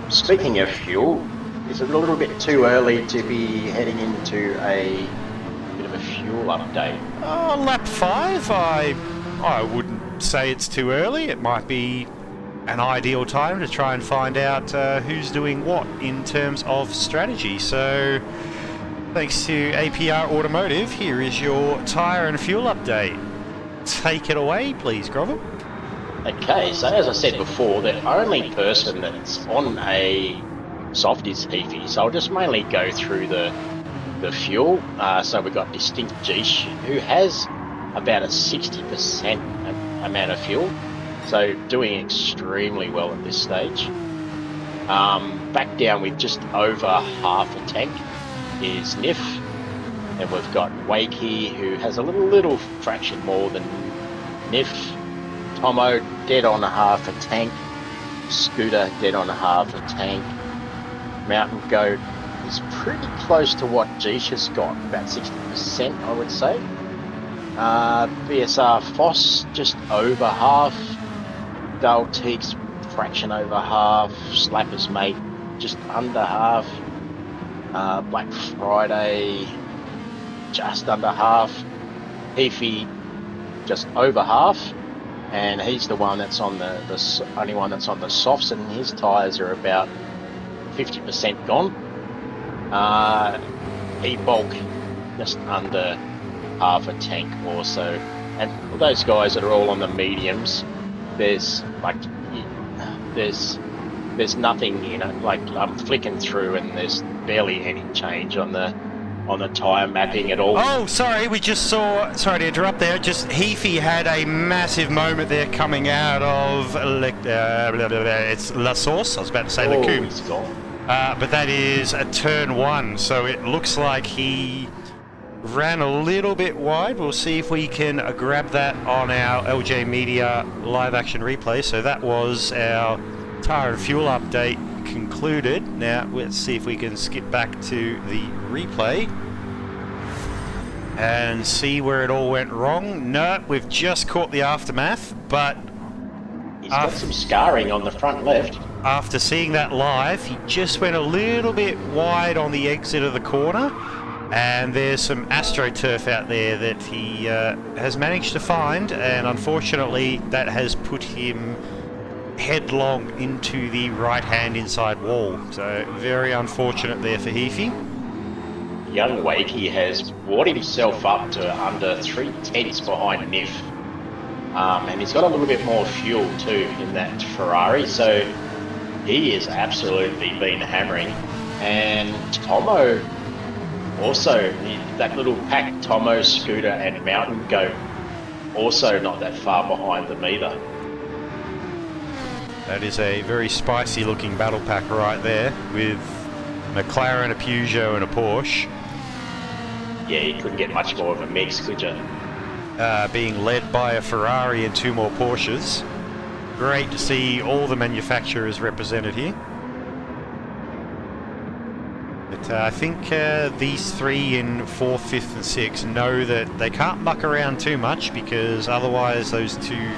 Speaking of fuel, is it a little bit too early to be heading into a bit of a fuel update? Oh, lap 5, I wouldn't say it's too early. It might be an ideal time to try and find out who's doing what in terms of strategy. So thanks to APR Automotive, here is your tyre and fuel update. Take it away, please, Grovel. Okay, so as I said before, the only person that's on a soft is Heafy, so I'll just mainly go through the fuel. So we've got Distinct Geesh, who has about a 60% amount of fuel, so doing extremely well at this stage. Back down with just over half a tank is Nif, and we've got Wakey, who has a little fraction more than Nif. Tomo dead on a half a tank. Scooter dead on a half a tank. Mountain Goat is pretty close to what Geesh has got, about 60% I would say. BSR Foss just over half. Dale Teague's fraction over half. Slapper's Mate just under half. Black Friday just under half. Heafy just over half. And he's the one that's on the only one that's on the softs, and his tyres are about 50% gone. E-Bulk just under half a tank also, and those guys that are all on the mediums, there's nothing, you know, like I'm flicking through and there's barely any change on the tyre mapping at all. Oh, sorry, we just saw, sorry to interrupt there, just Heafy had a massive moment there coming out of, it's La Source, I was about to say Lecum. He's gone. But that is a turn 1, so it looks like he ran a little bit wide. We'll see if we can grab that on our LJ Media live action replay. So that was our tyre and fuel update concluded. Now let's see if we can skip back to the replay and see where it all went wrong. No, we've just caught the aftermath, but he's got some scarring on the front left. After seeing that live, he just went a little bit wide on the exit of the corner, and there's some AstroTurf out there that he has managed to find, and unfortunately that has put him headlong into the right-hand inside wall. So very unfortunate there for Heafy. Young Wakey has brought himself up to under 3/10 behind Nif, and he's got a little bit more fuel too in that Ferrari, so he has absolutely been hammering. And Tomo also, that little pack, Tomo, Scooter and Mountain Goat, also not that far behind them either. That is a very spicy looking battle pack right there, with McLaren, a Peugeot and a Porsche. Yeah, you couldn't get much more of a mix, could you? Being led by a Ferrari and 2 more Porsches. Great to see all the manufacturers represented here. But I think these 3 in 4th, 5th and 6th know that they can't muck around too much, because otherwise those 2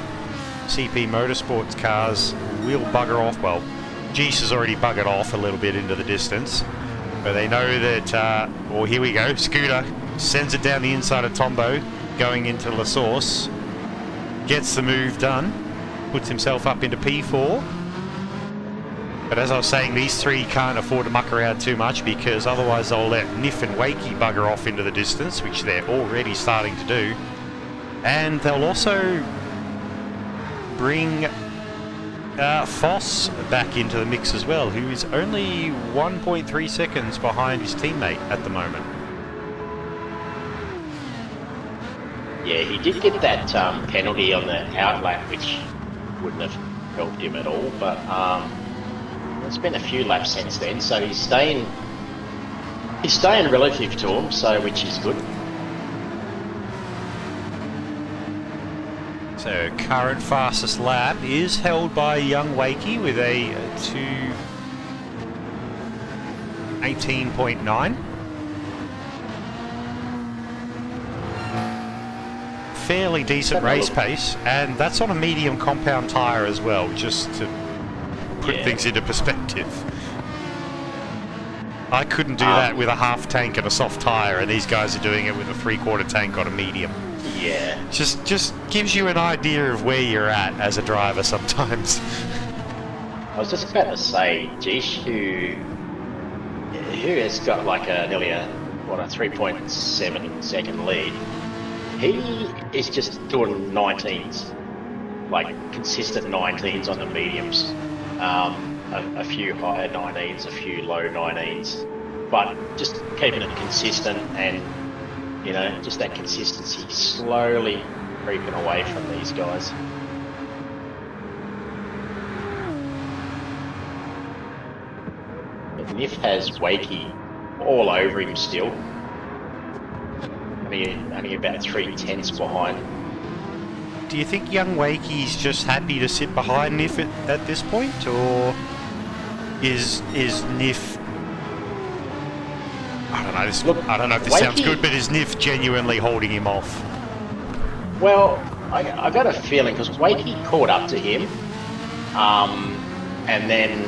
CP Motorsports cars will bugger off. Well, Geesh has already buggered off a little bit into the distance, but they know that, well, here we go, Scooter sends it down the inside of Tombo, going into La Source, gets the move done, puts himself up into P4. But as I was saying, these 3 can't afford to muck around too much, because otherwise they'll let Nif and Wakey bugger off into the distance, which they're already starting to do. And they'll also bring Foss back into the mix as well, who is only 1.3 seconds behind his teammate at the moment. Yeah, he did get that penalty on the outlap, which wouldn't have helped him at all, but it's been a few laps since then, so he's staying relative to him, so which is good. So current fastest lap is held by young Wakey with a 2:18.9. Fairly decent race pace, and that's on a medium compound tyre as well, just to put things into perspective. I couldn't do that with a half tank and a soft tyre, and these guys are doing it with a 3/4 tank on a medium. Yeah. Just gives you an idea of where you're at as a driver sometimes. I was just about to say, Geesh, who has got like nearly a 3.7 second lead, he is just doing 19s. like consistent 19s on the mediums, a few higher 19s, a few low 19s, but just keeping it consistent and, you know, just that consistency slowly creeping away from these guys. But Nif has Wakey all over him still. Only about 3/10 behind. Do you think young Wakey's just happy to sit behind Nif at this point, or is Nif? I don't know. I don't know if this sounds good, but is Nif genuinely holding him off? Well, I got a feeling because Wakey caught up to him, and then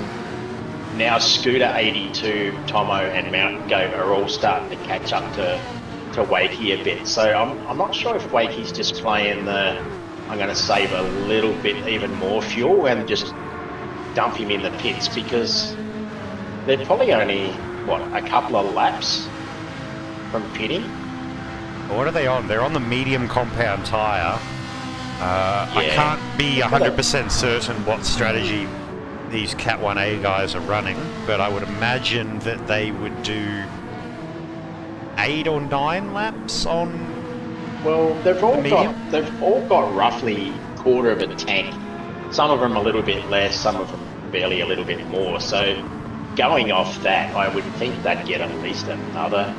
now Scooter 82, Tomo, and Mountain Goat are all starting to catch up to Wakey a bit. So I'm not sure if Wakey's just playing the, I'm going to save a little bit even more fuel and just dump him in the pits, because they're probably only, what, a couple of laps from pitting. What are they on? They're on the medium compound tyre. I can't be 100% certain what strategy these Cat 1A guys are running, but I would imagine that they would do 8 or 9 laps on. Well, they've all got roughly quarter of a tank. Some of them a little bit less, some of them barely a little bit more. So going off that, I would think they'd get at least another.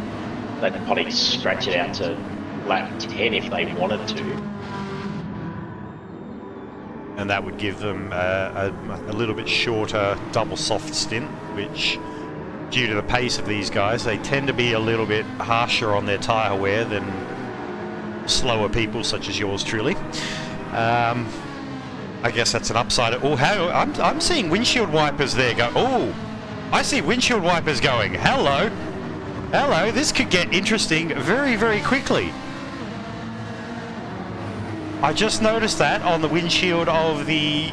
They'd probably scratch it out to lap 10 if they wanted to. And that would give them a little bit shorter double soft stint, which, due to the pace of these guys, they tend to be a little bit harsher on their tyre wear than slower people such as yours truly. I guess that's an upside. Oh, I'm seeing windshield wipers there go. Oh, I see windshield wipers going. Hello. Hello, this could get interesting very, very quickly. I just noticed that on the windshield of the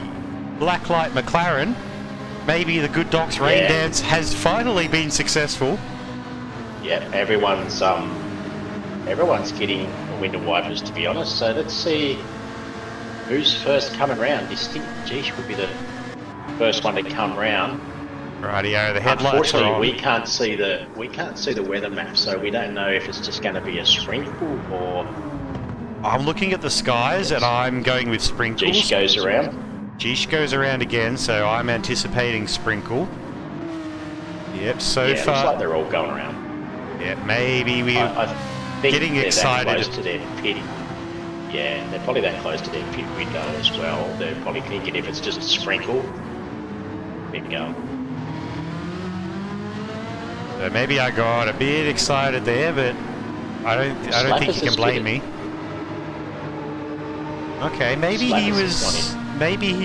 Blacklight McLaren. Maybe the Good Docs rain dance has finally been successful. Yeah, everyone's getting window wipers, to be honest. So let's see who's first coming round. Distinct Geesh would be the first one to come round. Rightio, the headlights Unfortunately, are on. we can't see the weather map, so we don't know if it's just going to be a sprinkle or. I'm looking at the skies and I'm going with sprinkles. Geesh goes around. Geesh goes around again, so I'm anticipating sprinkle. Yep, so yeah, far. Looks like they're all going around. Yeah, maybe we're I think getting they're excited. That close to their pit. Yeah, they're probably that close to their pit window as well. They're probably thinking if it's just a sprinkle, keep going. So maybe I got a bit excited there, but I don't think you can blame me. Okay, maybe he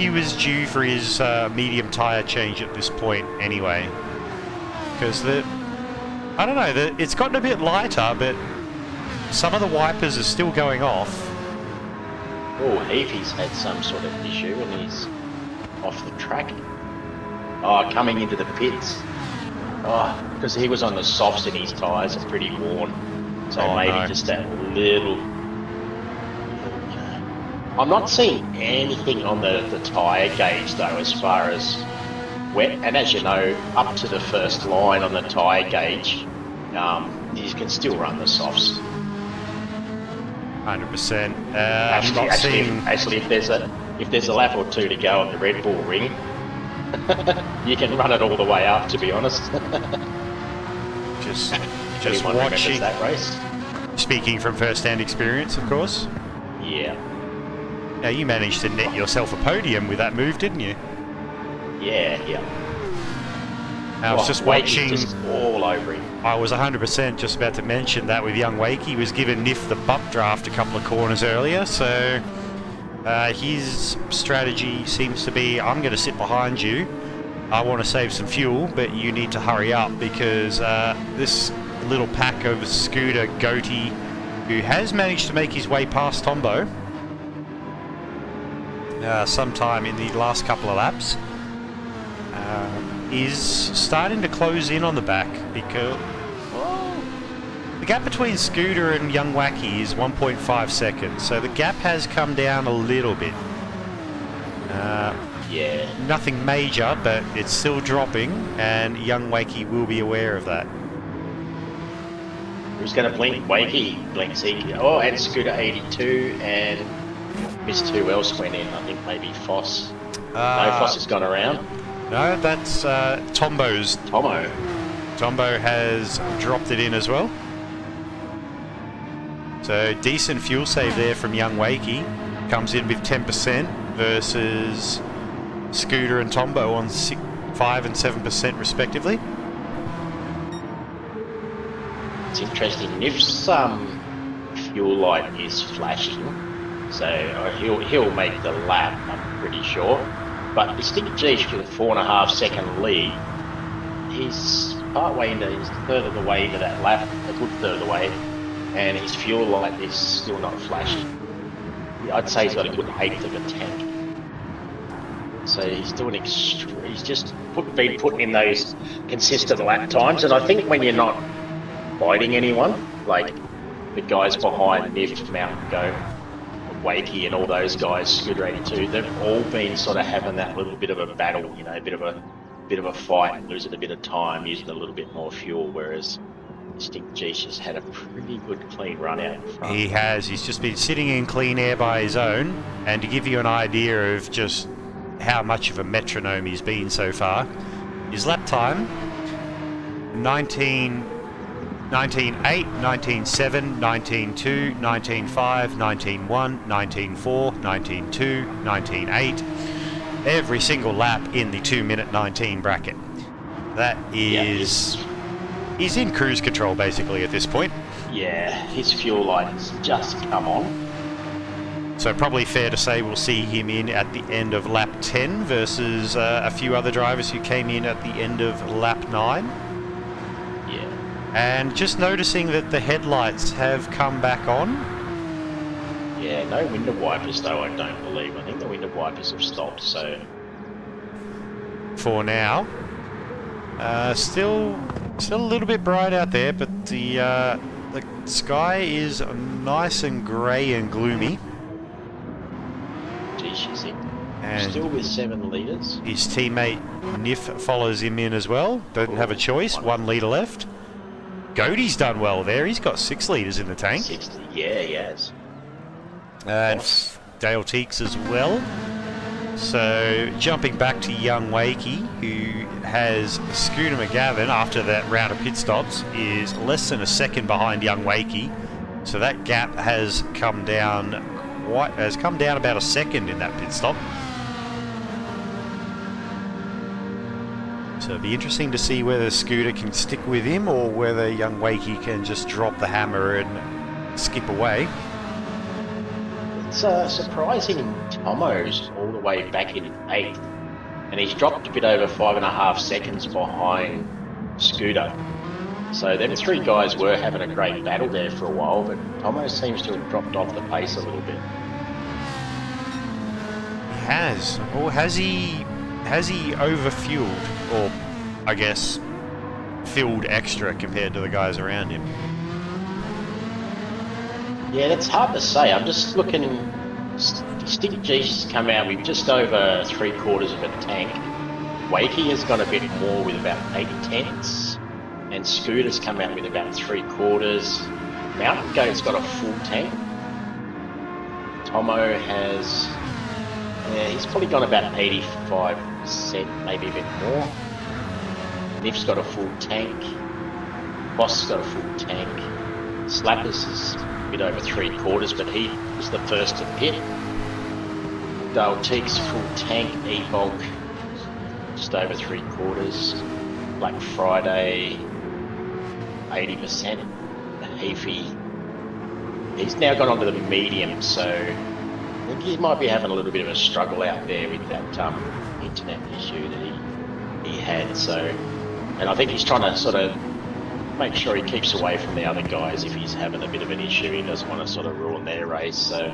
was due for his medium tyre change at this point anyway, because I don't know, it's gotten a bit lighter, but some of the wipers are still going off. Oh, Heafy's had some sort of issue and he's off the track. Oh, coming into the pits. Oh, because he was on the softs and his tyres are pretty worn. So maybe just that little. I'm not seeing anything on the tyre gauge though as far as wet. And as you know, up to the first line on the tyre gauge, you can still run the softs. 100%. Actually, if there's a lap or two to go at the Red Bull Ring, you can run it all the way up. To be honest, just Anyone watching that race. Speaking from first-hand experience, of course. Yeah. Now you managed to net yourself a podium with that move, didn't you? Yeah. I was just watching. Just all over him. I was 100% just about to mention that with young Wakey. He was given Nif the bump draft a couple of corners earlier, so his strategy seems to be, I'm going to sit behind you. I want to save some fuel, but you need to hurry up because this little pack of Scooter Goatee, who has managed to make his way past Tombo sometime in the last couple of laps, is starting to close in on the back because the gap between Scooter and young Wacky is 1.5 seconds, so the gap has come down a little bit. Yeah. Nothing major, but it's still dropping, and young Wakey will be aware of that. Who's going to blink? Wakey blinks. Oh, and Scooter 82, and missed who else went in? I think maybe Foss. No, Foss has gone around. No, that's Tombo's. Tombo has dropped it in as well. So decent fuel save there from young Wakey. Comes in with 10% versus Scooter and Tombo on 5 and 7% respectively. It's interesting. If some fuel light is flashing, so he'll make the lap, I'm pretty sure. But the Sticky G's with a 4.5 second lead, he's partway into his third of the way to that lap, a good third of the way, and his fuel light is still not flashing. I'd say he's got a good eighth of a tank. So he's doing he's just been putting in those consistent lap times, and I think when you're not fighting anyone, like the guys behind Niff, Mountain Goat, Wakey and all those guys, Scooter 82, they've all been sort of having that little bit of a battle, you know, a bit of a fight, losing a bit of time, using a little bit more fuel, whereas Stick G's just had a pretty good clean run out in front. He has. He's just been sitting in clean air by his own, and to give you an idea of just how much of a metronome he's been so far, his lap time 19.8, 19.7, 19.2, 19.5, 19.1, 19.4, 19.2, 19.8. Every single lap in the 2-minute 19 bracket. That is... He's in cruise control basically at this point. Yeah, his fuel light has just come on. So probably fair to say we'll see him in at the end of lap 10 versus a few other drivers who came in at the end of lap 9. Yeah. And just noticing that the headlights have come back on. Yeah, no window wipers though, I don't believe. I think the window wipers have stopped, so... For now. Still a little bit bright out there, but the sky is nice and grey and gloomy. Gee, she's in. And still with 7 litres. His teammate Niff follows him in as well. Doesn't have a choice. 1 litre left. Goaty's done well there. He's got 6 litres in the tank. 60. Yeah, he has. And Dale Teeks as well. So jumping back to young Wakey, who has Scooter McGavin after that round of pit stops, is less than a second behind young Wakey. So that gap has come down about a second in that pit stop. So it'll be interesting to see whether Scooter can stick with him or whether young Wakey can just drop the hammer and skip away. It's surprising Tomo's all the way back in 8th, and he's dropped a bit over 5.5 seconds behind Scooter. So them 3 guys were having a great battle there for a while, but Tomo seems to have dropped off the pace a little bit. He has. Or has he overfueled, or I guess filled extra compared to the guys around him? Yeah, that's hard to say. I'm just looking. Sticky G's come out with just over 3/4 of a tank. Wakey has got a bit more with about 80 tenths, and Scooter's come out with about 3/4. Mountain Goat's got a full tank. Tomo has, he's probably gone about 85%, maybe a bit more. Niff's got a full tank. Boss has got a full tank. Slappers is a bit over 3/4, but he was the first to pit. Dale Teeks full tank, E-Bulk just over 3/4. Black Friday 80%. Heafy, he's now gone onto the medium, so I think he might be having a little bit of a struggle out there with that internet issue that he had. So, and I think he's trying to sort of make sure he keeps away from the other guys if he's having a bit of an issue. He doesn't want to sort of ruin their race. So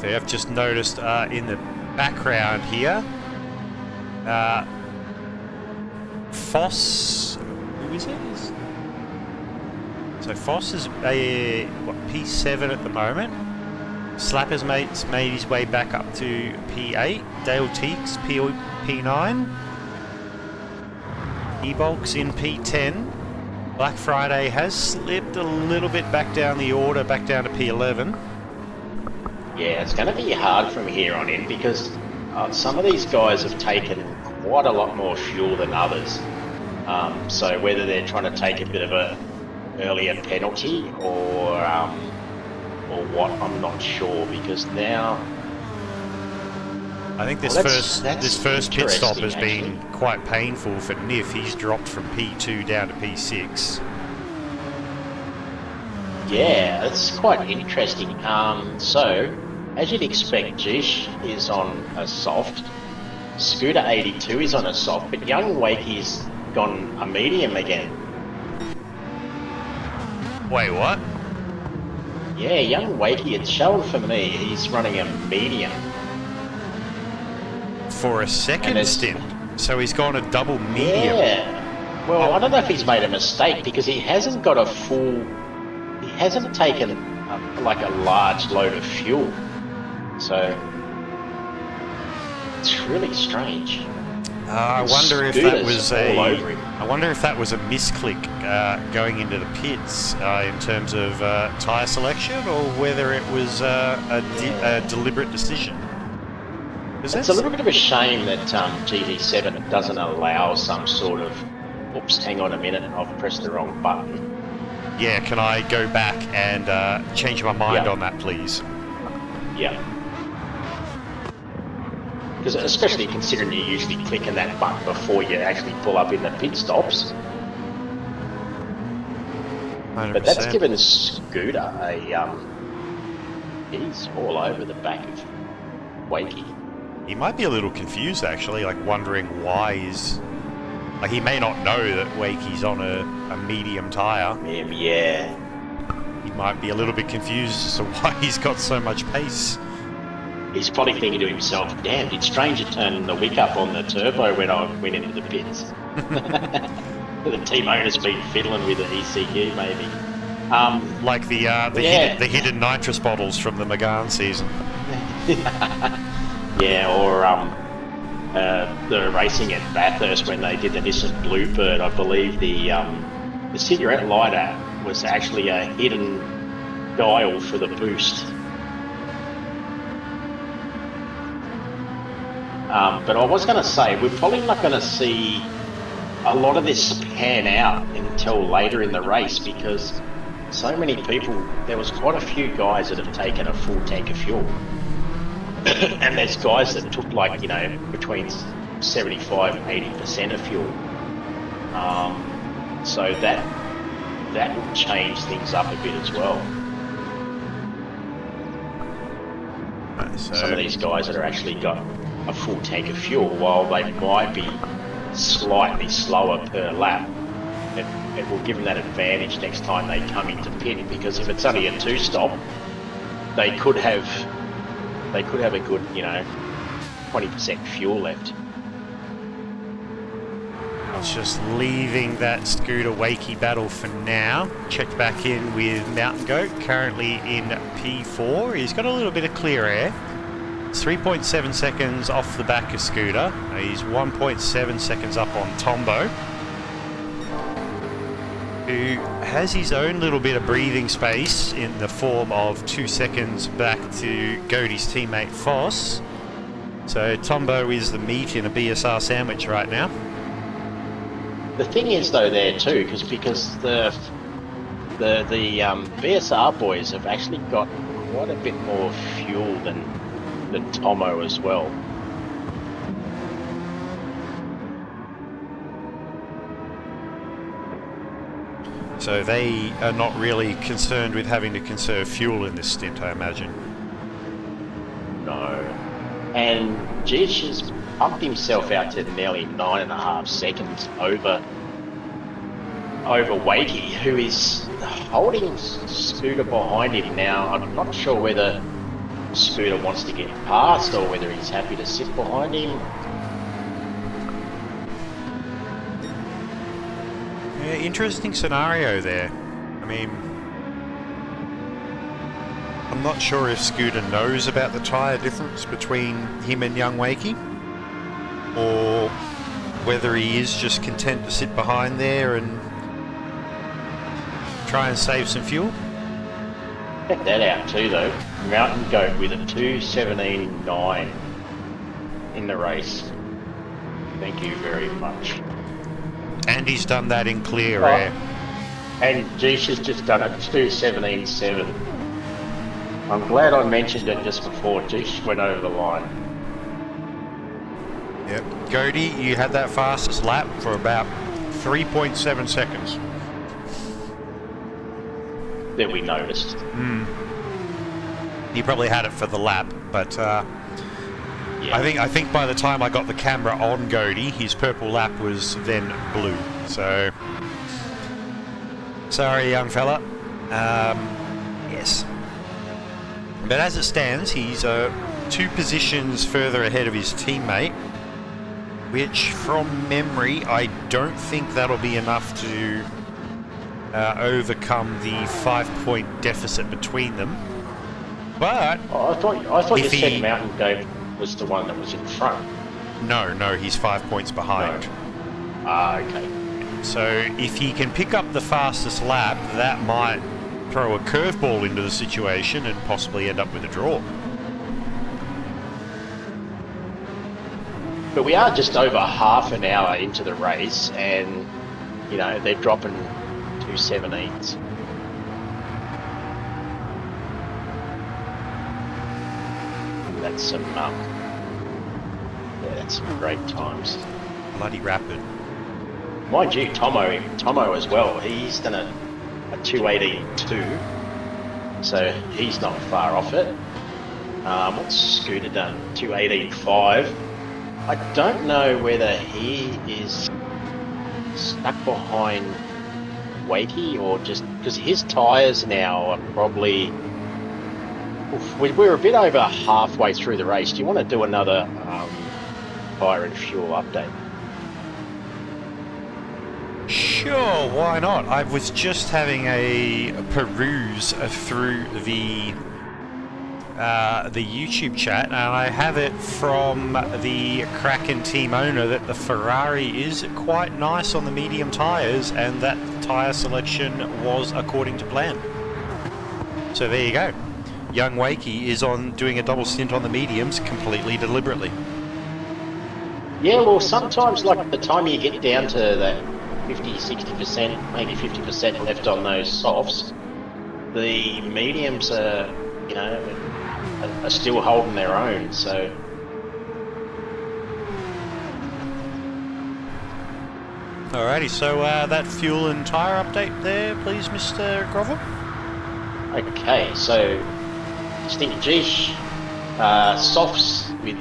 I've just noticed in the background here, Foss, who is it? So Foss is a P7 at the moment. Slapper's mate's made his way back up to P8. Dale Teeks, P9. E-Bulk's in P10. Black Friday has slipped a little bit back down the order, back down to P11. Yeah, it's going to be hard from here on in because some of these guys have taken quite a lot more fuel than others. So whether they're trying to take a bit of a earlier penalty or what, I'm not sure, because now I think this first pit stop has been quite painful for Niff. He's dropped from P2 down to P6. Yeah, it's quite interesting. So, as you'd expect, Jish is on a soft, Scooter 82 is on a soft, but Young Wakey's gone a medium again. Wait, what? Yeah, Young Wakey, it's shown for me, he's running a medium. For a second stint. So he's gone a double medium. Yeah. Well, I don't know if he's made a mistake because he hasn't got a full... He hasn't taken like a large load of fuel. So... It's really strange. I wonder if that was I wonder if that was a misclick going into the pits in terms of tyre selection, or whether it was a deliberate decision. It's a little bit of a shame that GT7 doesn't allow some sort of, oops, hang on a minute, I've pressed the wrong button. Yeah, can I go back and change my mind on that, please? Yeah. Because especially considering you usually click on that button before you actually pull up in the pit stops. 100%. But that's given Scooter a, he's all over the back of Wakey. He might be a little confused, actually, like wondering why he's... Like, he may not know that Wakey's on a medium tyre. Yeah. He might be a little bit confused as to why he's got so much pace. He's probably thinking to himself, damn, did Stranger turn the wick up on the turbo when I went into the pits? The team owner's been fiddling with the ECU, maybe. Like the hidden nitrous bottles from the Megane season. Yeah, or the racing at Bathurst when they did the Nissan Bluebird. I believe the cigarette lighter was actually a hidden dial for the boost. But I was going to say, we're probably not going to see a lot of this pan out until later in the race, because so many people, there was quite a few guys that have taken a full tank of fuel. And there's guys that took like, you know, between 75 and 80% of fuel. So that will change things up a bit as well. So some of these guys that are actually got a full tank of fuel, while they might be slightly slower per lap, it will give them that advantage next time they come into pit, because if it's only a two-stop, they could have a good, 20% fuel left. It's just leaving that Scooter Wakey battle for now. Check back in with Mountain Goat, currently in P4. He's got a little bit of clear air. It's 3.7 seconds off the back of Scooter. He's 1.7 seconds up on Tombo, who has his own little bit of breathing space in the form of 2 seconds back to Goaty's teammate Foss. So Tombo is the meat in a BSR sandwich right now. The thing is, though, there too, because the BSR boys have actually got quite a bit more fuel than Tomo as well. So they are not really concerned with having to conserve fuel in this stint, I imagine. No. And Jish has pumped himself out to nearly 9.5 seconds over Wakey, who is holding Scooter behind him now. I'm not sure whether Scooter wants to get past or whether he's happy to sit behind him. Yeah, interesting scenario there. I mean, I'm not sure if Scooter knows about the tyre difference between him and young Wakey, or whether he is just content to sit behind there and try and save some fuel. Check that out too though. Mountain Goat with a 2:17.9 in the race. Thank you very much. And he's done that in clear air. And Jish has just done it 2:17.7. I'm glad I mentioned it just before Jish went over the line. Yep. Goaty, you had that fastest lap for about 3.7 seconds. That we noticed. He probably had it for the lap, but Yeah. I think by the time I got the camera on Goaty, his purple lap was then blue. So sorry, young fella. Yes. But as it stands, he's 2 positions further ahead of his teammate, which from memory, I don't think that'll be enough to overcome the 5-point deficit between them. But Oh, I thought you if said he- Mountain Goat was the one that was in front. no, he's 5 points behind. Ah, okay. So if he can pick up the fastest lap, that might throw a curveball into the situation and possibly end up with a draw. But we are just over half an hour into the race, and you know they're dropping 2:17s. That's some that's some great times. Bloody rapid. Mind you, Tomo as well. He's done a 2:18.2, so he's not far off it. What's Scooter done? 2:18.5. I don't know whether he is stuck behind Wakey or just because his tyres now are probably. We're a bit over halfway through the race. Do you want to do another tyre and fuel update? Sure, why not? I was just having a peruse through the YouTube chat, and I have it from the Kraken team owner that the Ferrari is quite nice on the medium tyres, and that tyre selection was according to plan. So there you go. Young Wakey is doing a double stint on the mediums completely deliberately. Yeah, well, sometimes like the time you get down to that 50, 60%, maybe 50% left on those softs, the mediums are, you know, are still holding their own, so. Alrighty, so that fuel and tyre update there, please, Mr. Grovel. Okay, so Stink Jish, softs with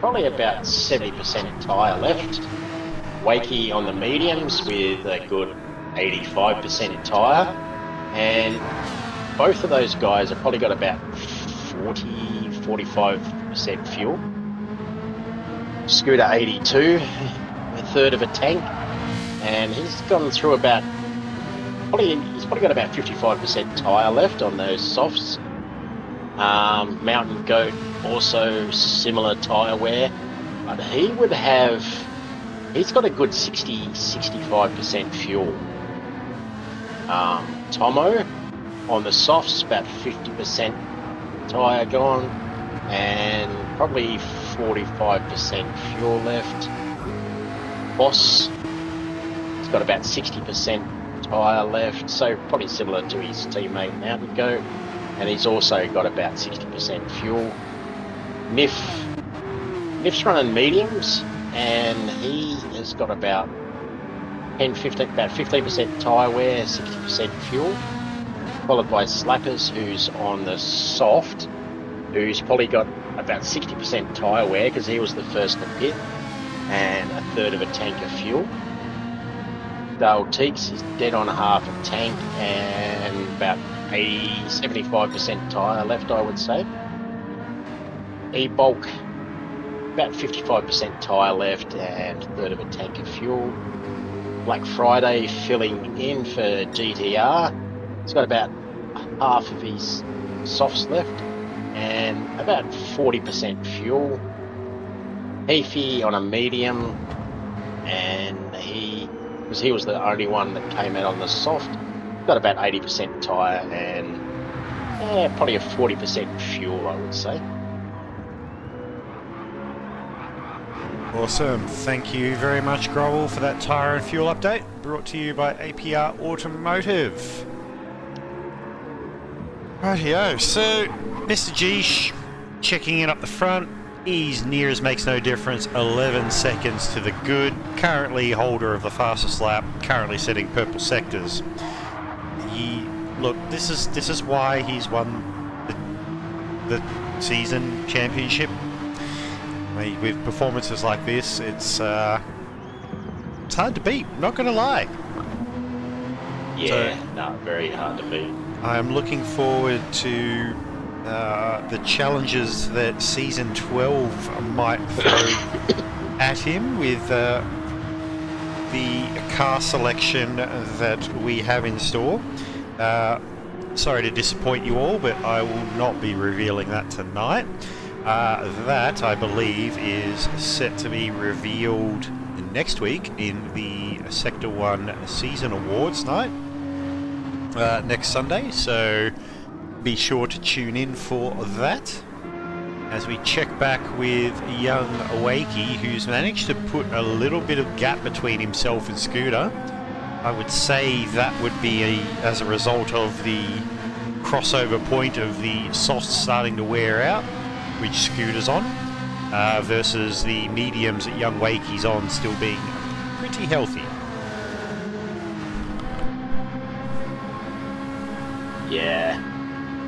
probably about 70% tyre left. Wakey on the mediums with a good 85% tyre, and both of those guys have probably got about 40-45% fuel. Scooter 82, a third of a tank, and he's gone through he's probably got about 55% tyre left on those softs. Mountain Goat also similar tyre wear, but he's got a good 60-65% fuel. Tomo on the softs about 50% tyre gone and probably 45% fuel left. Boss, he's got about 60% tyre left, so probably similar to his teammate Mountain Goat, and he's also got about 60% fuel. Nif's running mediums, and he has got about 15% tyre wear, 60% fuel, followed by Slappers, who's on the soft, who's probably got about 60% tyre wear because he was the first to pit, and a third of a tank of fuel. Dale Teeks is dead on half a tank and about 75% tyre left, I would say. E-Bulk, about 55% tyre left and a third of a tank of fuel. Black Friday filling in for GTR. It's got about half of his softs left and about 40% fuel. Heafy on a medium, and because he was the only one that came out on the soft, got about 80% tyre and probably a 40% fuel, I would say. Awesome. Thank you very much, Grovel, for that tyre and fuel update. Brought to you by APR Automotive. Rightio. So, Mr. Geesh checking in up the front. Ease nears makes no difference. 11 seconds to the good. Currently holder of the fastest lap. Currently setting purple sectors. Look, this is why he's won the season championship. With performances like this, it's hard to beat. Not going to lie. Yeah, no, very hard to beat. I am looking forward to the challenges that season 12 might throw at him with the car selection that we have in store. Sorry to disappoint you all, but I will not be revealing that tonight. That, I believe, is set to be revealed next week in the Sector 1 Season Awards night, next Sunday, so be sure to tune in for that. As we check back with young Wakey, who's managed to put a little bit of gap between himself and Scooter. I would say that would be as a result of the crossover point of the softs starting to wear out, which Scooter's on, versus the mediums that young Wakey's on still being pretty healthy. Yeah,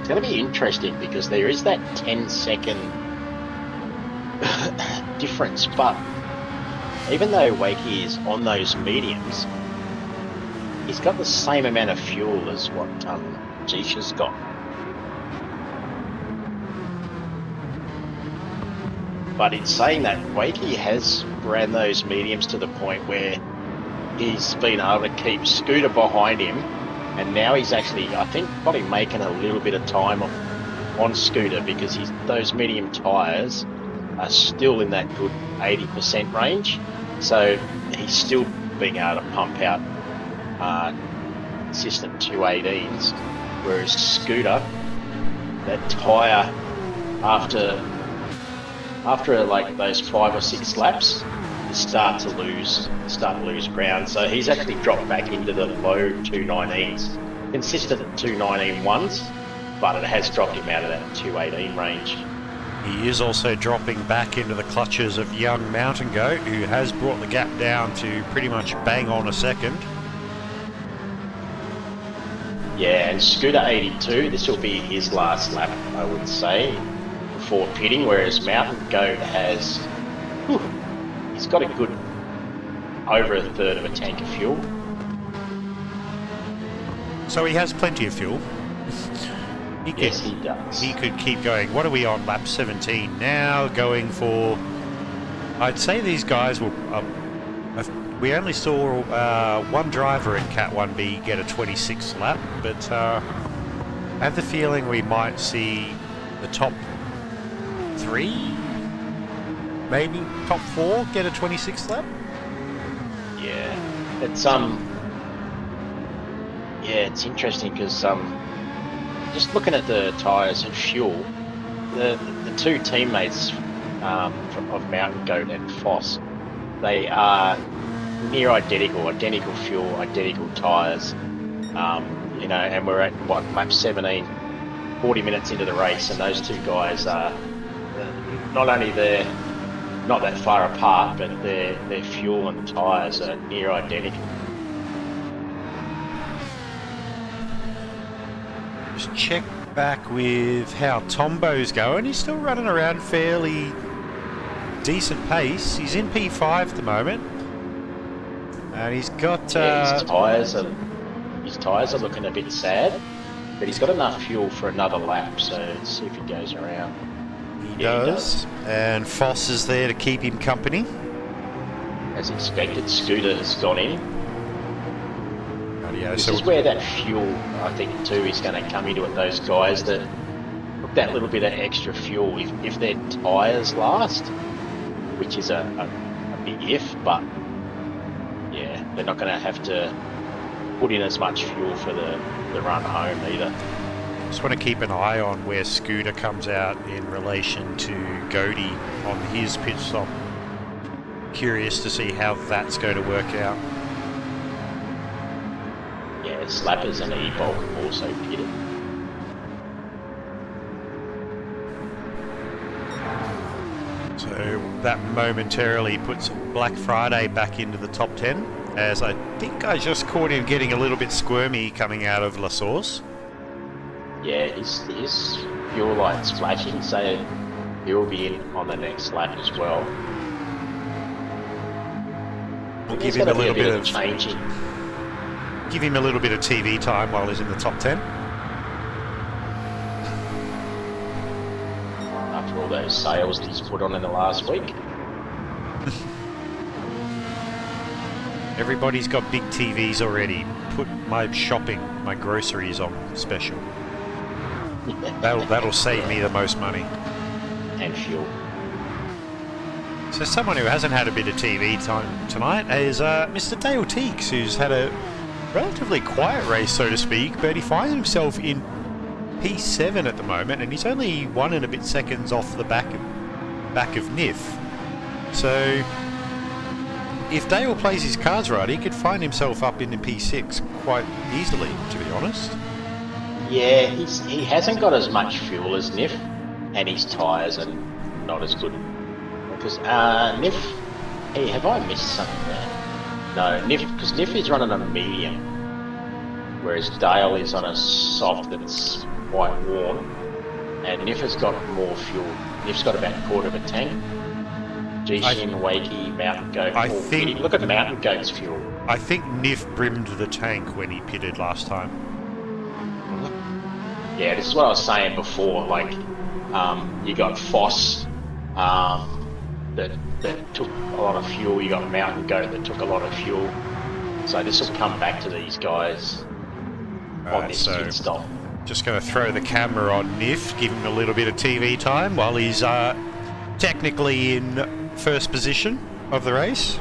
it's going to be interesting because there is that 10-second difference, but even though Wakey is on those mediums, he's got the same amount of fuel as what Jisha's got. But in saying that, Wakey has ran those mediums to the point where he's been able to keep Scooter behind him, and now he's actually, I think, probably making a little bit of time on Scooter because those medium tyres are still in that good 80% range. So he's still being able to pump out consistent 218s, whereas Scooter, that tyre after like those 5 or 6 laps, you start to lose ground. So he's actually dropped back into the low 219s, consistent 219 ones, but it has dropped him out of that 218 range. He is also dropping back into the clutches of young Mountain Goat, who has brought the gap down to pretty much bang on a second. Yeah, and Scooter 82, this will be his last lap, I would say, before pitting, whereas Mountain Goat has, he's got a good over a third of a tank of fuel. So he has plenty of fuel. Yes, he does. He could keep going. What are we on? Lap 17 now, going for... I'd say these guys will... we only saw one driver in Cat 1B get a 26th lap, but I have the feeling we might see the top 3, maybe top 4 get a 26th lap. Yeah, it's interesting because just looking at the tyres and fuel, the two teammates of Mountain Goat and Foss, they are near identical fuel, identical tyres, and we're at lap 17, 40 minutes into the race, and those two guys are not only they're not that far apart, but their fuel and tyres are near identical. Just check back with how Tombo's going. He's still running around fairly decent pace. He's in P5 at the moment, and he's got his tyres are looking a bit sad, but he's got enough fuel for another lap, so let's see if he goes around. He does, and Foss is there to keep him company. As expected, Scooter has gone in. Rightio. This So is where that fuel, I think, too, is going to come into it. Those guys that put that little bit of extra fuel, if their tyres last, which is a big if, but yeah, they're not going to have to put in as much fuel for the run home either. just want to keep an eye on where Scooter comes out in relation to Godey on his pit stop. Curious to see how that's going to work out. Yeah, Slappers and E-Bulk have also pitted. So that momentarily puts Black Friday back into the top 10, as I think I just caught him getting a little bit squirmy coming out of La Source. Yeah, his fuel light's flashing, so he'll be in on the next lap as well. We'll There's give him a gonna be little bit of changing. Give him a little bit of TV time while he's in the top 10. After all those sales that he's put on in the last week. Everybody's got big TVs already. Put my shopping, my groceries on special. That'll save me the most money. And fuel. So someone who hasn't had a bit of TV time tonight is Mr. Dale Teeks, who's had a relatively quiet race, so to speak, but he finds himself in P7 at the moment, and he's only 1 and a bit seconds off the back of Nif. So if Dale plays his cards right, he could find himself up in the P6 quite easily, to be honest. Yeah, he hasn't got as much fuel as Nif, and his tyres are not as good. Because Nif, hey, have I missed something there? No, because Nif is running on a medium, whereas Dale is on a soft that's quite warm, and Nif has got more fuel. Nif's got about a quarter of a tank. G-Shin, Wakey, Mountain Goat. Look at Mountain Goat's fuel. I think Nif brimmed the tank when he pitted last time. Yeah, this is what I was saying before. Like, you got Foss that took a lot of fuel. You got Mountain Goat that took a lot of fuel. So this will come back to these guys on this pit stop. Just going to throw the camera on Nif, give him a little bit of TV time while he's technically in first position of the race.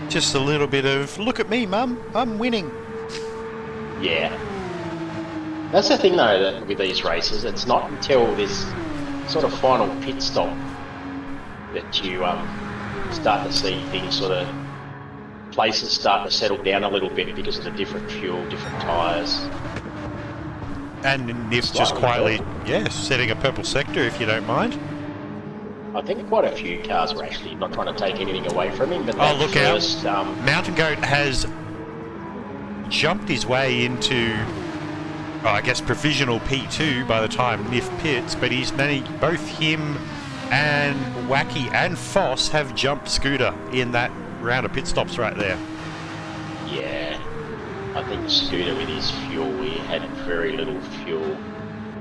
Just a little bit of, look at me, Mum, I'm winning. Yeah. That's the thing though, that with these races, it's not until this sort of final pit stop that you start to see things sort of, places start to settle down a little bit because of the different fuel, different tyres. And Nif's just quietly, setting a purple sector if you don't mind. I think quite a few cars were actually not trying to take anything away from him, but oh, look out. Mountain Goat has jumped his way into, I guess, provisional P2 by the time Nif pits, but he's managed, both him and Wacky and Foss have jumped Scooter in that round of pit stops right there. Yeah, I think Scooter with his fuel, he had very little fuel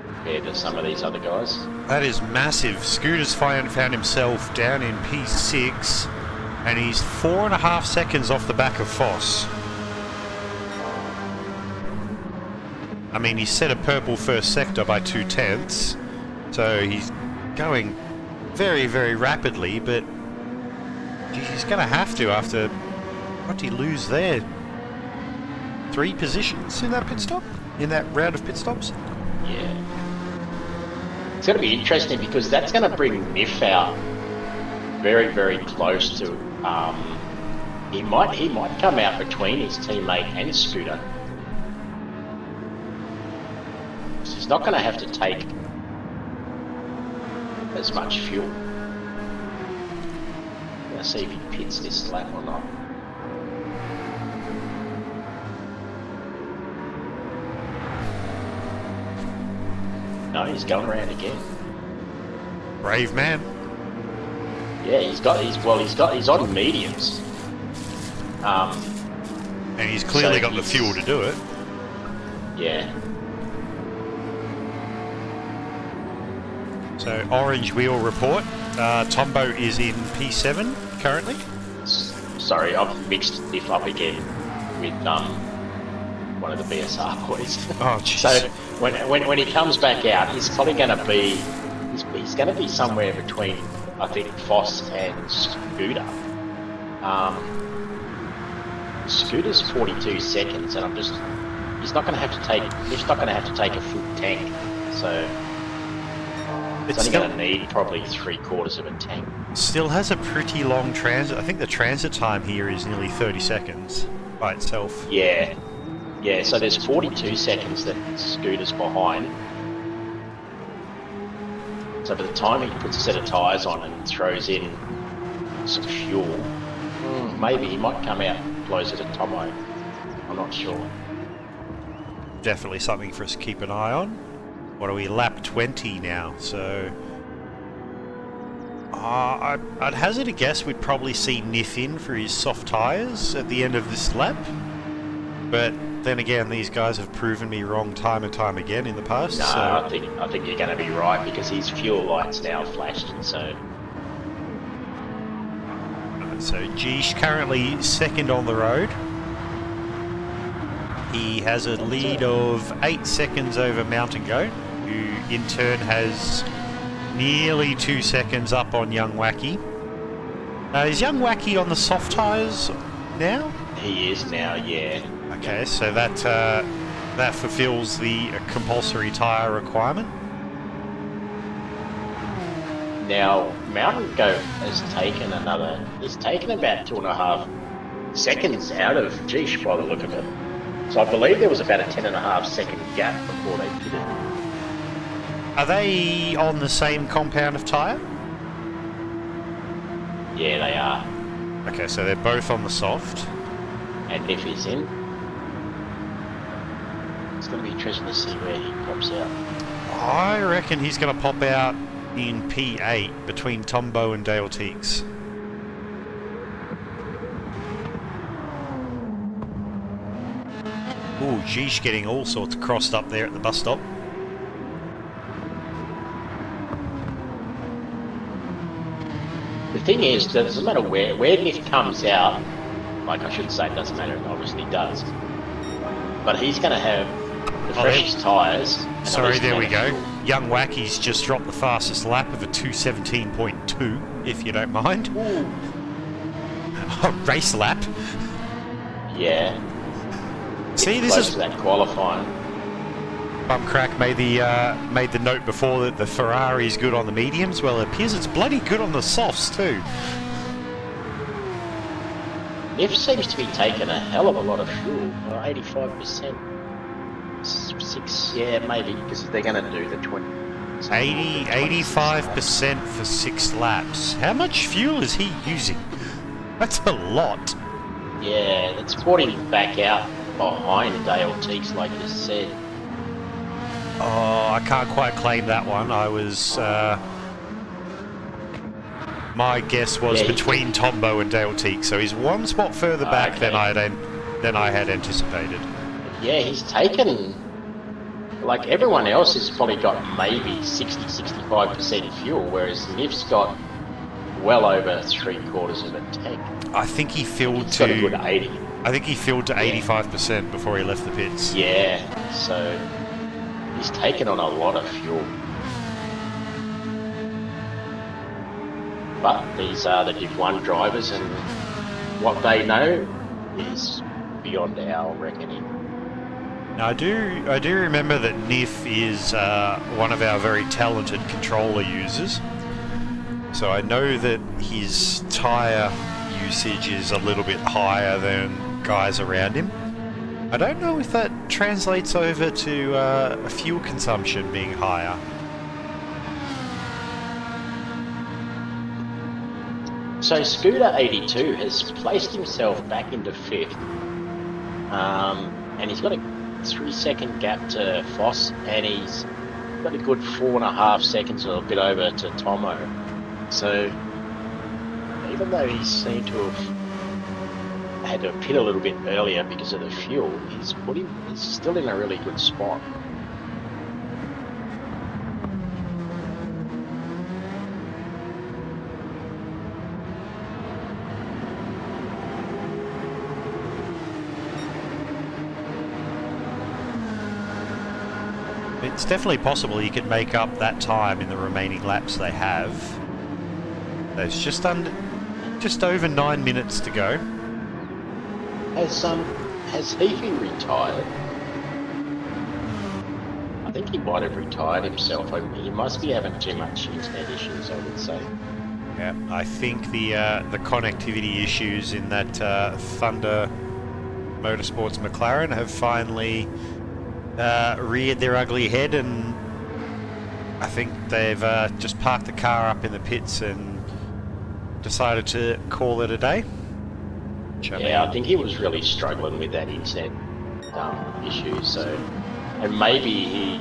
compared to some of these other guys. That is massive. Scooter's found himself down in P6, and he's 4.5 seconds off the back of Foss. I mean, he set a purple first sector by 2/10, so he's going very, very rapidly, but geez, he's going to have to after, what did he lose there? 3 positions in that pit stop? In that round of pit stops? Yeah. It's going to be interesting because that's going to bring Nif out very, very close to, he might come out between his teammate and Scooter. He's not going to have to take as much fuel. Let's see if he pits this lap or not. No, he's going around again. Brave man. Yeah, he's on mediums. And he's clearly got the fuel to do it. Yeah. So, orange wheel report. Tombo is in P7 currently. sorry, I've mixed Niff up again with one of the BSR boys. Oh, So jeez. when he comes back out, he's probably going to be he's going to be somewhere between, I think, Foss and Scooter. Scooter's 42 seconds, and Niff's not going to have to take a full tank, so It's only still, going to need probably 3/4 of a tank. still has a pretty long transit. I think the transit time here is nearly 30 seconds by itself. Yeah, so there's 42 seconds that Scooter's behind. So by the time he puts a set of tyres on and throws in some fuel, maybe he might come out closer to Tomo. I'm not sure. Definitely something for us to keep an eye on. What are we, lap 20 now? So I'd hazard a guess we'd probably see Niff in for his soft tyres at the end of this lap. But then again, these guys have proven me wrong time and time again in the past. No, so I think you're going to be right because his fuel light's now flashed, so Geesh currently second on the road. He has a lead of 8 seconds over Mountain Goat, who in turn has nearly 2 seconds up on Young Wacky. Is Young Wacky on the soft tyres now? he is now, yeah. Okay, so that fulfills the compulsory tyre requirement. Now, Mountain Goat has taken he's taken about 2.5 seconds out of Geesh by the look of it. So I believe there was about a 10.5 second gap before they pitted. Are they on the same compound of tyre? Yeah, they are. Okay, so they're both on the soft. And if he's in, it's going to be interesting to see where he pops out. I reckon he's going to pop out in P8 between Tombo and Dale Teaks. Ooh, Geesh getting all sorts crossed up there at the bus stop. The thing is, that it doesn't matter where Niff comes out, like I should say, it doesn't matter, it obviously does. But he's going to have the freshest tyres. Sorry, there we go. Young Wacky's just dropped the fastest lap of a 2:17.2, if you don't mind. Race lap. Yeah. See, this Close is to that qualifying. Bumcrack made the note before that the Ferrari's good on the mediums. Well, it appears it's bloody good on the softs too. Niff seems to be taking a hell of a lot of fuel, 85%. 6, yeah, maybe, because they're going to do the 20. 85% for 6 laps. How much fuel is he using? That's a lot. Yeah, that's brought him back out behind Dale Teaks, like you said. Oh, I can't quite claim that one. I was... my guess was between Tombo and Dale Teak, so he's one spot further back than I had anticipated. Yeah, he's taken... Like, everyone else has probably got maybe 60-65% fuel, whereas Niff's got well over 3/4 of a tank. I think he filled He's to... got a good 80. I think he filled to 85% before he left the pits. Yeah, so he's taken on a lot of fuel. But these are the Div 1 drivers, and what they know is beyond our reckoning. Now, I do remember that Niff is one of our very talented controller users. So I know that his tyre usage is a little bit higher than guys around him. I don't know if that translates over to fuel consumption being higher. So Scooter 82 has placed himself back into 5th, and he's got a 3-second gap to Foss, and he's got a good 4.5 seconds or a bit over to Tomo. So even though he seemed to have had to pit a little bit earlier because of the fuel, he's still in a really good spot. It's definitely possible he could make up that time in the remaining laps they have. There's just over 9 minutes to go. Has Heafy retired? I think he might have retired himself. He must be having too much internet issues, I would say. Yeah, I think the connectivity issues in that Thunder Motorsports McLaren have finally reared their ugly head, and I think they've just parked the car up in the pits and decided to call it a day. Yeah, I think he was really struggling with that internet issue. So, and maybe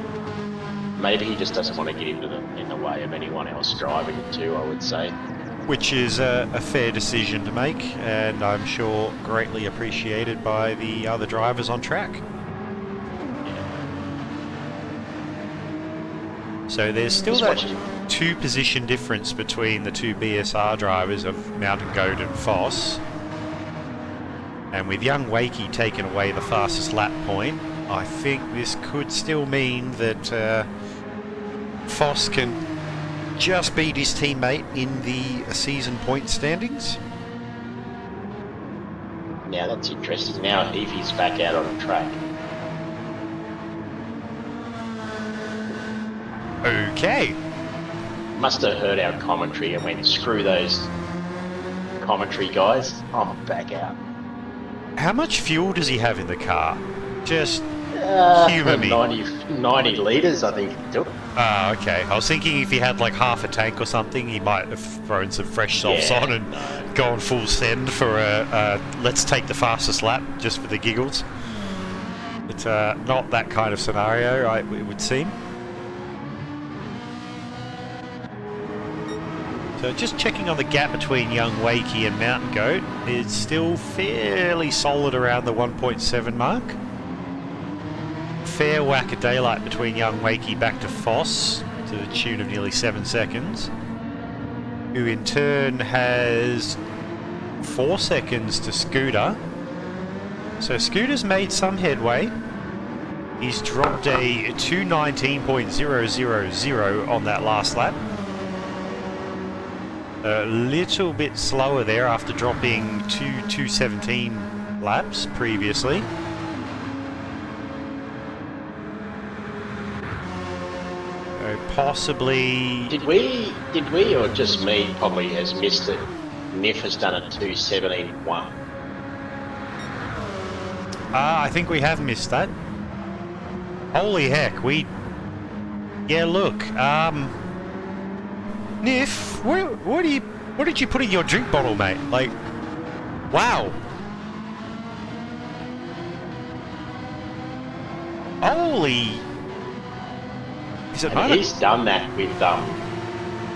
he just doesn't want to get in the way of anyone else driving it too, I would say. Which is a fair decision to make, and I'm sure greatly appreciated by the other drivers on track. So there's still that 2-position difference between the two BSR drivers of Mountain Goat and Foss. And with young Wakey taking away the fastest lap point, I think this could still mean that Foss can just beat his teammate in the season point standings. Now that's interesting. Now Heafy's back out on the track. Okay. Must have heard our commentary and went, screw those commentary guys, I'm back out. How much fuel does he have in the car? Just humour me. 90 litres, I think he took. Ah, okay. I was thinking if he had like half a tank or something, he might have thrown some fresh softs on and gone full send for a let's take the fastest lap just for the giggles. It's not that kind of scenario, it would seem. So just checking on the gap between young Wakey and Mountain Goat, it's still fairly solid around the 1.7 mark. Fair whack of daylight between young Wakey back to Foss to the tune of nearly 7 seconds, who in turn has 4 seconds to Scooter. So Scooter's made some headway. He's dropped a 2:19.000 on that last lap. A little bit slower there after dropping 2:17 laps previously. Possibly. Did we or just me probably has missed it? Niff has done a 2:17.1. I think we have missed that. Holy heck, yeah, look, Niff, what did you put in your drink bottle, mate? Like, wow. Holy. He's done that with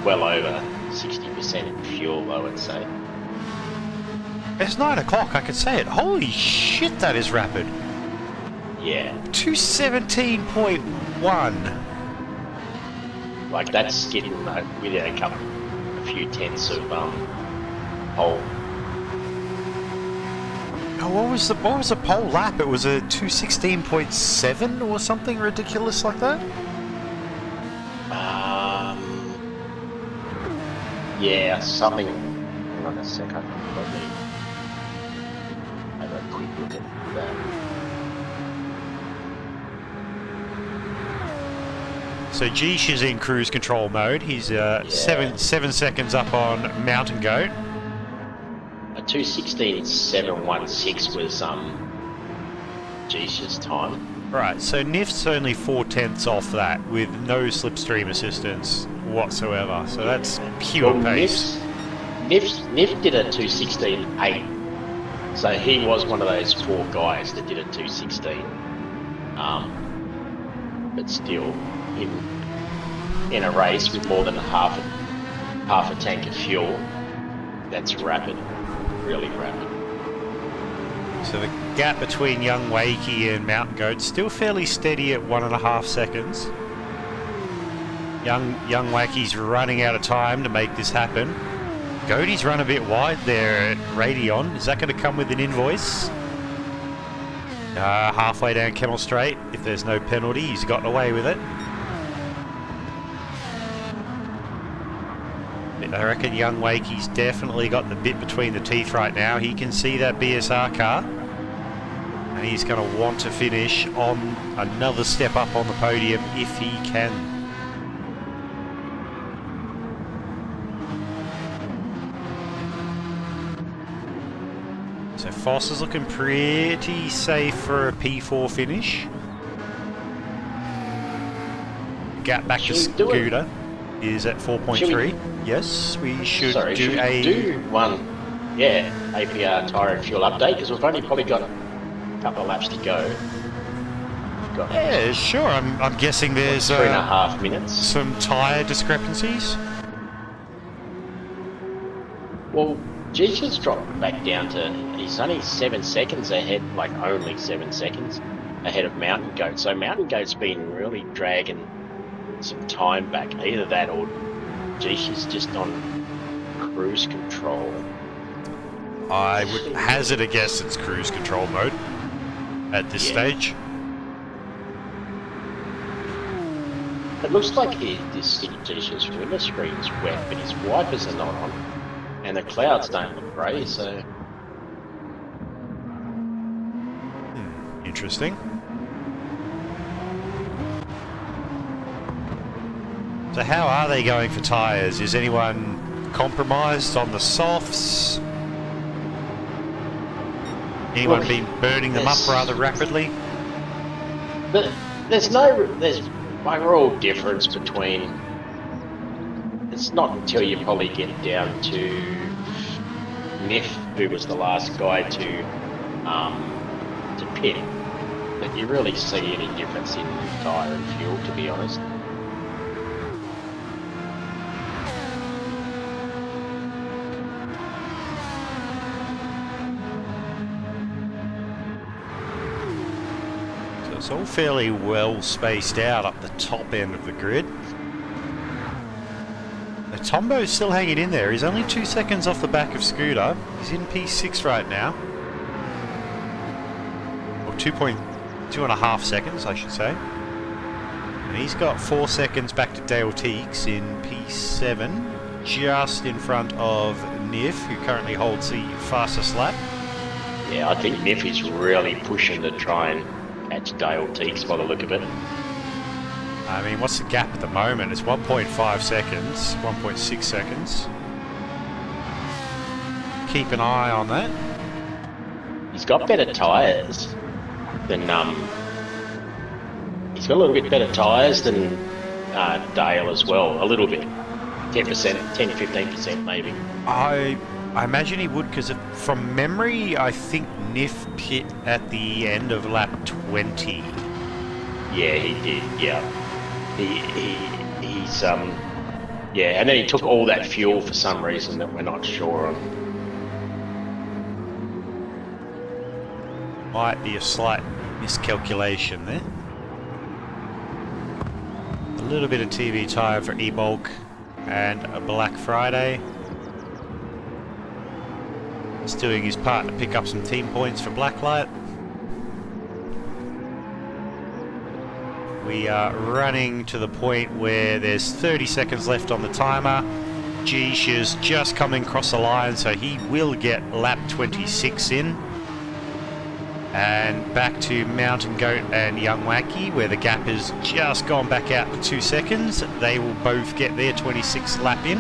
well over 60% in fuel, I would say. It's 9 o'clock, I could say it. Holy shit, that is rapid. Yeah. 2:17.1. Like that's getting within a few tenths of pole. Oh, what was the pole lap? It was a 2:16.7 or something ridiculous like that. Yeah, something. Hang on a sec, I can probably have a quick look at that. So Geesh is in cruise control mode. He's 7 seconds up on Mountain Goat. A 2:16.716 was Geesh's time. Right, so Niff's only 4/10 off that with no slipstream assistance whatsoever. So that's pure pace. Niff did a 2:16.8. So he was one of those 4 guys that did a 2:16. But still, in a race with more than half a tank of fuel, that's rapid, really rapid. So the gap between young Wakey and Mountain Goat still fairly steady at 1.5 seconds. Young Wakey's running out of time to make this happen. Goaty's run a bit wide there at Radeon. Is that going to come with an invoice? Halfway down Kennel Straight, if there's no penalty, he's gotten away with it. I reckon young Wakey's definitely got the bit between the teeth right now. He can see that BSR car, and he's going to want to finish on another step up on the podium if he can. So Foss is looking pretty safe for a P4 finish. Gap back to Scooter is at 4.3. Yes, we should do one, APR tyre and fuel update, because we've only probably got a couple of laps to go. Yeah, sure. I'm guessing there's 3.5 minutes. Some tyre discrepancies. Well, Gisha's dropped back down to, he's only 7 seconds ahead, like only 7 seconds ahead of Mountain Goat. So Mountain Goat's been really dragging some time back. Either that or Gisha's just on cruise control. I would hazard a guess it's cruise control mode at this stage. It looks like this Gisha's window screen's wet, but his wipers are not on. And the clouds don't look grey, so... Interesting. So how are they going for tyres? Is anyone compromised on the softs? Anyone been burning them up rather rapidly? But there's overall difference between... It's not until you probably get down to Niff, who was the last guy to pit, that you really see any difference in tyre and fuel, to be honest. So it's all fairly well spaced out up the top end of the grid. Tombo's still hanging in there. He's only 2 seconds off the back of Scooter. He's in P6 right now. Or 2.5 seconds, I should say. And he's got 4 seconds back to Dale Teagues in P7, just in front of Niff, who currently holds the fastest lap. Yeah, I think Niff is really pushing to try and catch Dale Teagues by the look of it. I mean, what's the gap at the moment? It's 1.5 seconds, 1.6 seconds. Keep an eye on that. He's got better tyres than, he's got a little bit better tyres than Dale as well, a little bit. 10%, 10 to 15% maybe. I imagine he would, because from memory, I think Niff pit at the end of lap 20. Yeah, he did, yeah. He's and then he took all that fuel for some reason that we're not sure on. Might be a slight miscalculation there. A little bit of TV tyre for E-Bulk and a Black Friday. He's doing his part to pick up some team points for Blacklight. We are running to the point where there's 30 seconds left on the timer. Geesh is just coming across the line, so he will get lap 26 in. And back to Mountain Goat and Young Wacky, where the gap has just gone back out to 2 seconds. They will both get their 26th lap in.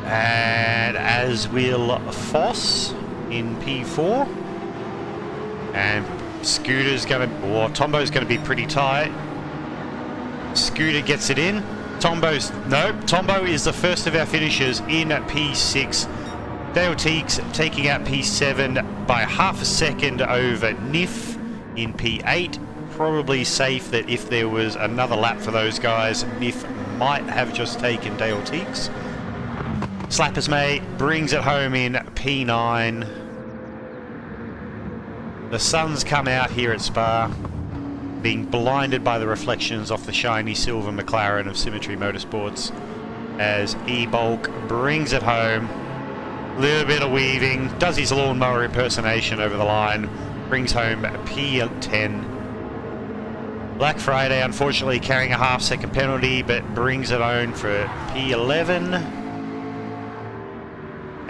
And as will Foss in P4. And Scooter's going to, or Tombo's going to be pretty tight. Scooter gets it in. Tombo is the first of our finishers in at P6. Dale Teagues taking out P7 by half a second over Niff in P8. Probably safe that if there was another lap for those guys, Niff might have just taken Dale Teagues. Slappers Mate brings it home in P9. The sun's come out here at Spa, being blinded by the reflections off the shiny silver McLaren of Symmetry Motorsports, as E-Bulk brings it home. Little bit of weaving, does his lawnmower impersonation over the line, brings home P10. Black Friday, unfortunately, carrying a half-second penalty, but brings it home for P11.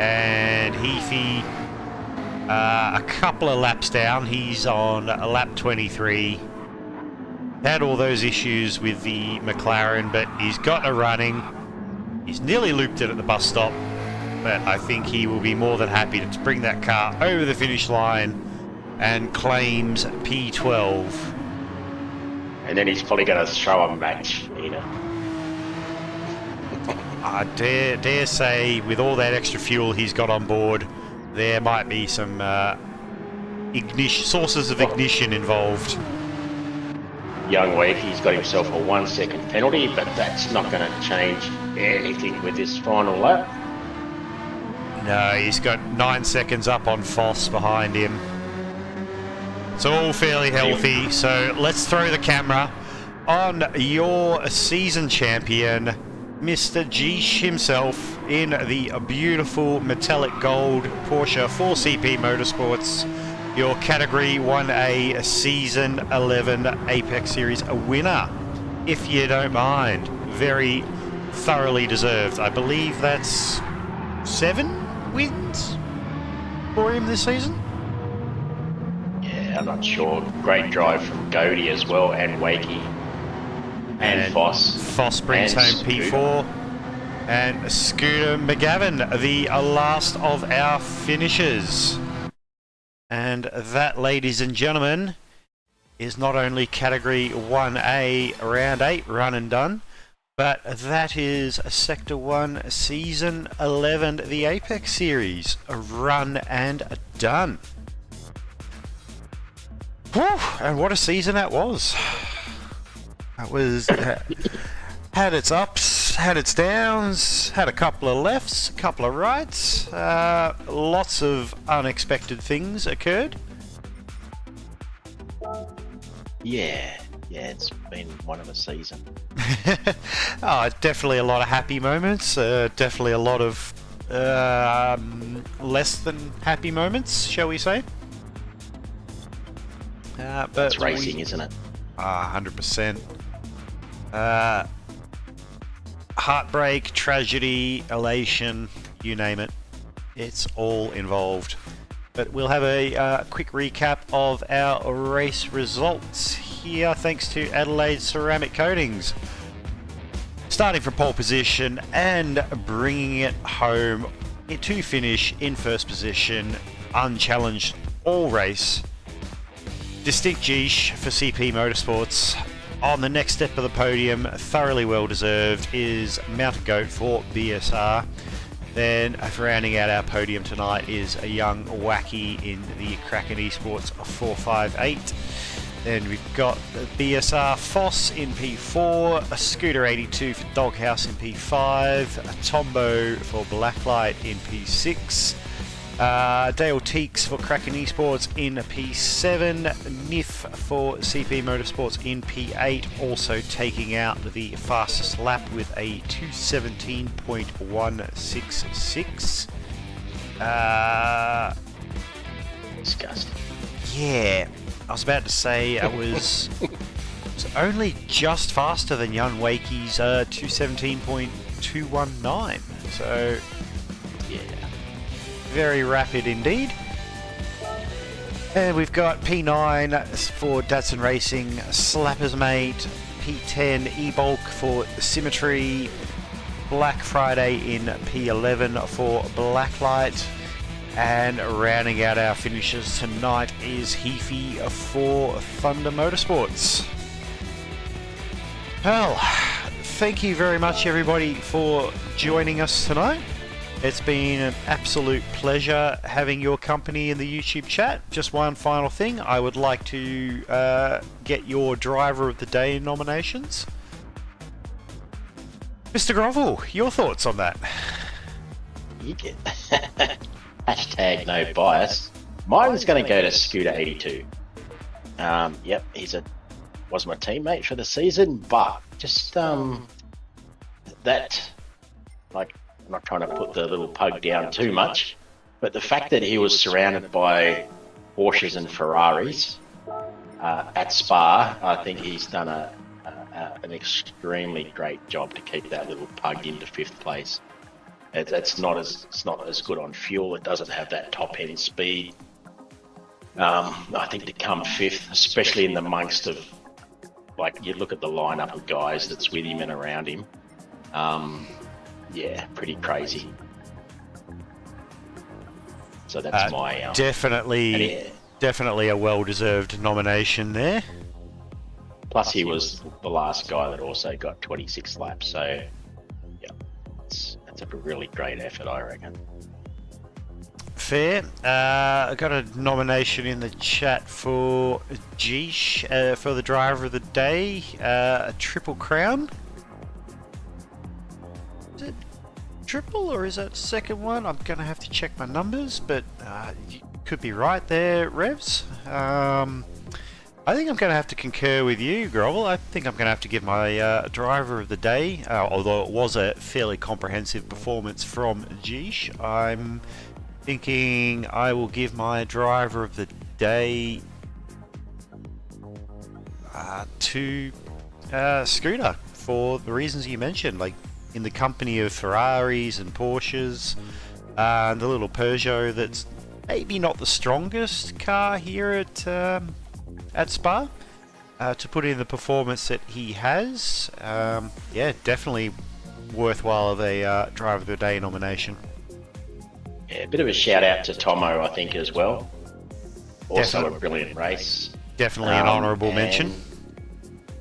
And Heafy, a couple of laps down. He's on lap 23. Had all those issues with the McLaren, but he's got a running. He's nearly looped it at the bus stop, but I think he will be more than happy to bring that car over the finish line and claims P12. And then he's probably going to throw a match, you know. I dare say, with all that extra fuel he's got on board, there might be some sources of ignition involved. Young Wake, he's got himself a 1 second penalty, but that's not going to change anything with this final lap. No, he's got 9 seconds up on Foss behind him. It's all fairly healthy, so let's throw the camera on your season champion, Mr. Geesh himself, in the beautiful metallic gold Porsche 4CP Motorsports, your Category 1A Season 11 Apex Series winner, if you don't mind. Very thoroughly deserved. I believe that's 7 wins for him this season. Yeah, I'm not sure. Great drive from Godey as well, and Wakey. And Foss. Foss brings home P4. And Scooter McGavin, the last of our finishers. And that, ladies and gentlemen, is not only Category 1A Round 8 run and done, but that is Sector 1 Season 11, the Apex Series, run and done. Whew, and what a season that was. That was... had its ups, had its downs, had a couple of lefts, a couple of rights. Lots of unexpected things occurred. Yeah, it's been one of a season. Definitely a lot of happy moments. Definitely a lot of less than happy moments, shall we say? But it's racing, isn't it? 100%. Heartbreak, tragedy, elation, you name it. It's all involved. But we'll have a quick recap of our race results here, thanks to Adelaide Ceramic Coatings. Starting from pole position and bringing it home to finish in first position, unchallenged all race. Distinct Geesh for CP Motorsports. On the next step of the podium, thoroughly well deserved, is Mountain Goat for BSR. Then rounding out our podium tonight is a young Wacky in the Kraken Esports 458. Then we've got the BSR Foss in P4, a Scooter 82 for Doghouse in P5, a Tombo for Blacklight in P6. Dale Teeks for Kraken Esports in P7, Nif for CP Motorsports in P8, also taking out the fastest lap with a 2:17.166. Disgusting. Yeah, I was about to say it was only just faster than Jan Wakey's 2:17.219, so Yeah. very rapid indeed. And we've got P9 for Datsun Racing, Slappers Mate, P10 E-Bulk for Symmetry, Black Friday in P11 for Blacklight, and rounding out our finishes tonight is Heafy for Thunder Motorsports. Well, thank you very much everybody for joining us tonight. It's been an absolute pleasure having your company in the YouTube chat. Just one final thing, I would like to get your Driver of the Day nominations. Mr. Grovel, your thoughts on that? You get hashtag no bias. Mine was going to go to Scooter 82. Yep, was my teammate for the season, but just that, like, I'm not trying to put the little pug down too much, but the fact that he was surrounded by Porsches and Ferraris at Spa, I think he's done an extremely great job to keep that little pug into 5th place. It's not as good on fuel. It doesn't have that top end speed. I think to come 5th, especially in the amongst of, like, you look at the lineup of guys that's with him and around him. Yeah, pretty crazy. So that's my definitely a well-deserved nomination there. Plus, he was the last guy that also got 26 laps. So, yeah, that's a really great effort, I reckon. Fair. I got a nomination in the chat for Geesh for the driver of the day, a Triple Crown. Is it triple or is that second one? I'm gonna have to check my numbers, but you could be right there, Revs. I think I'm going to have to concur with you, Grovel. I think I'm going to have to give my driver of the day, although it was a fairly comprehensive performance from Geesh. I'm thinking I will give my driver of the day to Scooter for the reasons you mentioned, like in the company of Ferraris and Porsches, and the little Peugeot that's maybe not the strongest car here at Spa, to put in the performance that he has. Yeah, definitely worthwhile of a driver of the day nomination. Yeah, a bit of a shout out to Tomo, I think, as well. Also Definitely. a brilliant race. Definitely an honourable mention.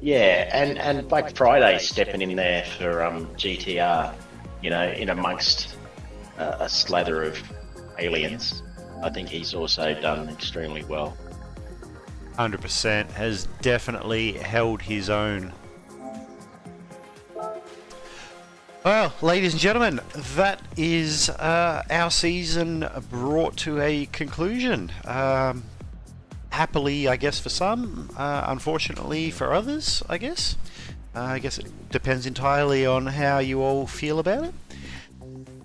Yeah, and Black Friday stepping in there for GTR, you know, in amongst a slather of aliens. I think he's also done extremely well. 100% has definitely held his own. Well, ladies and gentlemen, that is our season brought to a conclusion. Happily, I guess, for some, unfortunately for others, I guess. I guess it depends entirely on how you all feel about it.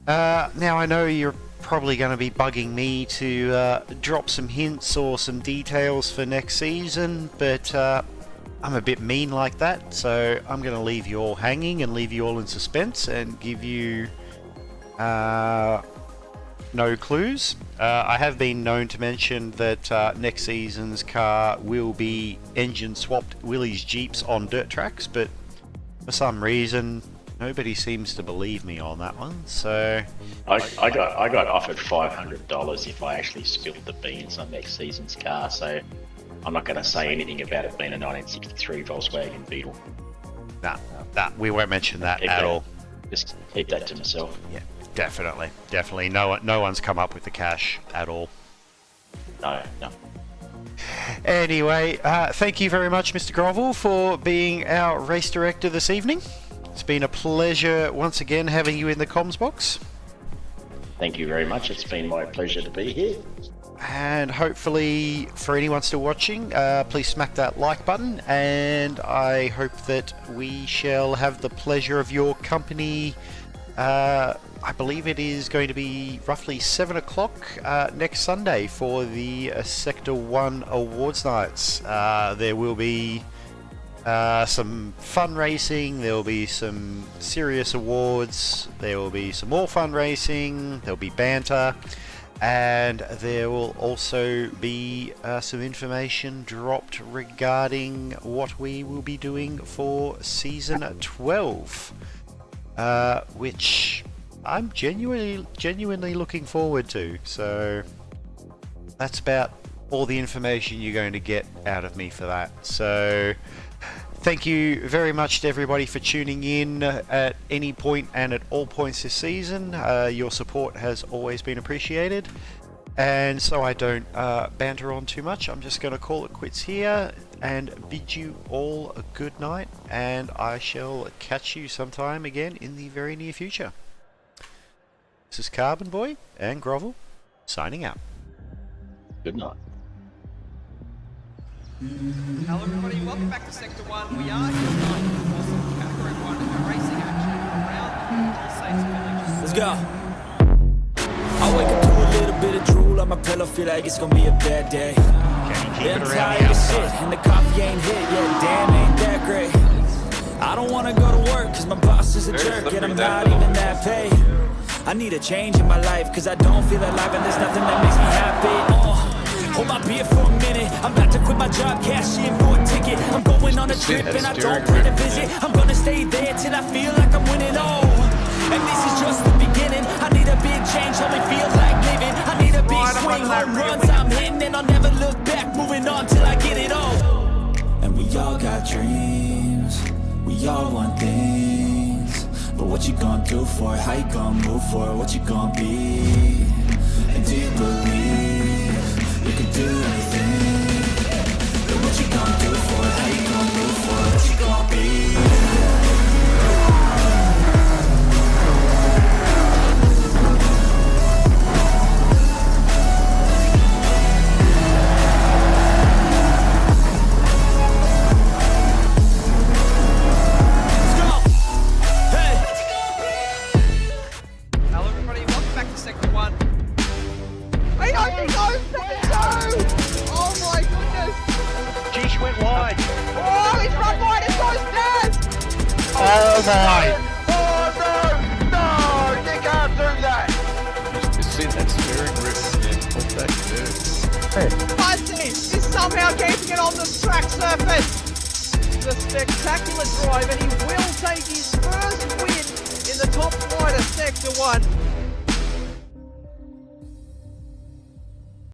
Now, I know you're probably going to be bugging me to drop some hints or some details for next season, but I'm a bit mean like that, so I'm going to leave you all hanging and leave you all in suspense and give you no clues. I have been known to mention that next season's car will be engine swapped Willys Jeeps on dirt tracks, but for some reason nobody seems to believe me on that one, so I got offered $500 if I actually spilled the beans on next season's car, so I'm not going to say anything about it being a 1963 Volkswagen Beetle. Nah, we won't mention that at all. Just keep that to myself. Yeah, definitely. No one's come up with the cash at all. No. Anyway, thank you very much, Mr. Grovel, for being our race director this evening. It's been a pleasure once again having you in the comms box. Thank you very much. It's been my pleasure to be here. And hopefully, for anyone still watching, please smack that like button. And I hope that we shall have the pleasure of your company. I believe it is going to be roughly 7 o'clock next Sunday for the Sector 1 Awards Nights. There will be some fun racing, there will be some serious awards, there will be some more fun racing, there will be banter, and there will also be some information dropped regarding what we will be doing for Season 12, which I'm genuinely looking forward to. So that's about all the information you're going to get out of me for that. So thank you very much to everybody for tuning in at any point and at all points this season. Your support has always been appreciated. And so I don't banter on too much, I'm just going to call it quits here and bid you all a good night, and I shall catch you sometime again in the very near future. This is Carbon Boy and Grovel signing out. Good night. Hello everybody, welcome back to Sector 1. We are here tonight for some Category 1 racing action around the Palisades Villages. Let's go. I wake up to a little bit of drool on my pillow, feel like it's gonna be a bad day. Yeah, I'm tired of shit, and the coffee ain't hit yet, damn, ain't that great. I don't wanna go to work, cause my boss is a jerk, and I'm not even that paid. I need a change in my life, cause I don't feel alive, and there's nothing that makes me happy. Hold my beer for a minute, I'm about to quit my job, cash in for a ticket. I'm going on a trip, and I don't plan to visit. I'm gonna stay there till I feel like I'm winning, oh. And this is just the beginning. I need a big change, only feels like living. I need a big swing, home runs I'm hitting, and I'll never look back, moving on till I get it all. And we all got dreams, we all want things, but what you gonna do for it? How you gonna move for it? What you gonna be? And do you believe you can do anything? But what you gonna do for it? How you gonna move for it? What you gonna be? Hello everybody, welcome back to Sector 1. He goes second two! Oh my goodness! Geez, you went wide. Oh, he's run wide, it goes dead! Oh my. Oh no! No! You can't do that! Just send that steering wrist off that curve. Fuzzy is somehow keeping it on the track surface! The spectacular drive, and he will take his first win in the top flight of Sector 1.